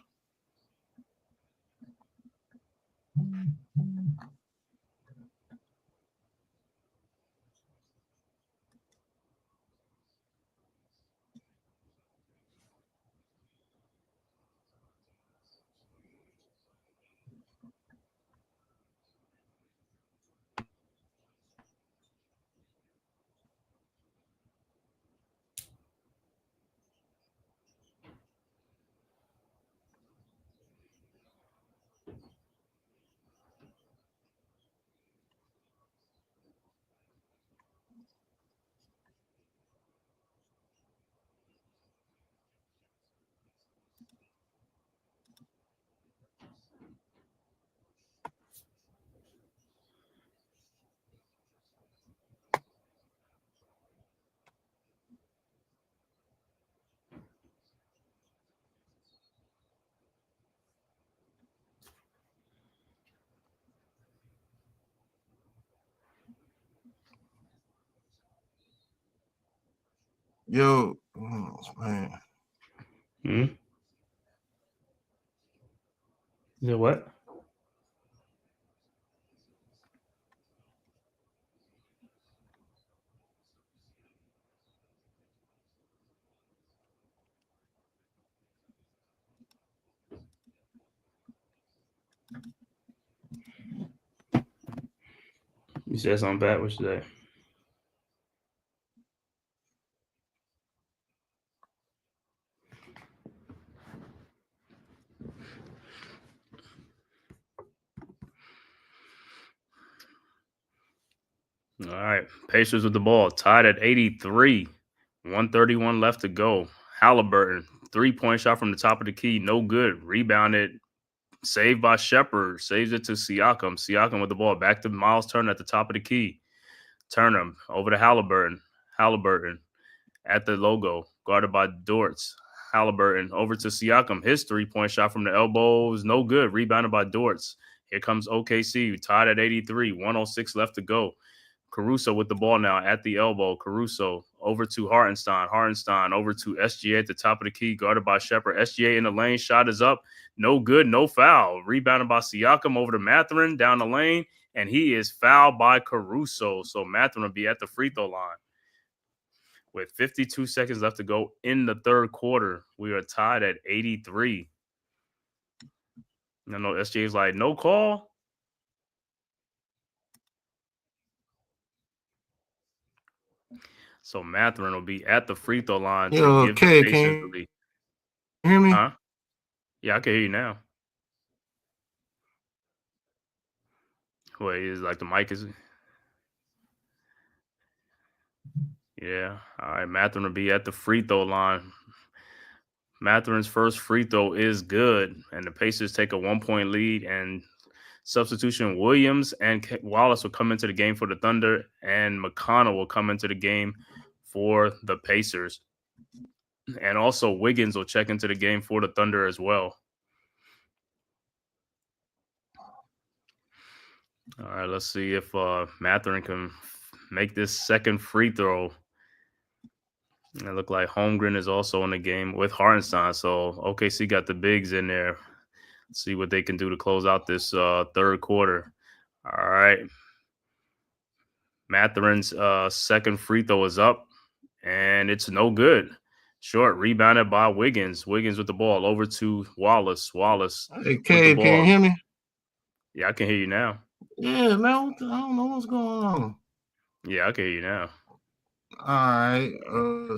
Yo, oh, man. Is it what? You said something bad. What you say? All right. Pacers with the ball, tied at 83. 131 left to go. Haliburton, 3-point shot from the top of the key, no good. Rebounded, saved by Shepard, saves it to Siakam. Siakam with the ball, back to Miles Turner at the top of the key. Turner over to Haliburton. Haliburton at the logo, guarded by Dortz. Haliburton over to Siakam. His 3-point shot from the elbow is no good. Rebounded by Dortz. Here comes OKC, tied at 83. 106 left to go. Caruso with the ball now at the elbow. Caruso over to Hartenstein. Hartenstein over to SGA at the top of the key, guarded by Shepard. SGA in the lane. Shot is up. No good, no foul. Rebounded by Siakam over to Mathurin down the lane, and he is fouled by Caruso. So Mathurin will be at the free throw line. With 52 seconds left to go in the third quarter, we are tied at 83. I know SGA's like, no call. So Mathurin will be at the free throw line to give the Pacers the lead. Hear me? Huh? Yeah, I can hear you now. Wait, is like the mic is. Yeah. All right. Mathurin will be at the free throw line. Mathurin's first free throw is good, and the Pacers take a 1-point lead. And substitution Williams and Wallace will come into the game for the Thunder, and McConnell will come into the game for the Pacers. And also Wiggins will check into the game for the Thunder as well. All right, let's see if Mathurin can make this second free throw. It looked like Holmgren is also in the game with Hartenstein. So OKC got the bigs in there. Let's see what they can do to close out this third quarter. All right. Mathurin's second free throw is up, and it's no good. Short, rebounded by Wiggins. Wiggins with the ball over to Wallace. Wallace. Hey, Cave, can you hear me? Yeah, I can hear you now. Yeah, man. I don't know what's going on. Yeah, I can hear you now. All right.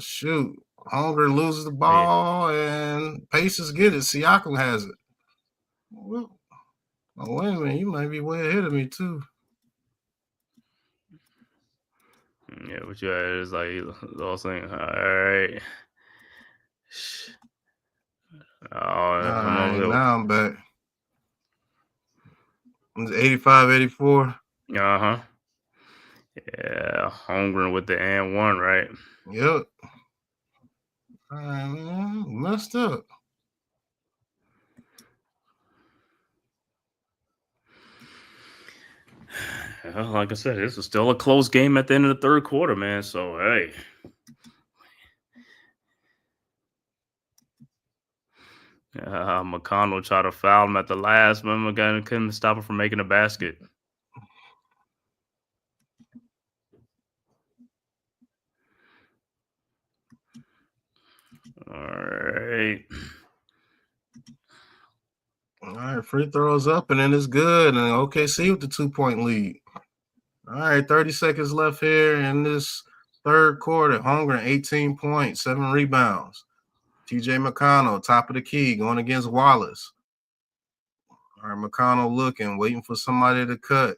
Shoot. Holmgren loses the ball, and Pacers get it. Siakam has it. Well, oh, wait a minute. You might be way ahead of me, too. Yeah, what you had is like all saying, all right. All right, now I'm back. It's 85-84. Uh-huh. Yeah, Holmgren with the and one, right? Yep. All right, man. Messed up. Well, like I said, this was still a close game at the end of the third quarter, man. So, hey. McConnell tried to foul him at the last moment. Couldn't stop him from making a basket. All right. All right, free throws up, and then it's good. And OKC with the 2-point lead. All right, 30 seconds left here in this third quarter. Holmgren, 18 points, 7 rebounds. TJ McConnell, top of the key, going against Wallace. All right, McConnell looking, waiting for somebody to cut.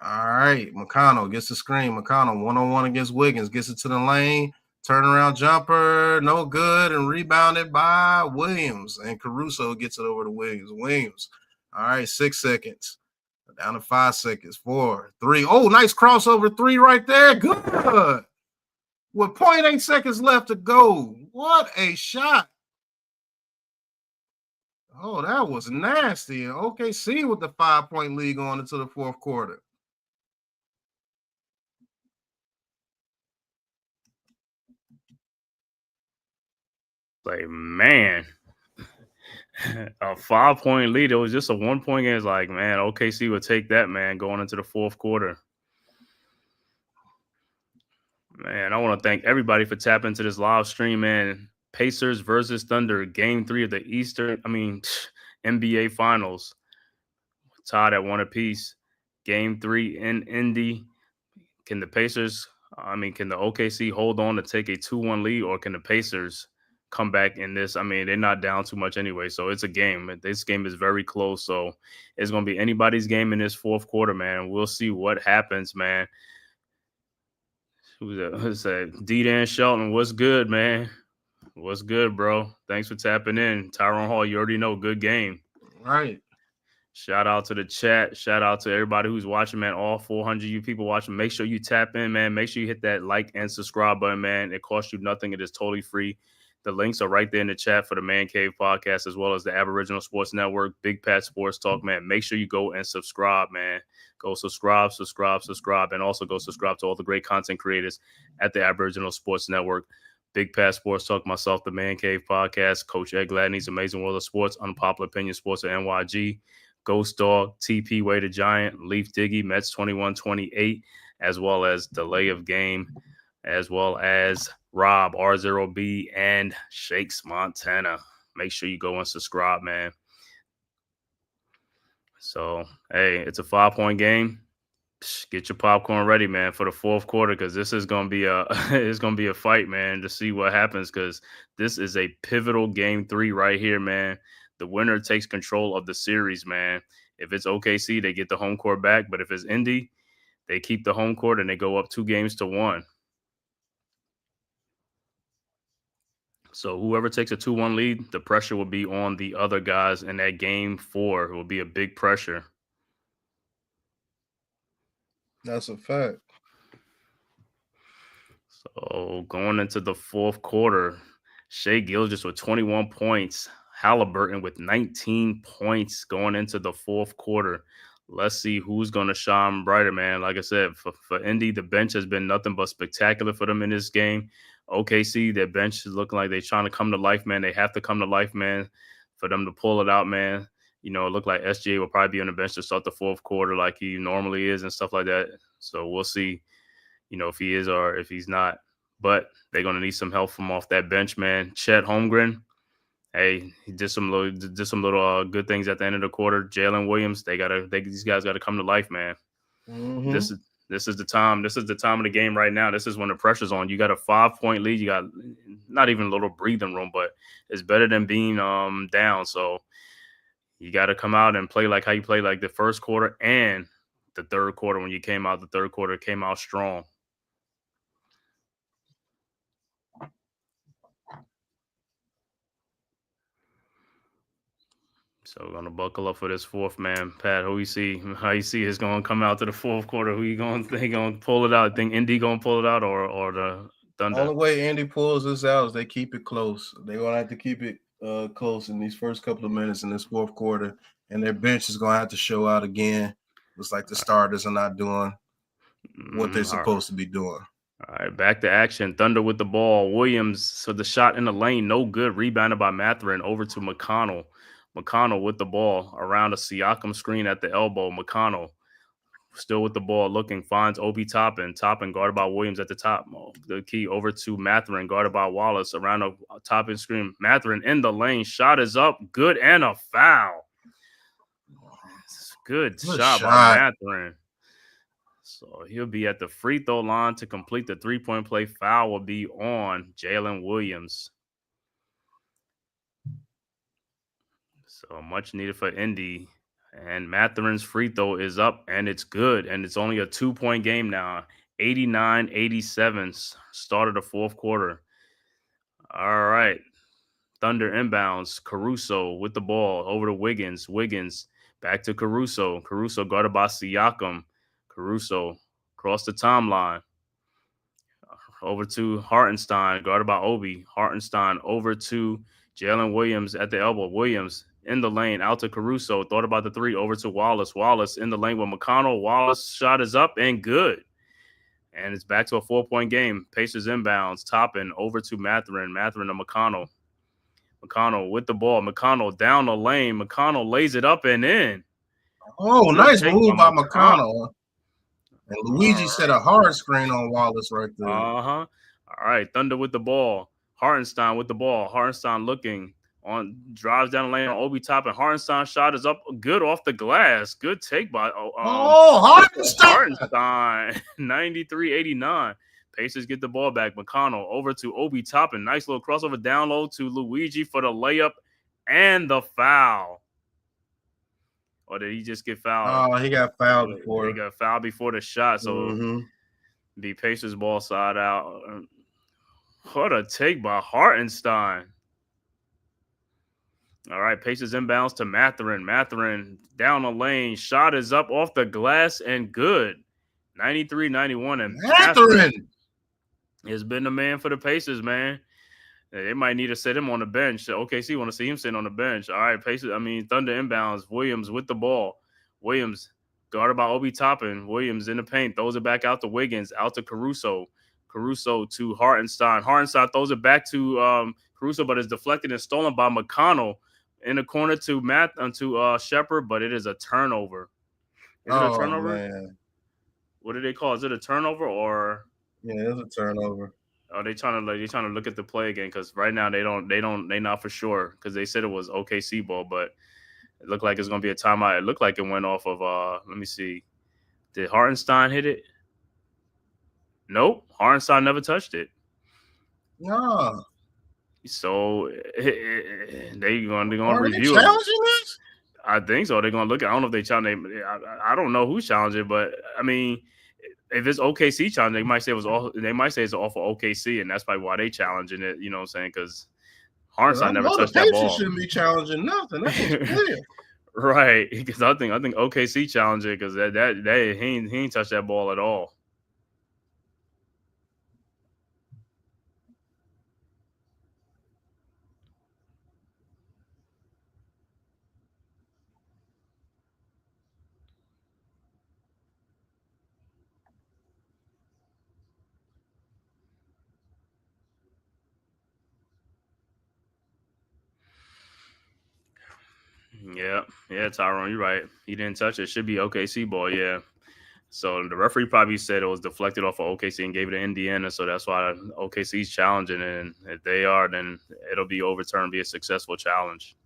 All right, McConnell gets the screen. McConnell, 1-on-1 against Wiggins, gets it to the lane. Turnaround jumper, no good, and rebounded by Williams. And Caruso gets it over to Williams. Williams, all right, 6 seconds. Down to 5 seconds. 4, 3. Oh, nice crossover 3 right there. Good. With 0.8 seconds left to go. What a shot. Oh, that was nasty. OKC with the 5-point lead going into the fourth quarter. Like, man, a 5-point lead. It was just a 1-point game. It's like, man, OKC would take that, man, going into the fourth quarter. Man, I want to thank everybody for tapping into this live stream, man. Pacers versus Thunder, Game 3 of the NBA Finals. Tied at 1 apiece. Game 3 in Indy. Can the OKC hold on to take a 2-1 lead, or can the Pacers come back in this? I mean, they're not down too much anyway, so it's a game. This game is very close, so it's going to be anybody's game in this fourth quarter, man. We'll see what happens, man. Who's that? D-Dan Shelton. What's good, man? What's good, bro? Thanks for tapping in. Tyrone Hall, you already know. Good game. Right. Shout out to the chat. Shout out to everybody who's watching, man. All 400 you people watching. Make sure you tap in, man. Make sure you hit that like and subscribe button, man. It costs you nothing. It is totally free. The links are right there in the chat for the Man Cave podcast, as well as the Aboriginal Sports Network, Big Pat Sports Talk, man. Make sure you go and subscribe, man. Go subscribe, and also go subscribe to all the great content creators at the Aboriginal Sports Network. Big Pat Sports Talk, myself, the Man Cave podcast, Coach Ed Gladney's Amazing World of Sports, Unpopular Opinion Sports at NYG, Ghost Dog, TP Way the Giant, Leaf Diggy, Mets 2128, as well as Delay of Game, as well as Rob, R0B, and Shakes Montana. Make sure you go and subscribe, man. So, hey, it's a 5-point game. Get your popcorn ready, man, for the fourth quarter, because this is gonna be a fight, man, to see what happens, because this is a pivotal game 3 right here, man. The winner takes control of the series, man. If it's OKC, they get the home court back, but if it's Indy, they keep the home court and they go up 2-1. So whoever takes a 2-1 lead, the pressure will be on the other guys in that game 4. It will be a big pressure. That's a fact. So going into the fourth quarter, Shai Gilgeous with 21 points, Haliburton with 19 points going into the fourth quarter. Let's see who's going to shine brighter, man. Like I said, for Indy, the bench has been nothing but spectacular for them in this game. OKC, their bench is looking like they're trying to come to life, man. They have to come to life, man, for them to pull it out, man. You know, it looked like SGA will probably be on the bench to start the fourth quarter like he normally is and stuff like that. So we'll see, you know, if he is or if he's not. But they're going to need some help from off that bench, man. Chet Holmgren, hey, he did some little good things at the end of the quarter. Jalen Williams, these guys got to come to life, man. Mm-hmm. This is the time. This is the time of the game right now. This is when the pressure's on. You got a 5-point lead. You got not even a little breathing room, but it's better than being down. So you got to come out and play like how you played like the first quarter and the third quarter. When you came out, the third quarter came out strong. So we're gonna buckle up for this fourth, man. Pat, how you see is gonna come out to the fourth quarter? Who you gonna pull it out? Think Indy gonna pull it out or the Thunder? Only way Indy pulls this out is they keep it close. They're gonna have to keep it close in these first couple of minutes in this fourth quarter, and their bench is gonna have to show out again. Looks like the starters are not doing what they're supposed to be doing. All right, back to action. Thunder with the ball. Williams, so the shot in the lane, no good. Rebounded by Mathurin over to McConnell. McConnell with the ball around a Siakam screen at the elbow. McConnell still with the ball looking, finds Obi Toppin. Toppin guarded by Williams at the top. The key over to Mathurin, guarded by Wallace around a Toppin screen. Mathurin in the lane. Shot is up. Good and a foul. Good shot by Mathurin. So he'll be at the free throw line to complete the 3-point play. Foul will be on Jalen Williams. So much needed for Indy. And Mathurin's free throw is up, and it's good. And it's only a 2-point game now. 89-87, start of the fourth quarter. All right. Thunder inbounds. Caruso with the ball over to Wiggins. Wiggins back to Caruso. Caruso guarded by Siakam. Caruso across the timeline. Over to Hartenstein, guarded by Obi. Hartenstein over to Jalen Williams at the elbow. Williams in the lane, out to Caruso. Thought about the 3, over to Wallace. Wallace in the lane with McConnell. Wallace shot is up and good. And it's back to a 4-point game. Pacers inbounds. Toppin over to Mathurin. Mathurin to McConnell. McConnell with the ball. McConnell down the lane. McConnell lays it up and in. Oh, nice move by McConnell. And Luigi set a hard screen on Wallace right there. All right, Thunder with the ball. Hartenstein with the ball. Hartenstein looking on, drives down the lane on Obi Toppin. Hartenstein shot is up good off the glass. Good take by Hartenstein. 93-89. Pacers get the ball back. McConnell over to Obi Toppin. Nice little crossover down low to Luigi for the layup and the foul. Or did he just get fouled? Oh, he got fouled before. He got fouled before the shot. So The Pacers ball side out. What a take by Hartenstein. All right, Pacers inbounds to Mathurin. Mathurin down the lane. Shot is up off the glass and good. 93-91. And Mathurin has been the man for the Pacers, man. They might need to set him on the bench. OKC want to see him sitting on the bench. All right, Thunder inbounds. Williams with the ball. Williams guarded by Obi Toppin. Williams in the paint. Throws it back out to Wiggins. Out to Caruso. Caruso to Hartenstein. Hartenstein throws it back to Caruso, but it's deflected and stolen by McConnell. In the corner to Shepard, but it is a turnover. Is it a turnover? Man. What do they call it? Is it a turnover or? Yeah, it's a turnover. Are they trying to look at the play again? Because right now they not for sure because they said it was OKC ball, but it looked like it's gonna be a timeout. It looked like it went off of let me see. Did Hartenstein hit it? Nope. Hartenstein never touched it. No. So they're gonna review they challenging this? I think so. They're gonna look at. I don't know if they challenge. I don't know who's challenging, but I mean, if it's OKC challenge, they might say it was all. They might say it's all for OKC, and that's probably why they challenging it. You know what I'm saying? Because Hartenstein never touched that ball. Shouldn't be challenging nothing. That's clear. Right? Because I think OKC challenged it because he ain't touched that ball at all. Yeah, Tyrone, you're right. He didn't touch it. It should be OKC ball, yeah. So the referee probably said it was deflected off of OKC and gave it to Indiana, so that's why OKC's challenging it. And if they are, then it'll be overturned, be a successful challenge.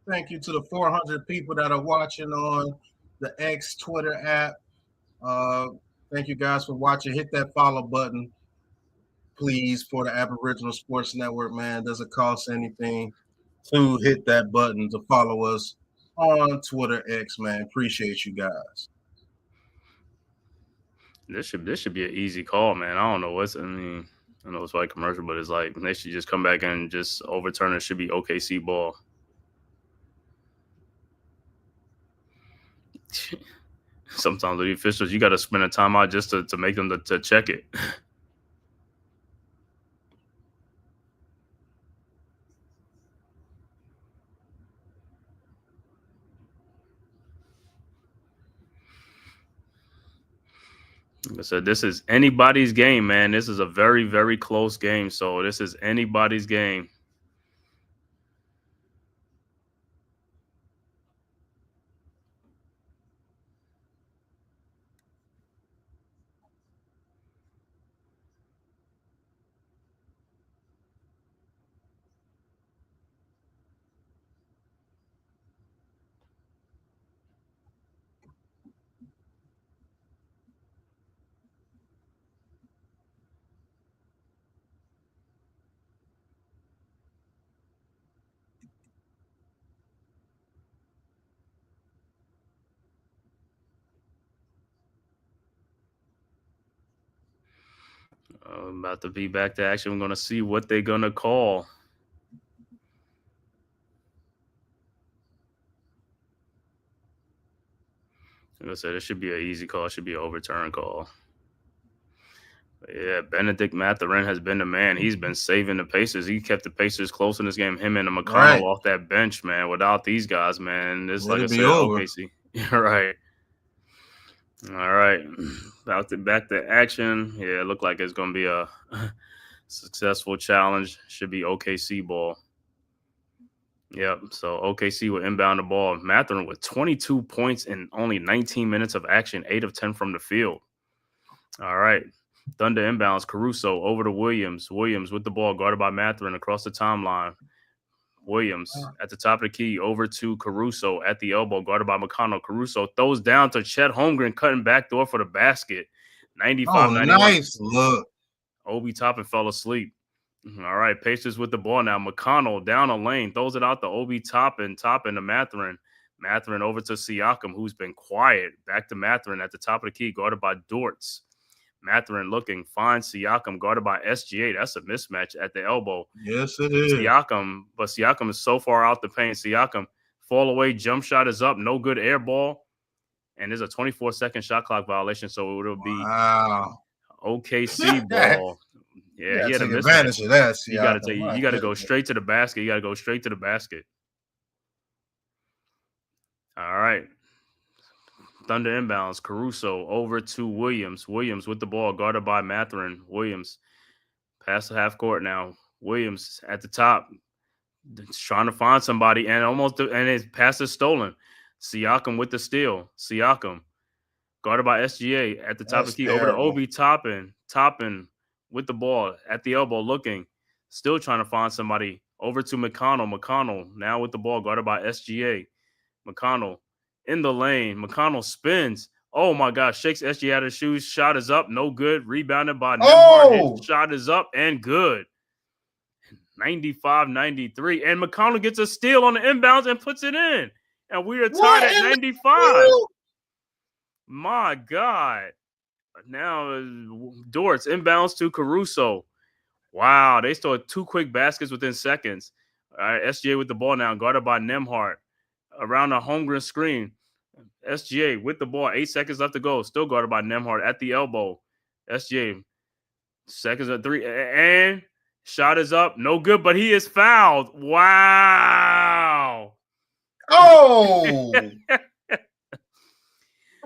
Thank you to the 400 people that are watching on the X Twitter app. Thank you guys for watching. Hit that follow button, please, for the Aboriginal Sports Network, man. Doesn't cost anything to hit that button to follow us on Twitter X, man. Appreciate you guys. This should be an easy call, man. I don't know I know it's like commercial, but it's like they should just come back and just overturn it. Should be OKC ball. Sometimes the officials, you got to spend a timeout just to make them to check it. Like I said, this is anybody's game, man. This is a very, very close game. So this is anybody's game. I'm about to be back to action. We're going to see what they're going to call. Like I said, it should be an easy call. It should be an overturn call. But yeah, Benedict Mathurin has been the man. He's been saving the Pacers. He kept the Pacers close in this game. Him and the McConnell off that bench, man. Without these guys, man, it's like I said, OKC. You're right. All right, back to action. Yeah, it looked like it's going to be a successful challenge. Should be OKC ball. Yep, so OKC will inbound the ball. Mathurin with 22 points in only 19 minutes of action, 8 of 10 from the field. All right, Thunder inbounds. Caruso over to Williams. Williams with the ball, guarded by Mathurin across the timeline. Williams at the top of the key over to Caruso at the elbow, guarded by McConnell. Caruso throws down to Chet Holmgren, cutting back door for the basket. 95-91. Nice look. Obi Toppin fell asleep. All right, Pacers with the ball now. McConnell down a lane, throws it out to Obi Toppin to Mathurin. Mathurin over to Siakam, who's been quiet. Back to Mathurin at the top of the key, guarded by Dortz. Mathurin looking, finds Siakam, guarded by SGA. That's a mismatch at the elbow. Yes, it is. Siakam is so far out the paint. Siakam, fall away, jump shot is up, no good air ball. And there's a 24-second shot clock violation, so it would be OKC ball. Yeah, he had a mismatch. Of that, you got to go straight to the basket. You got to go straight to the basket. All right. Thunder inbounds. Caruso over to Williams. Williams with the ball, guarded by Mathurin. Williams past the half court now. Williams at the top, trying to find somebody, and his pass is stolen. Siakam with the steal. Siakam guarded by SGA at the top of the key. Terrible. Over to Obi Toppin. Toppin with the ball at the elbow, looking, still trying to find somebody. Over to McConnell. McConnell now with the ball, guarded by SGA. McConnell in the lane. McConnell spins. Oh my gosh, shakes SGA out of his shoes. Shot is up, no good. Rebounded by Nembhard. His shot is up and good. 95-93. And McConnell gets a steal on the inbounds and puts it in. And we are tied at 95. My God. Now Dortz inbounds to Caruso. Wow, they stole 2 quick baskets within seconds. All right, SGA with the ball now, guarded by Nembhard. Around the Holmgren screen. SGA with the ball, 8 seconds left to go. Still guarded by Nembhard at the elbow. SGA, seconds at 3. And shot is up. No good, but he is fouled. Wow. Oh.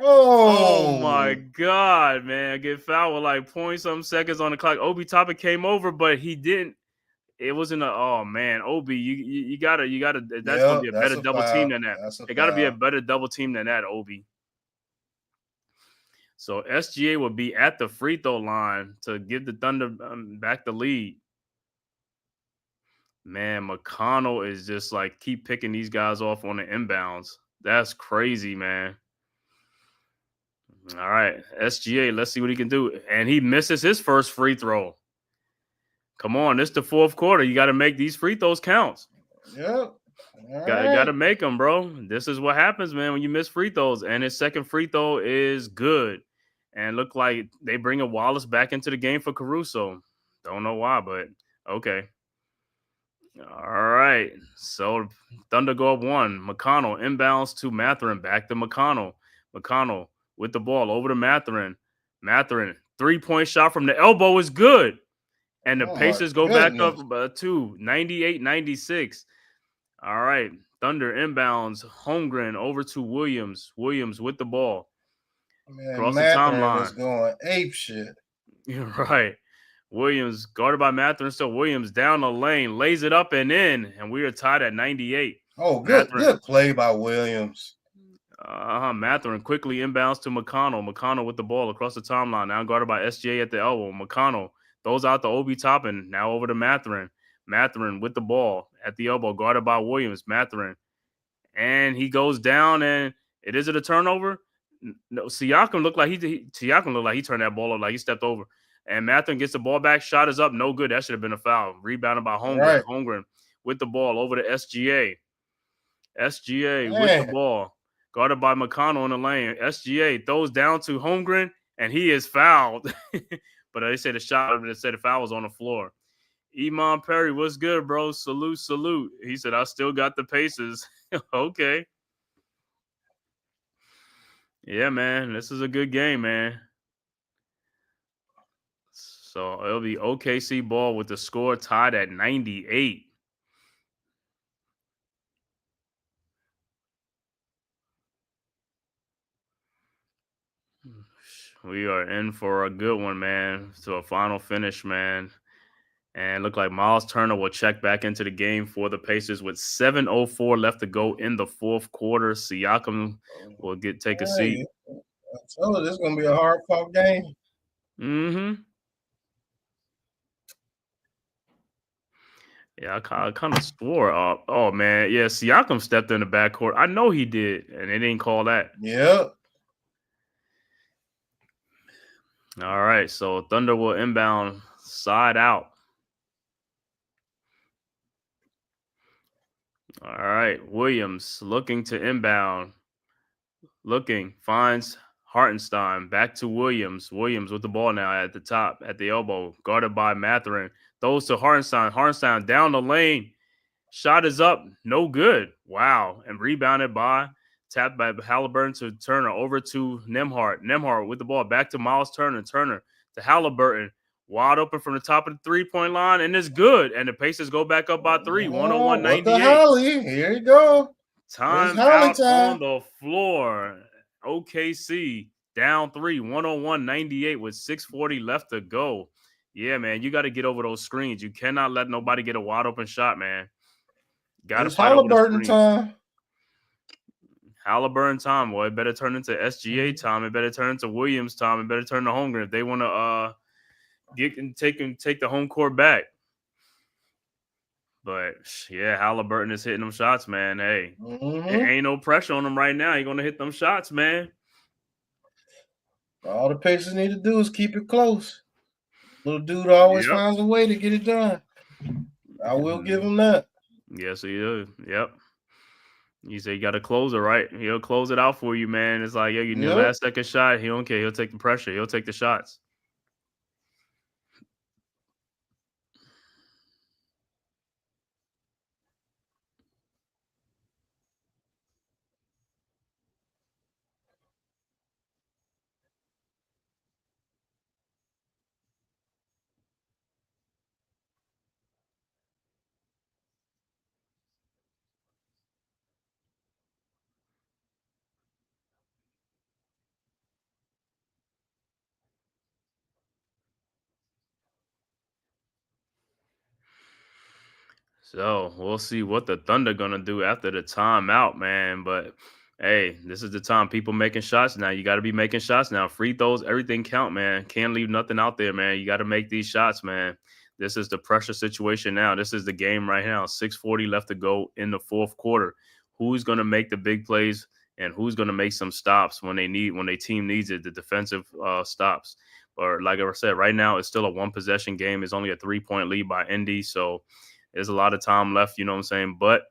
Oh my God, man. Get fouled with like point-something seconds on the clock. Obi Toppin came over, but he didn't. It wasn't Obi, you gotta that's gonna be a better double team than that. It gotta be a better double team than that, Obi. So SGA will be at the free throw line to give the Thunder back the lead. Man, McConnell is just like keep picking these guys off on the inbounds. That's crazy, man. All right, SGA, let's see what he can do. And he misses his first free throw. Come on, this is the fourth quarter. You got to make these free throws count. Yep. Got to make them, bro. This is what happens, man, when you miss free throws. And his second free throw is good. And look like they bring a Wallace back into the game for Caruso. Don't know why, but okay. All right. So Thunder go up 1. McConnell inbounds to Mathurin. Back to McConnell. McConnell with the ball over to Mathurin. Mathurin, 3-point shot from the elbow is good. And the Pacers go back up to 98-96. All right. Thunder inbounds. Holmgren over to Williams. Williams with the ball. Man, across the timeline. Is going ape shit. You're right. Williams guarded by Mathurin. So Williams down the lane, lays it up and in. And we are tied at 98. Oh, good play by Williams. Mathurin quickly inbounds to McConnell. McConnell with the ball across the timeline. Now guarded by SGA at the elbow. McConnell throws out to Obi Toppin. Now over to Mathurin. Mathurin with the ball at the elbow, guarded by Williams. Mathurin. And he goes down, and is it a turnover? No, Siakam looked like he turned that ball up, like he stepped over. And Mathurin gets the ball back. Shot is up. No good. That should have been a foul. Rebounded by Holmgren. Right. Holmgren with the ball over to SGA. SGA with the ball. Guarded by McConnell in the lane. SGA throws down to Holmgren, and he is fouled. But they said the foul was on the floor. Iman Perry, what's good, bro? Salute, salute. He said, I still got the Pacers. Okay. Yeah, man. This is a good game, man. So it'll be OKC ball with the score tied at 98. We are in for a good one, man. To a final finish, man. And look like Miles Turner will check back into the game for the Pacers with 7:04 left to go in the fourth quarter. Siakam will take a seat. I told you, this is going to be a hard-fought game. Mm-hmm. Yeah, I kind of swore. Oh man, yeah. Siakam stepped in the backcourt. I know he did, and they didn't call that. Yeah. All right, so Thunder will inbound side out. All right, Williams looking to inbound. Looking, finds Hartenstein. Back to Williams. Williams with the ball now at the top, at the elbow, guarded by Matherin. Throws to Hartenstein. Hartenstein down the lane. Shot is up. No good. Wow. And rebounded by, tapped by Haliburton to Turner. Over to Nembhard. Nembhard with the ball. Back to Miles Turner. Turner to Haliburton. Wide open from the top of the three-point line. And it's good. And the Pacers go back up by 3. 101-98. What the Holly? Here you go. Time Holly out time. on the floor. OKC down 3, 101-98 with 6:40 left to go. Yeah, man, you got to get over those screens. You cannot let nobody get a wide open shot, man. Got to fight over the Haliburton screens. time. Haliburton time. Well, it better turn into SGA time. It better turn into Williams time. It better turn to Holmgren if they want to take the home court back. But yeah, Haliburton is hitting them shots, man. Hey, there ain't no pressure on him right now. He's gonna hit them shots, man. All the Pacers need to do is keep it close. Little dude always finds a way to get it done. I will give him that. Yes, he is. Yep. You say you got to close it, right? He'll close it out for you, man. It's like, you need the last second shot. He don't care. He'll take the pressure. He'll take the shots. So we'll see what the Thunder gonna do after the timeout, man. But hey, this is the time people making shots now. You got to be making shots now. Free throws, everything count, man. Can't leave nothing out there, man. You got to make these shots, man. This is the pressure situation now. This is the game right now. 6:40 left to go in the fourth quarter. Who's gonna make the big plays and who's gonna make some stops when their team needs it? The defensive stops. Or like I said, right now it's still a one possession game. It's only a 3-point lead by Indy, so there's a lot of time left, you know what I'm saying? But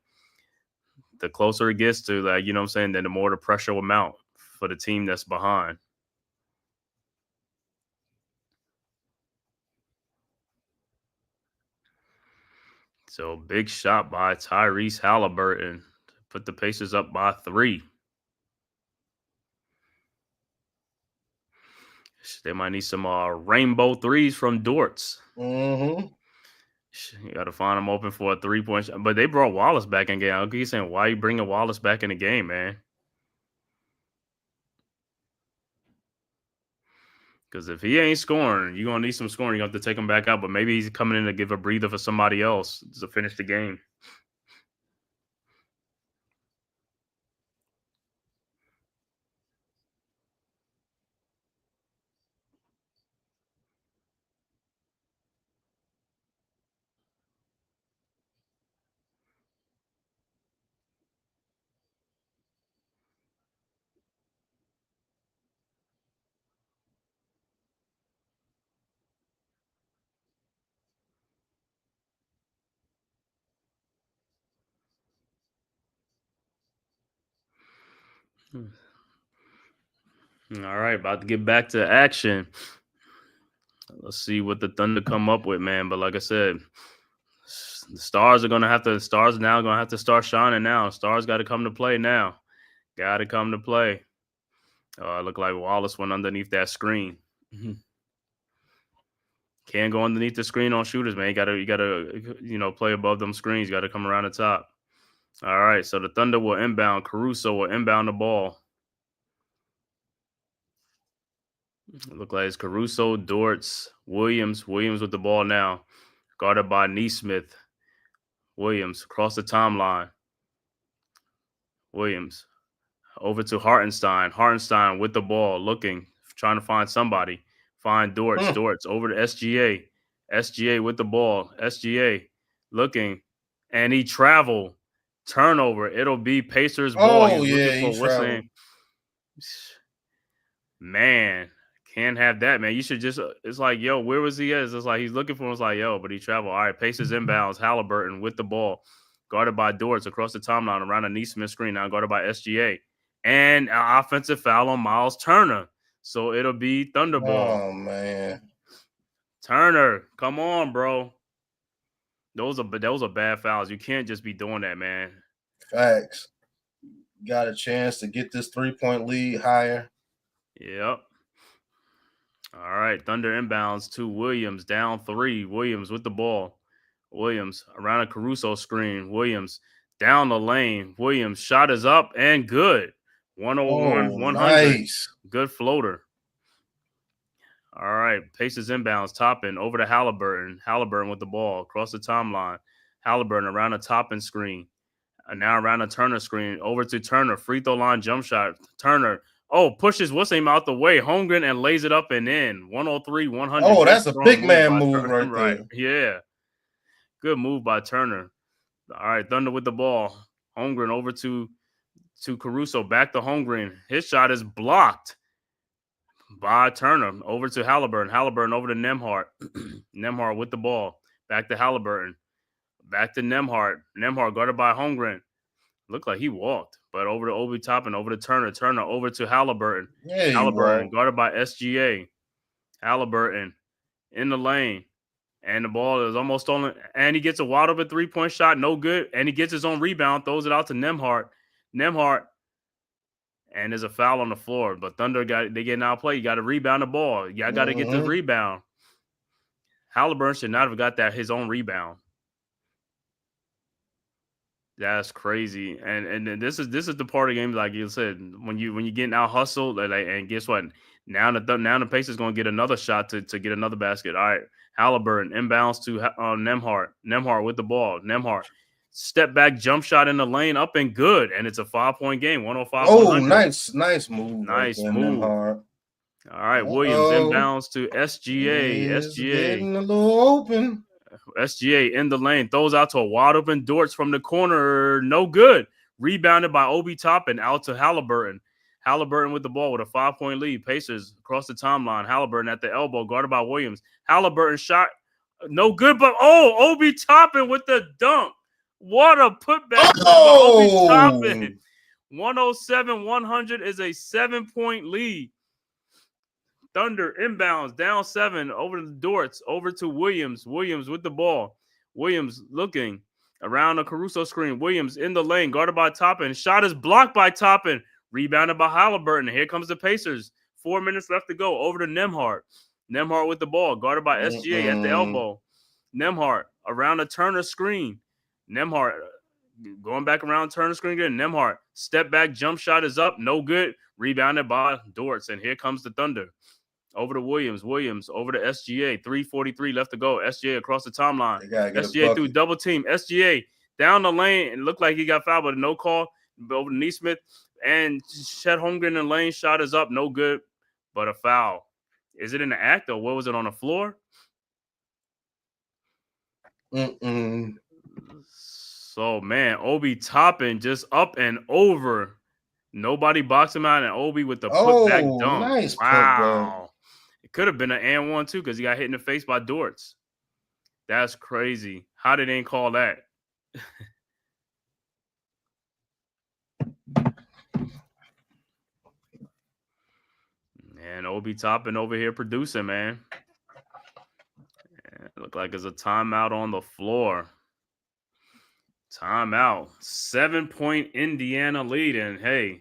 the closer it gets to that, you know what I'm saying, then the more the pressure will mount for the team that's behind. So big shot by Tyrese Haliburton to put the Pacers up by 3. They might need some rainbow threes from Dortz. You got to find them open for a 3-point shot. But they brought Wallace back in the game. I keep saying, why are you bringing Wallace back in the game, man? Because if he ain't scoring, you're going to need some scoring. You have to take him back out. But maybe he's coming in to give a breather for somebody else to finish the game. All right, about to get back to action. Let's see what the Thunder come up with, man. But like I said, the Stars are now gonna have to start shining now. Stars got to come to play now. Got to come to play. It looked like Wallace went underneath that screen. Can't go underneath the screen on shooters, man. You gotta play above them screens. You got to come around the top. All right, so the Thunder will inbound. Caruso will inbound the ball. Look like it's Caruso, Dortz, Williams with the ball now. Guarded by Neesmith. Williams across the timeline. Williams over to Hartenstein. Hartenstein with the ball, trying to find somebody. Find Dortz. Dortz over to SGA. SGA with the ball. SGA looking, and he traveled. Turnover. It'll be Pacers ball. Oh, He's yeah, looking for he what's traveled. name. Man, can't have that, man. You should just, it's like, yo, where was he at? It's like he's looking for him. It's like, yo, but he traveled. All right, Pacers inbounds. Haliburton with the ball. Guarded by Dortz across the timeline around a Neesmith screen. Now guarded by SGA. And an offensive foul on Miles Turner. So it'll be Thunderball. Oh, man. Turner, come on, bro. Those are bad fouls. You can't just be doing that, man. Facts. Got a chance to get this 3-point lead higher. Yep. All right. Thunder inbounds to Williams, down 3. Williams with the ball. Williams around a Caruso screen. Williams down the lane. Williams shot is up and good. 101, 100. Nice. Good floater. All right. Pacers inbounds. Toppin over to Haliburton. Haliburton with the ball across the timeline. Haliburton around a Toppin screen. And now around a Turner screen. Over to Turner. Free throw line jump shot. Turner. Oh, pushes what's name out the way. Holmgren and lays it up and in. 103, 100. Oh, that's a big man move move right there. Yeah. Good move by Turner. All right, Thunder with the ball. Holmgren over to Caruso. Back to Holmgren. His shot is blocked by Turner. Over to Haliburton. Haliburton over to Nembhard. Nembhard with the ball. Back to Haliburton. Back to Nembhard. Nembhard guarded by Holmgren. Looked like he walked, but over to Obi Toppin, over to Turner. Turner over to Haliburton. Yeah, Haliburton guarded by SGA. Haliburton in the lane. And the ball is almost stolen. And he gets a wide open 3-point shot. No good. And he gets his own rebound. Throws it out to Nembhard. Nembhard. And there's a foul on the floor. But Thunder they get now play. You got to rebound the ball. You got to get the rebound. Haliburton should not have got his own rebound. That's crazy, and this is the part of the game, like you said, when you getting out hustled, and guess what? Now the Pacers going to get another shot to get another basket. All right, Haliburton inbounds to Nembhard. Nembhard with the ball. Nembhard step back jump shot in the lane, up and good, and it's a 5-point game. 105. Oh, 100. nice move. Nice right there, move. Nembhard. All right, Williams inbounds to SGA. SGA getting a little open. SGA in the lane, throws out to a wide open Dortz from the corner. No good. Rebounded by Obi Toppin out to Haliburton. Haliburton with the ball with a 5-point lead. Pacers across the timeline. Haliburton at the elbow, guarded by Williams. Haliburton shot no good, but Obi Toppin with the dunk. What a putback by Obi Toppin. 107-100 is a 7-point lead. Thunder inbounds down 7 over to Dortz, over to Williams. Williams with the ball. Williams looking around the Caruso screen. Williams in the lane, guarded by Toppin. Shot is blocked by Toppin. Rebounded by Haliburton. Here comes the Pacers. 4 minutes left to go. Over to Nembhard. Nembhard with the ball, guarded by SGA at the elbow. Nembhard around the Turner screen. Nembhard going back around Turner screen again. Nembhard step back jump shot is up. No good. Rebounded by Dortz. And here comes the Thunder. Over to Williams. Williams over to SGA. 3:43 left to go. SGA across the timeline. SGA through double team. SGA down the lane. And looked like he got fouled, but no call. Over to Neesmith. And Chet Holmgren in the lane. Shot is up. No good, but a foul. Is it in the act or what was it on the floor? So, man, Obi Toppin just up and over. Nobody boxed him out, and Obi with the putback dunk. Nice wow. It could have been an and one, too, because he got hit in the face by Dortz. That's crazy. How did they ain't call that? And Obi Toppin over here producing, man. It looked like there's a timeout on the floor. Timeout. 7-point Indiana lead. And, hey,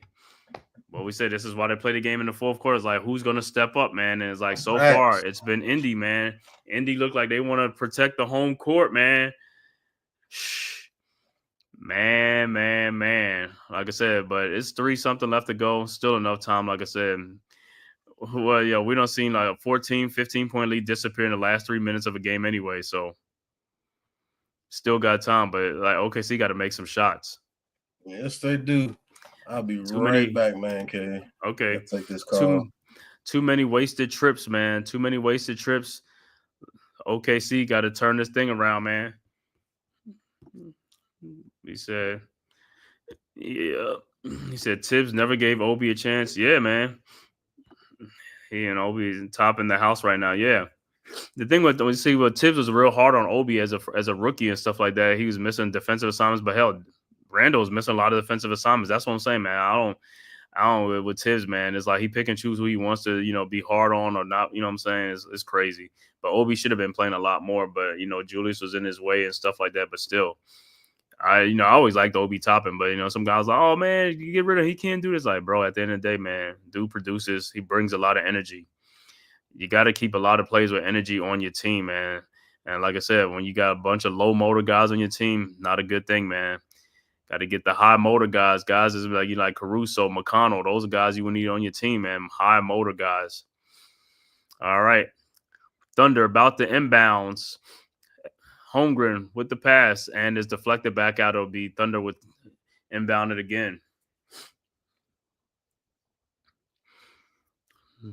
what we said, this is why they play the game in the fourth quarter. It's like, who's going to step up, man? And it's like, so far, it's been Indy, man. Indy look like they want to protect the home court, man. Man. Like I said, but it's 3-something left to go. Still enough time, like I said. Well, yeah, we don't see like a 14, 15-point lead disappear in the last 3 minutes of a game anyway, so still got time, but like OKC got to make some shots. Yes, they do. I'll be right back, man, K. Okay. I'll take this call. Too many wasted trips, man. Too many wasted trips. OKC got to turn this thing around, man. He said, yeah. He said Tibbs never gave Obi a chance. Yeah, man. He and Obi is top in the house right now. Yeah. The thing with Tibbs was real hard on Obi as a rookie and stuff like that. He was missing defensive assignments, but hell, Randall was missing a lot of defensive assignments. That's what I'm saying, man. I don't with Tibbs, man. It's like he pick and choose who he wants to, be hard on or not. You know what I'm saying? It's crazy. But Obi should have been playing a lot more. But Julius was in his way and stuff like that. But still, I always liked Obi Toppin. But some guys like, oh man, you get rid of he can't do this. Like, bro, at the end of the day, man, dude produces. He brings a lot of energy. You got to keep a lot of players with energy on your team, man. And like I said, when you got a bunch of low motor guys on your team, not a good thing, man. Got to get the high motor guys. Guys is like Caruso, McConnell. Those are guys you would need on your team, man. High motor guys. All right. Thunder about to inbounds. Holmgren with the pass and is deflected back out. It'll be Thunder with inbounded again.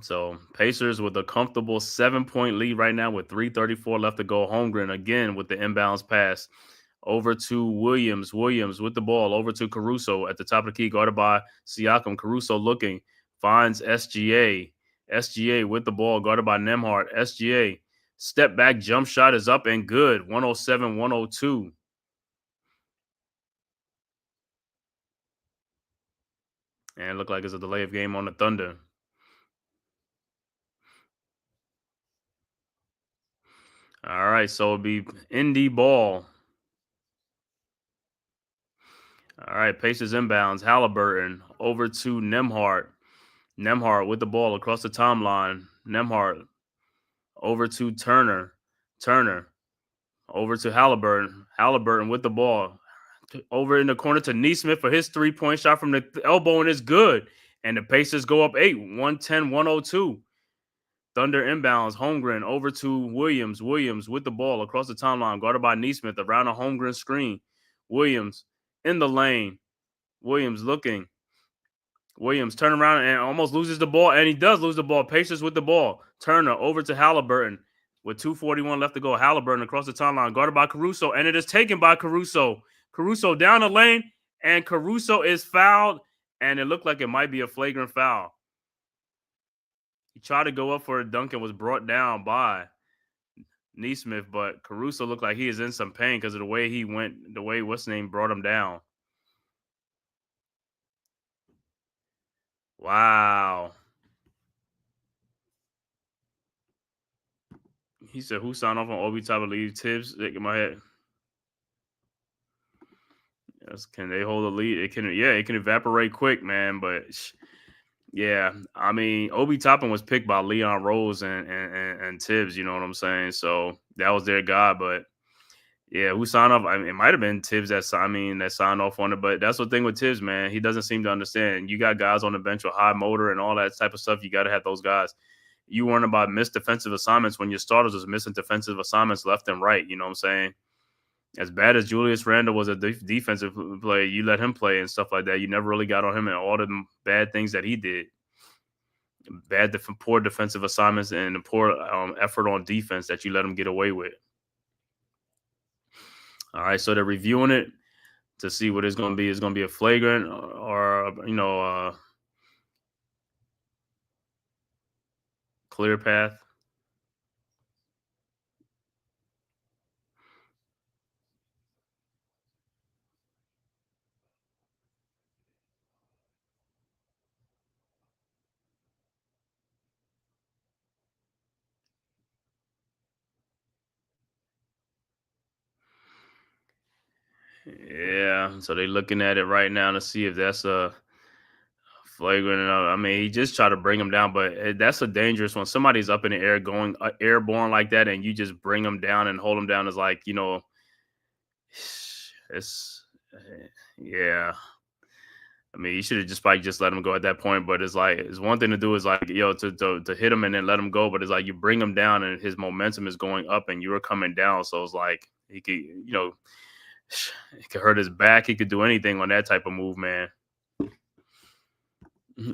So Pacers with a comfortable 7-point lead right now with 3:34 left to go. Holmgren again with the inbounds pass. Over to Williams. Williams with the ball. Over to Caruso at the top of the key. Guarded by Siakam. Caruso looking. Finds SGA. SGA with the ball. Guarded by Nembhard. SGA. Step back. Jump shot is up and good. 107-102. And it looked like it's a delay of game on the Thunder. All right. So it'll be Indy ball. All right, Pacers inbounds. Haliburton over to Nembhard. Nembhard with the ball across the timeline. Nembhard over to Turner. Turner over to Haliburton. Haliburton with the ball. Over in the corner to Nesmith for his 3-point shot from the elbow, and it's good. And the Pacers go up 8, 110-102. Thunder inbounds. Holmgren over to Williams. Williams with the ball across the timeline, guarded by Nesmith around a Holmgren screen. Williams in the lane. Williams looking. Williams turn around and almost loses the ball, and he does lose the ball. Pacers with the ball. Turner over to Haliburton with 2:41 left to go. Haliburton across the timeline, guarded by Caruso, and it is taken by Caruso. Caruso down the lane, and Caruso is fouled, and it looked like it might be a flagrant foul. He tried to go up for a dunk and was brought down by Nesmith, but Caruso looked like he is in some pain because of the way he went, the way what's name brought him down. Wow. He said, who signed off on Obi Toppin leave? Tibbs, in my head. Yes, can they hold a lead? It can evaporate quick, man. But yeah, I mean, Obi Toppin was picked by Leon Rose and Tibbs, you know what I'm saying? So that was their guy. But yeah, who signed off? I mean, it might have been Tibbs that signed off on it. But that's the thing with Tibbs, man. He doesn't seem to understand. You got guys on the bench with high motor and all that type of stuff. You got to have those guys. You weren't about missed defensive assignments when your starters was missing defensive assignments left and right. You know what I'm saying? As bad as Julius Randle was a defensive player, you let him play and stuff like that. You never really got on him and all the bad things that he did. Poor defensive assignments and the poor effort on defense that you let him get away with. All right, so they're reviewing it to see what it's going to be. It's going to be a flagrant or clear path. Yeah, so they're looking at it right now to see if that's a flagrant. I mean, he just tried to bring him down, but that's a dangerous one. Somebody's up in the air going airborne like that, and you just bring them down and hold them down is like, it's yeah. I mean, you should have just let him go at that point. But it's like, it's one thing to do is like, to hit him and then let him go. But it's like you bring him down and his momentum is going up and you're coming down. So it's like he could, it could hurt his back. He could do anything on that type of move, man.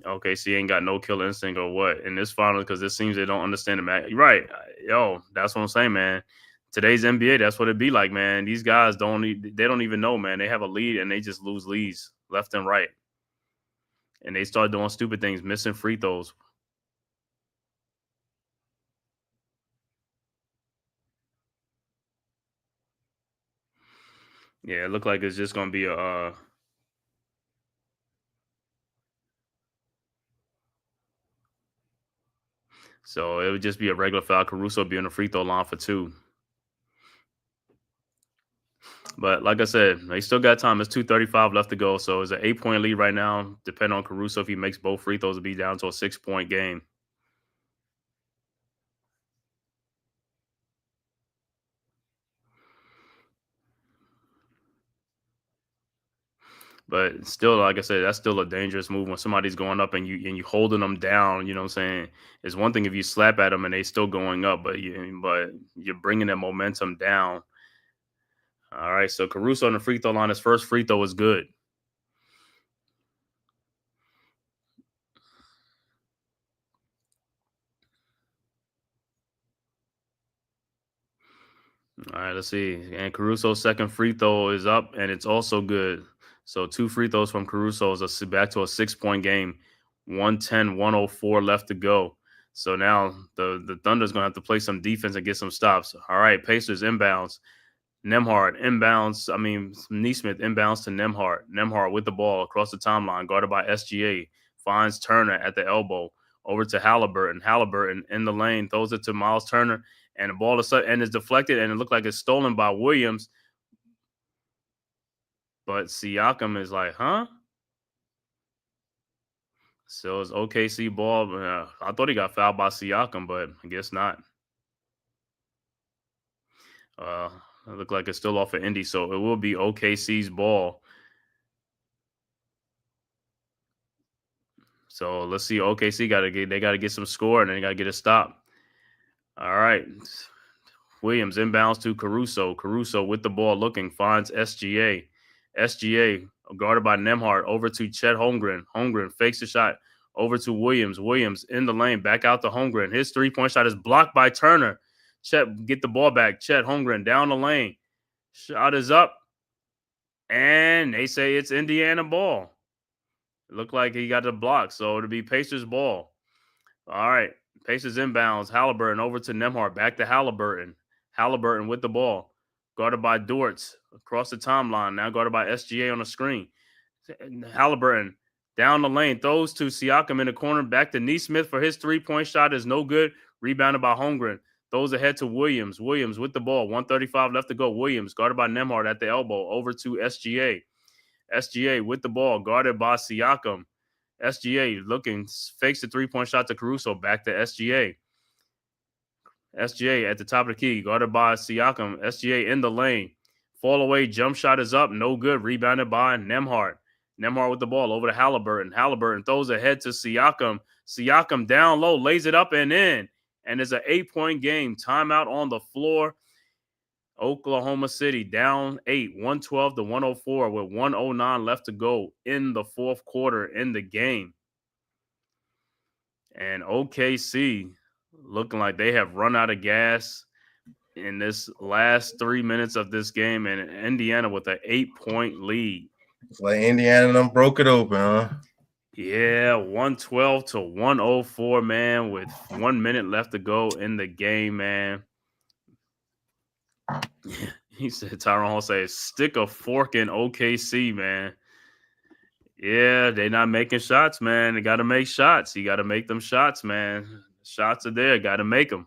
Okay, so he ain't got no killer instinct or what in this final because it seems they don't understand the match. Right. Yo, that's what I'm saying, man. today's NBA, that's what it be like, man. These guys don't even know, man. They have a lead and they just lose leads left and right. And they start doing stupid things, missing free throws. Yeah, it looked like it's just going to be a so it would just be a regular foul. Caruso be on the free throw line for 2. But like I said, they still got time. It's 2:35 left to go. So it's an 8-point lead right now. Depending on Caruso, if he makes both free throws, it'll be down to a 6-point game. But still, like I said, that's still a dangerous move when somebody's going up and you holding them down. You know what I'm saying? It's one thing if you slap at them and they still going up, but you're bringing that momentum down. All right, so Caruso on the free throw line, his first free throw is good. All right, let's see. And Caruso's second free throw is up, and it's also good. So 2 free throws from Caruso is back to a 6-point game. 110-104 left to go. So now the Thunder's going to have to play some defense and get some stops. All right, Pacers inbounds. Nembhard inbounds. Neesmith inbounds to Nembhard. Nembhard with the ball across the timeline, guarded by SGA. Finds Turner at the elbow. Over to Haliburton. Haliburton in the lane, throws it to Miles Turner. And the ball is deflected, and it looked like it's stolen by Williams. But Siakam is like, huh? So it's OKC ball. I thought he got fouled by Siakam, but I guess not. It looked like it's still off of Indy, so it will be OKC's ball. So let's see. OKC they got to get some score, and they got to get a stop. All right. Williams inbounds to Caruso. Caruso with the ball looking, finds SGA. SGA guarded by Nembhard over to Chet Holmgren. Holmgren fakes the shot over to Williams. Williams in the lane, back out to Holmgren. His 3-point shot is blocked by Turner. Chet get the ball back. Chet Holmgren down the lane. Shot is up. And they say it's Indiana ball. It looked like he got the block, so it'll be Pacers ball. All right. Pacers inbounds. Haliburton over to Nembhard. Back to Haliburton. Haliburton with the ball. Guarded by Dortz across the timeline. Now guarded by SGA on the screen. Haliburton down the lane. Throws to Siakam in the corner. Back to Neesmith for his 3-point shot is no good. Rebounded by Holmgren. Throws ahead to Williams. Williams with the ball. 1:35 left to go. Williams guarded by Nembhard at the elbow. Over to SGA. SGA with the ball. Guarded by Siakam. SGA looking, fakes the 3-point shot to Caruso. Back to SGA. SGA at the top of the key, guarded by Siakam. SGA in the lane. Fall away, jump shot is up. No good. Rebounded by Nembhard. Nembhard with the ball over to Haliburton. Haliburton throws ahead to Siakam. Siakam down low, lays it up and in. And it's an 8-point game. Timeout on the floor. Oklahoma City down 8, 112-104 with 1:09 left to go in the fourth quarter in the game. And OKC looking like they have run out of gas in this last 3 minutes of this game, and Indiana with an 8-point lead. It's like Indiana done broke it open, huh? Yeah, 112-104, man, with 1 minute left to go in the game, man. He said, Tyron Hall says, stick a fork in OKC, man. Yeah, they're not making shots, man. They got to make shots. You got to make them shots, man. Shots are there. Got to make them.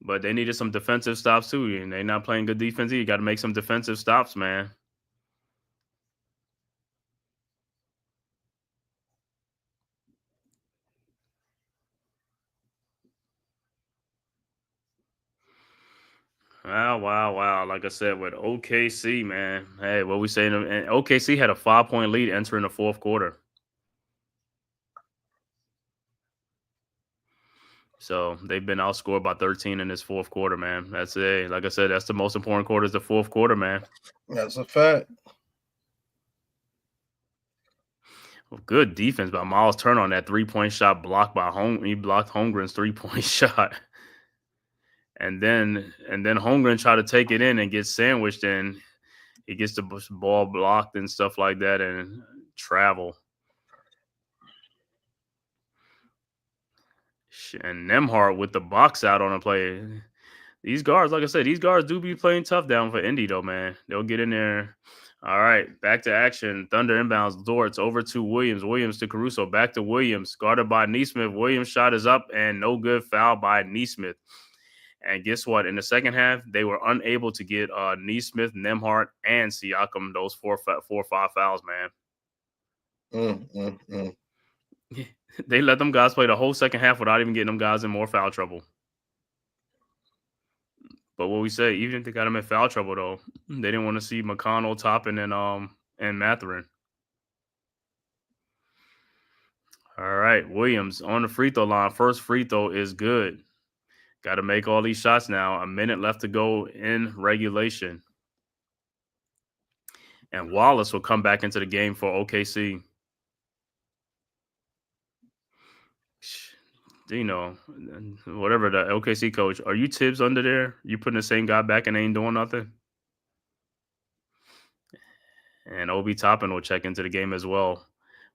But they needed some defensive stops, too. And they're not playing good defense either. You got to make some defensive stops, man. Wow. Like I said, with OKC, man. Hey, what we saying? And OKC had a 5-point lead entering the fourth quarter. So they've been outscored by 13 in this fourth quarter, man. That's it. Like I said, that's the most important quarter is the fourth quarter, man. That's a fact. Well, good defense by Miles Turner on that 3-point shot blocked by He blocked Holmgren's 3-point shot. And then Holmgren tried to take it in and get sandwiched, and he gets the ball blocked and stuff like that and travel. And Nemhart with the box out on a play. These guards, like I said, these guards do be playing tough down for Indy, though, man. They'll get in there. All right, back to action. Thunder inbounds. Dortz over to Williams. Williams to Caruso. Back to Williams. Guarded by Neesmith. Williams' shot is up and no good. Foul by Neesmith. And guess what? In the second half, they were unable to get Neesmith, Nemhart, and Siakam those four or five fouls, man. They let them guys play the whole second half without even getting them guys in more foul trouble. But what we say, even if they got him in foul trouble, though, they didn't want to see McConnell, Toppin, and Mathurin. All right, Williams on the free throw line. First free throw is good. Got to make all these shots now. A minute left to go in regulation. And Wallace will come back into the game for OKC. Dino, whatever the OKC coach, are you Tibbs under there? You putting the same guy back and ain't doing nothing? And Obi Toppin will check into the game as well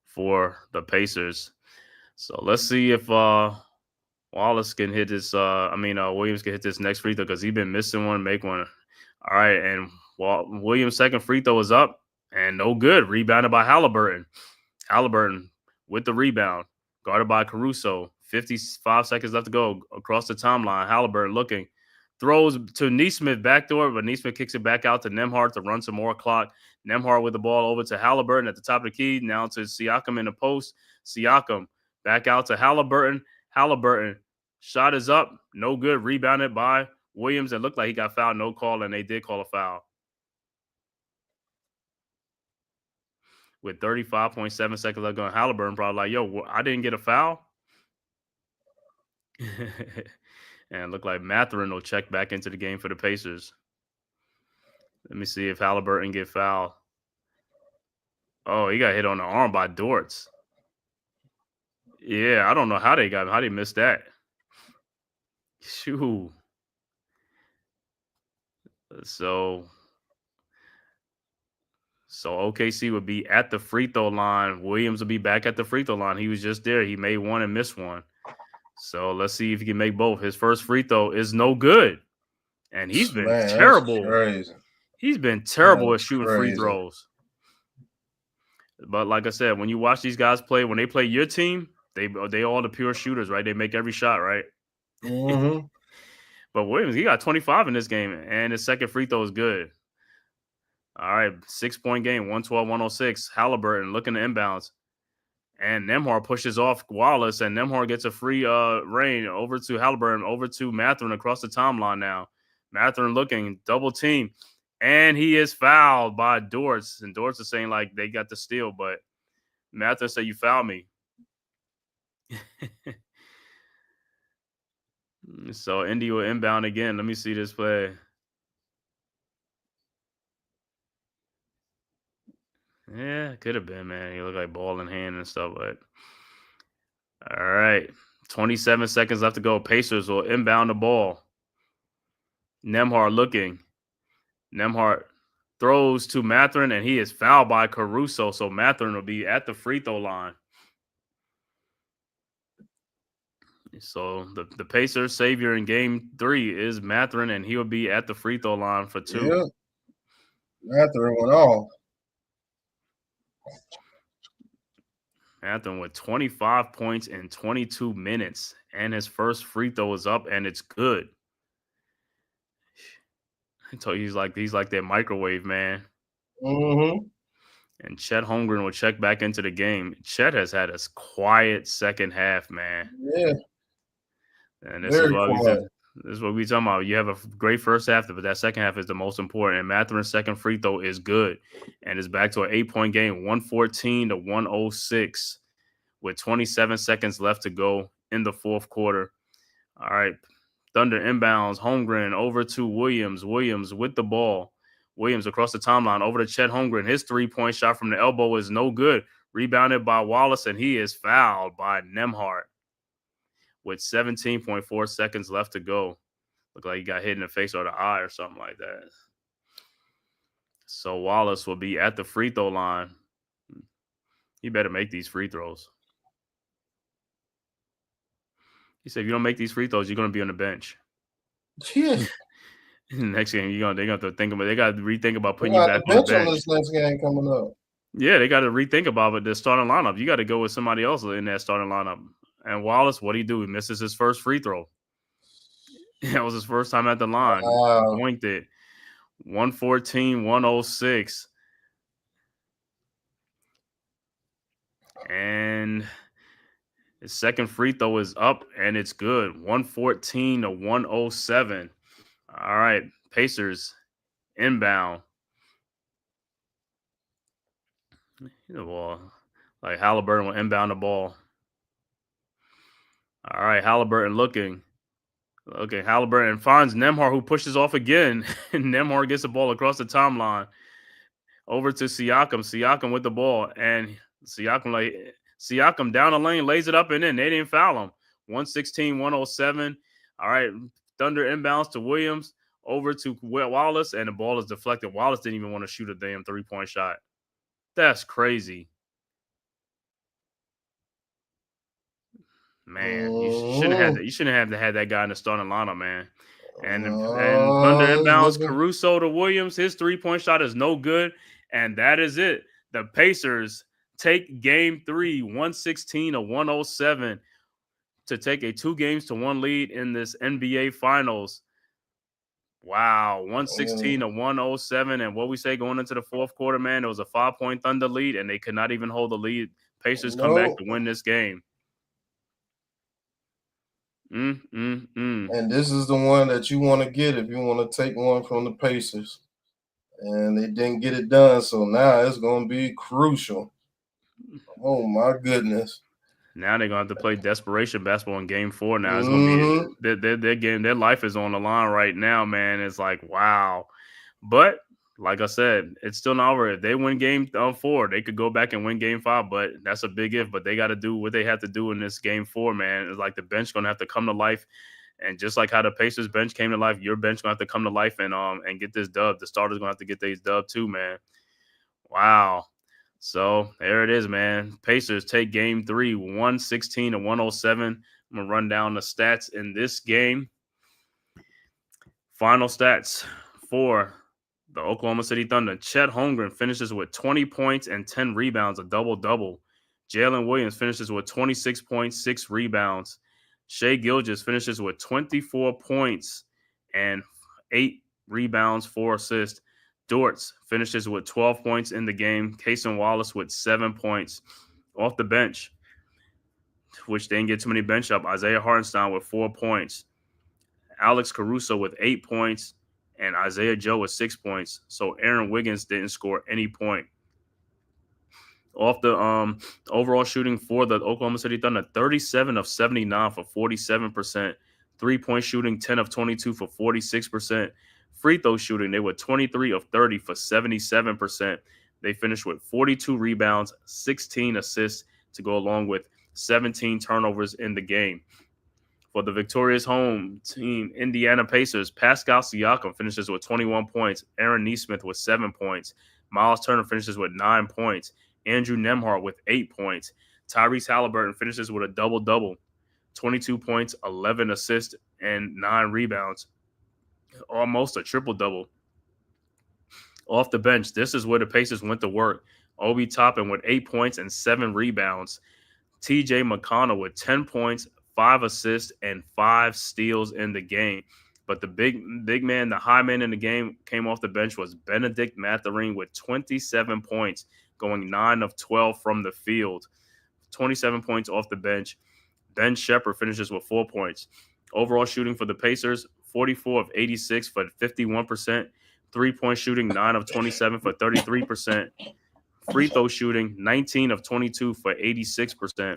for the Pacers. So let's see if Wallace can hit this. Williams can hit this next free throw because he's been missing one, make one. All right, and Williams' second free throw is up and no good. Rebounded by Haliburton. Haliburton with the rebound, guarded by Caruso. 55 seconds left to go across the timeline. Haliburton looking, throws to Neesmith backdoor, but Neesmith kicks it back out to Nemhart to run some more clock. Nemhart with the ball over to Haliburton at the top of the key. Now to Siakam in the post. Siakam back out to Haliburton. Haliburton shot is up, no good. Rebounded by Williams. It looked like he got fouled, no call, and they did call a foul. With 35.7 seconds left going, Haliburton probably like, yo, I didn't get a foul. And it looked like Mathurin will check back into the game for the Pacers. Let me see if Haliburton get fouled. Oh, he got hit on the arm by Dortz. Yeah, I don't know how they missed that. Shoo. So OKC would be at the free throw line. Williams will be back at the free throw line. He was just there. He made one and missed one. So let's see if he can make both. His first free throw is no good. And he's been terrible. He's been terrible at shooting free throws. But like I said, when you watch these guys play, when they play your team, they all the pure shooters, right? They make every shot, right? Mm-hmm. But Williams, he got 25 in this game, and his second free throw is good. All right, 6-point game, 112-106. Haliburton looking to inbounds. And Nemhart pushes off Wallace, and Nemhart gets a free reign over to Haliburton, over to Mathurin across the timeline now. Mathurin looking, double team, and he is fouled by Dortz. And Dortz is saying, like, they got the steal, but Mathurin said, you fouled me. So Indy will inbound again. Let me see this play. Yeah, could have been, man. He looked like ball in hand and stuff, but all right. 27 seconds left to go. Pacers will inbound the ball. Nemhart looking. Nemhart throws to Mathurin, and he is fouled by Caruso. So Mathurin will be at the free throw line. So the Pacers savior in game 3 is Mathurin, and he will be at the free throw line for 2. Yeah. Mathurin went off. Mathurin with 25 points in 22 minutes, and his first free throw is up, and it's good. I told you he's like that microwave man. Mm-hmm. And Chet Holmgren will check back into the game. Chet has had a quiet second half, man. Yeah. And this is what we talking about. You have a great first half, but that second half is the most important. And Mathurin's second free throw is good. And it's back to an 8-point game, 114-106, with 27 seconds left to go in the fourth quarter. All right. Thunder inbounds. Holmgren over to Williams. Williams with the ball. Williams across the timeline over to Chet Holmgren. His 3-point shot from the elbow is no good. Rebounded by Wallace, and he is fouled by Nemhart with 17.4 seconds left to go. Look like he got hit in the face or the eye or something like that. So Wallace will be at the free throw line. He better make these free throws. He said, if you don't make these free throws, you're going to be on the bench. Yeah. Next game, they're going to have to think about. They got to rethink about putting We're you gonna back have on to the bench on bench. this next game coming up. Yeah, they got to rethink about the starting lineup. You got to go with somebody else in that starting lineup. And Wallace, what do you do? He misses his first free throw. That was his first time at the line. Wow. Boinked it. 114-106. And his second free throw is up, and it's good. 114-107. All right, Pacers inbound. The ball, like Haliburton will inbound the ball. All right, Haliburton looking. Okay, Haliburton finds Nembhard, who pushes off again. Nembhard gets the ball across the timeline. Over to Siakam. Siakam with the ball, and Siakam down the lane, lays it up and in. They didn't foul him. 116-107. All right, Thunder inbounds to Williams. Over to Wallace, and the ball is deflected. Wallace didn't even want to shoot a damn three-point shot. That's crazy. Man, you shouldn't have had that guy in the starting lineup, man. And Thunder inbounds Caruso to Williams. His three-point shot is no good, and that is it. The Pacers take Game 3, 116-107, to take a 2-1 lead in this NBA Finals. Wow, 116-107, and what we say going into the fourth quarter, man, it was a 5-point Thunder lead, and they could not even hold the lead. Pacers come back to win this game. And this is the one that you want to get if you want to take one from the Pacers. And they didn't get it done, so now it's going to be crucial. Oh, my goodness. Now they're going to have to play desperation basketball in Game 4 now. It's going to be their game. Their life is on the line right now, man. It's like, wow. But like I said, it's still not over. If they win Game 4, they could go back and win Game 5, but that's a big if. But they got to do what they have to do in this Game 4, man. It's like the bench going to have to come to life. And just like how the Pacers bench came to life, your bench going to have to come to life and get this dub. The starters going to have to get these dub too, man. Wow. So there it is, man. Pacers take Game 3, 116-107. I'm going to run down the stats in this game. Final stats for the Oklahoma City Thunder. Chet Holmgren finishes with 20 points and 10 rebounds, a double-double. Jalen Williams finishes with 26 points, 6 rebounds. Shai Gilgeous finishes with 24 points and 8 rebounds, 4 assists. Dortz finishes with 12 points in the game. Cason Wallace with 7 points. Off the bench, which they didn't get too many bench up, Isaiah Hartenstein with 4 points. Alex Caruso with 8 points. And Isaiah Joe with 6 points. So Aaron Wiggins didn't score any point. Off the overall shooting for the Oklahoma City Thunder, 37 of 79 for 47%. 3-point shooting, 10 of 22 for 46%. Free throw shooting, they were 23 of 30 for 77%. They finished with 42 rebounds, 16 assists to go along with 17 turnovers in the game. For the victorious home team, Indiana Pacers, Pascal Siakam finishes with 21 points. Aaron Nesmith with 7 points. Miles Turner finishes with 9 points. Andrew Nembhard with 8 points. Tyrese Haliburton finishes with a double-double. 22 points, 11 assists, and 9 rebounds. Almost a triple-double. Off the bench, this is where the Pacers went to work. Obi Toppin with 8 points and 7 rebounds. TJ McConnell with 10 points, 5 assists, and 5 steals in the game. But the big man, the high man in the game came off the bench was Benedict Mathurin with 27 points, going 9 of 12 from the field. 27 points off the bench. Ben Shepherd finishes with 4 points. Overall shooting for the Pacers, 44 of 86 for 51%. 3-point shooting, 9 of 27 for 33%. Free throw shooting, 19 of 22 for 86%.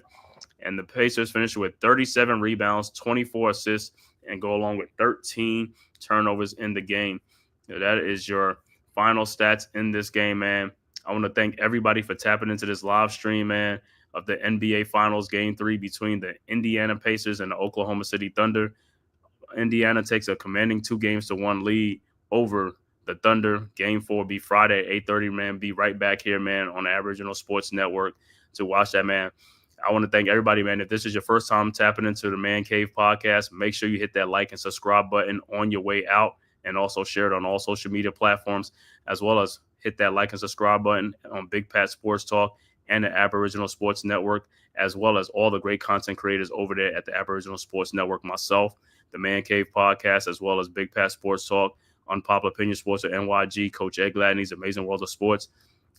And the Pacers finish with 37 rebounds, 24 assists, and go along with 13 turnovers in the game. That is your final stats in this game, man. I want to thank everybody for tapping into this live stream, man, of the NBA Finals Game 3 between the Indiana Pacers and the Oklahoma City Thunder. Indiana takes a commanding 2-1 lead over the Thunder. Game 4 will be Friday at 8:30, man. Be right back here, man, on the Aboriginal Sports Network to watch that, man. I want to thank everybody, man. If this is your first time tapping into the Man Cave podcast, make sure you hit that like and subscribe button on your way out, and also share it on all social media platforms, as well as hit that like and subscribe button on Big Pat Sports Talk and the Aboriginal Sports Network, as well as all the great content creators over there at the Aboriginal Sports Network, myself, the Man Cave podcast, as well as Big Pat Sports Talk, Unpopular Opinion Sports or NYG, Coach Ed Gladney's Amazing World of Sports,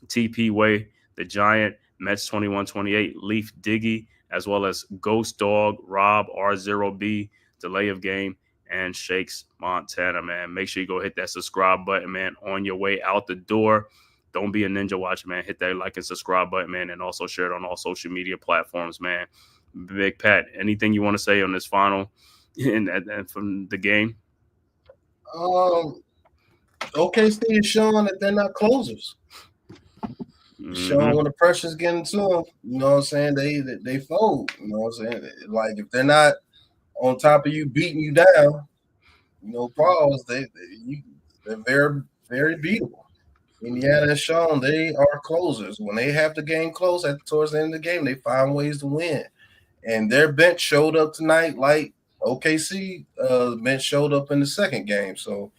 TP Way, The Giant, Mets 2128, Leaf Diggy, as well as Ghost Dog, Rob, R0B, Delay of Game, and Shakes Montana, man. Make sure you go hit that subscribe button, man, on your way out the door. Don't be a ninja watcher, man. Hit that like and subscribe button, man, and also share it on all social media platforms, man. Big Pat, anything you want to say on this final and from the game? OKC is showing that they're not closers. Showing when the pressure's getting to them, you know what I'm saying? They fold. You know what I'm saying? Like if they're not on top of you, beating you down, you know, pause. They're very, very beatable. Indiana has shown they are closers. When they have the game close towards the end of the game, they find ways to win. And their bench showed up tonight, like OKC bench showed up in the second game. So.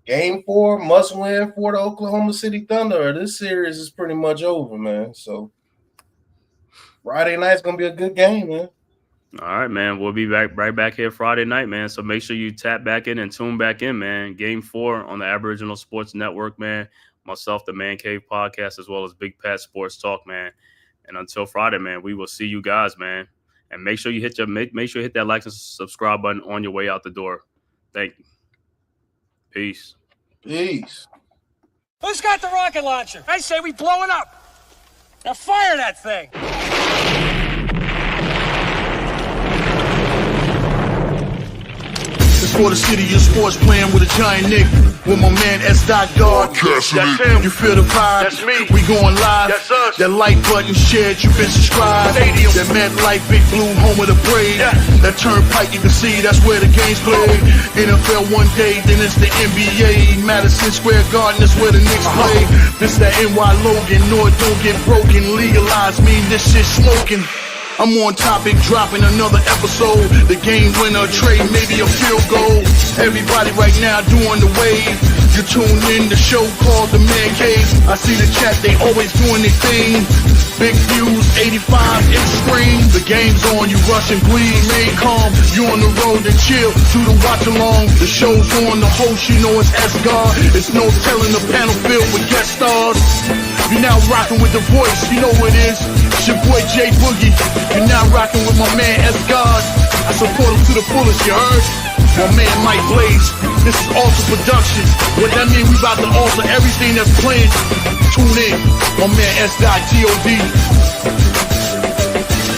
Game 4 must win for the Oklahoma City Thunder. This series is pretty much over, man. So Friday night's gonna be a good game, man. All right, man. We'll be right back here Friday night, man. So make sure you tap back in and tune back in, man. Game 4 on the Aboriginal Sports Network, man. Myself, the Man Cave podcast, as well as Big Pat Sports Talk, man. And until Friday, man, we will see you guys, man. And make sure you hit that like and subscribe button on your way out the door. Thank you. Peace. Peace. Who's got the rocket launcher? I say we blow it up. Now fire that thing. It's for the city of sports, playing with a giant Nick. With my man S. God. That's him. You feel the vibe? That's me. We going live. That's us. That like button shared, you been subscribed. Stadium. That MetLife, Big Blue, home of the Braves. Yeah. That turnpike, you can see that's where the game's played. NFL one day, then it's the NBA. Madison Square Garden, that's where the Knicks play. This that NY Logan, no it don't get broken. Legalize, mean this shit smoking. I'm on topic, dropping another episode. The game winner, trade, maybe a field goal. Everybody right now doing the wave. You tune in the show called The Man Cave. I see the chat, they always doing their thing. Big views, 85 inch screen. The game's on, you rush and bleed. Remain calm, you on the road and chill. Do the watch along. The show's on, the host, you know it's S-God. It's no telling the panel filled with guest stars. You're now rocking with the voice, you know who it is. It's your boy Jay Boogie. You're now rocking with my man S-God. I support him to the fullest, you heard? My man Mike Blaze. This is Alter Productions. What that mean, we about to alter everything that's playing. Tune in. My man S.T.O.D.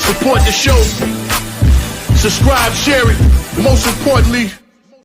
Support the show. Subscribe, share it. Most importantly,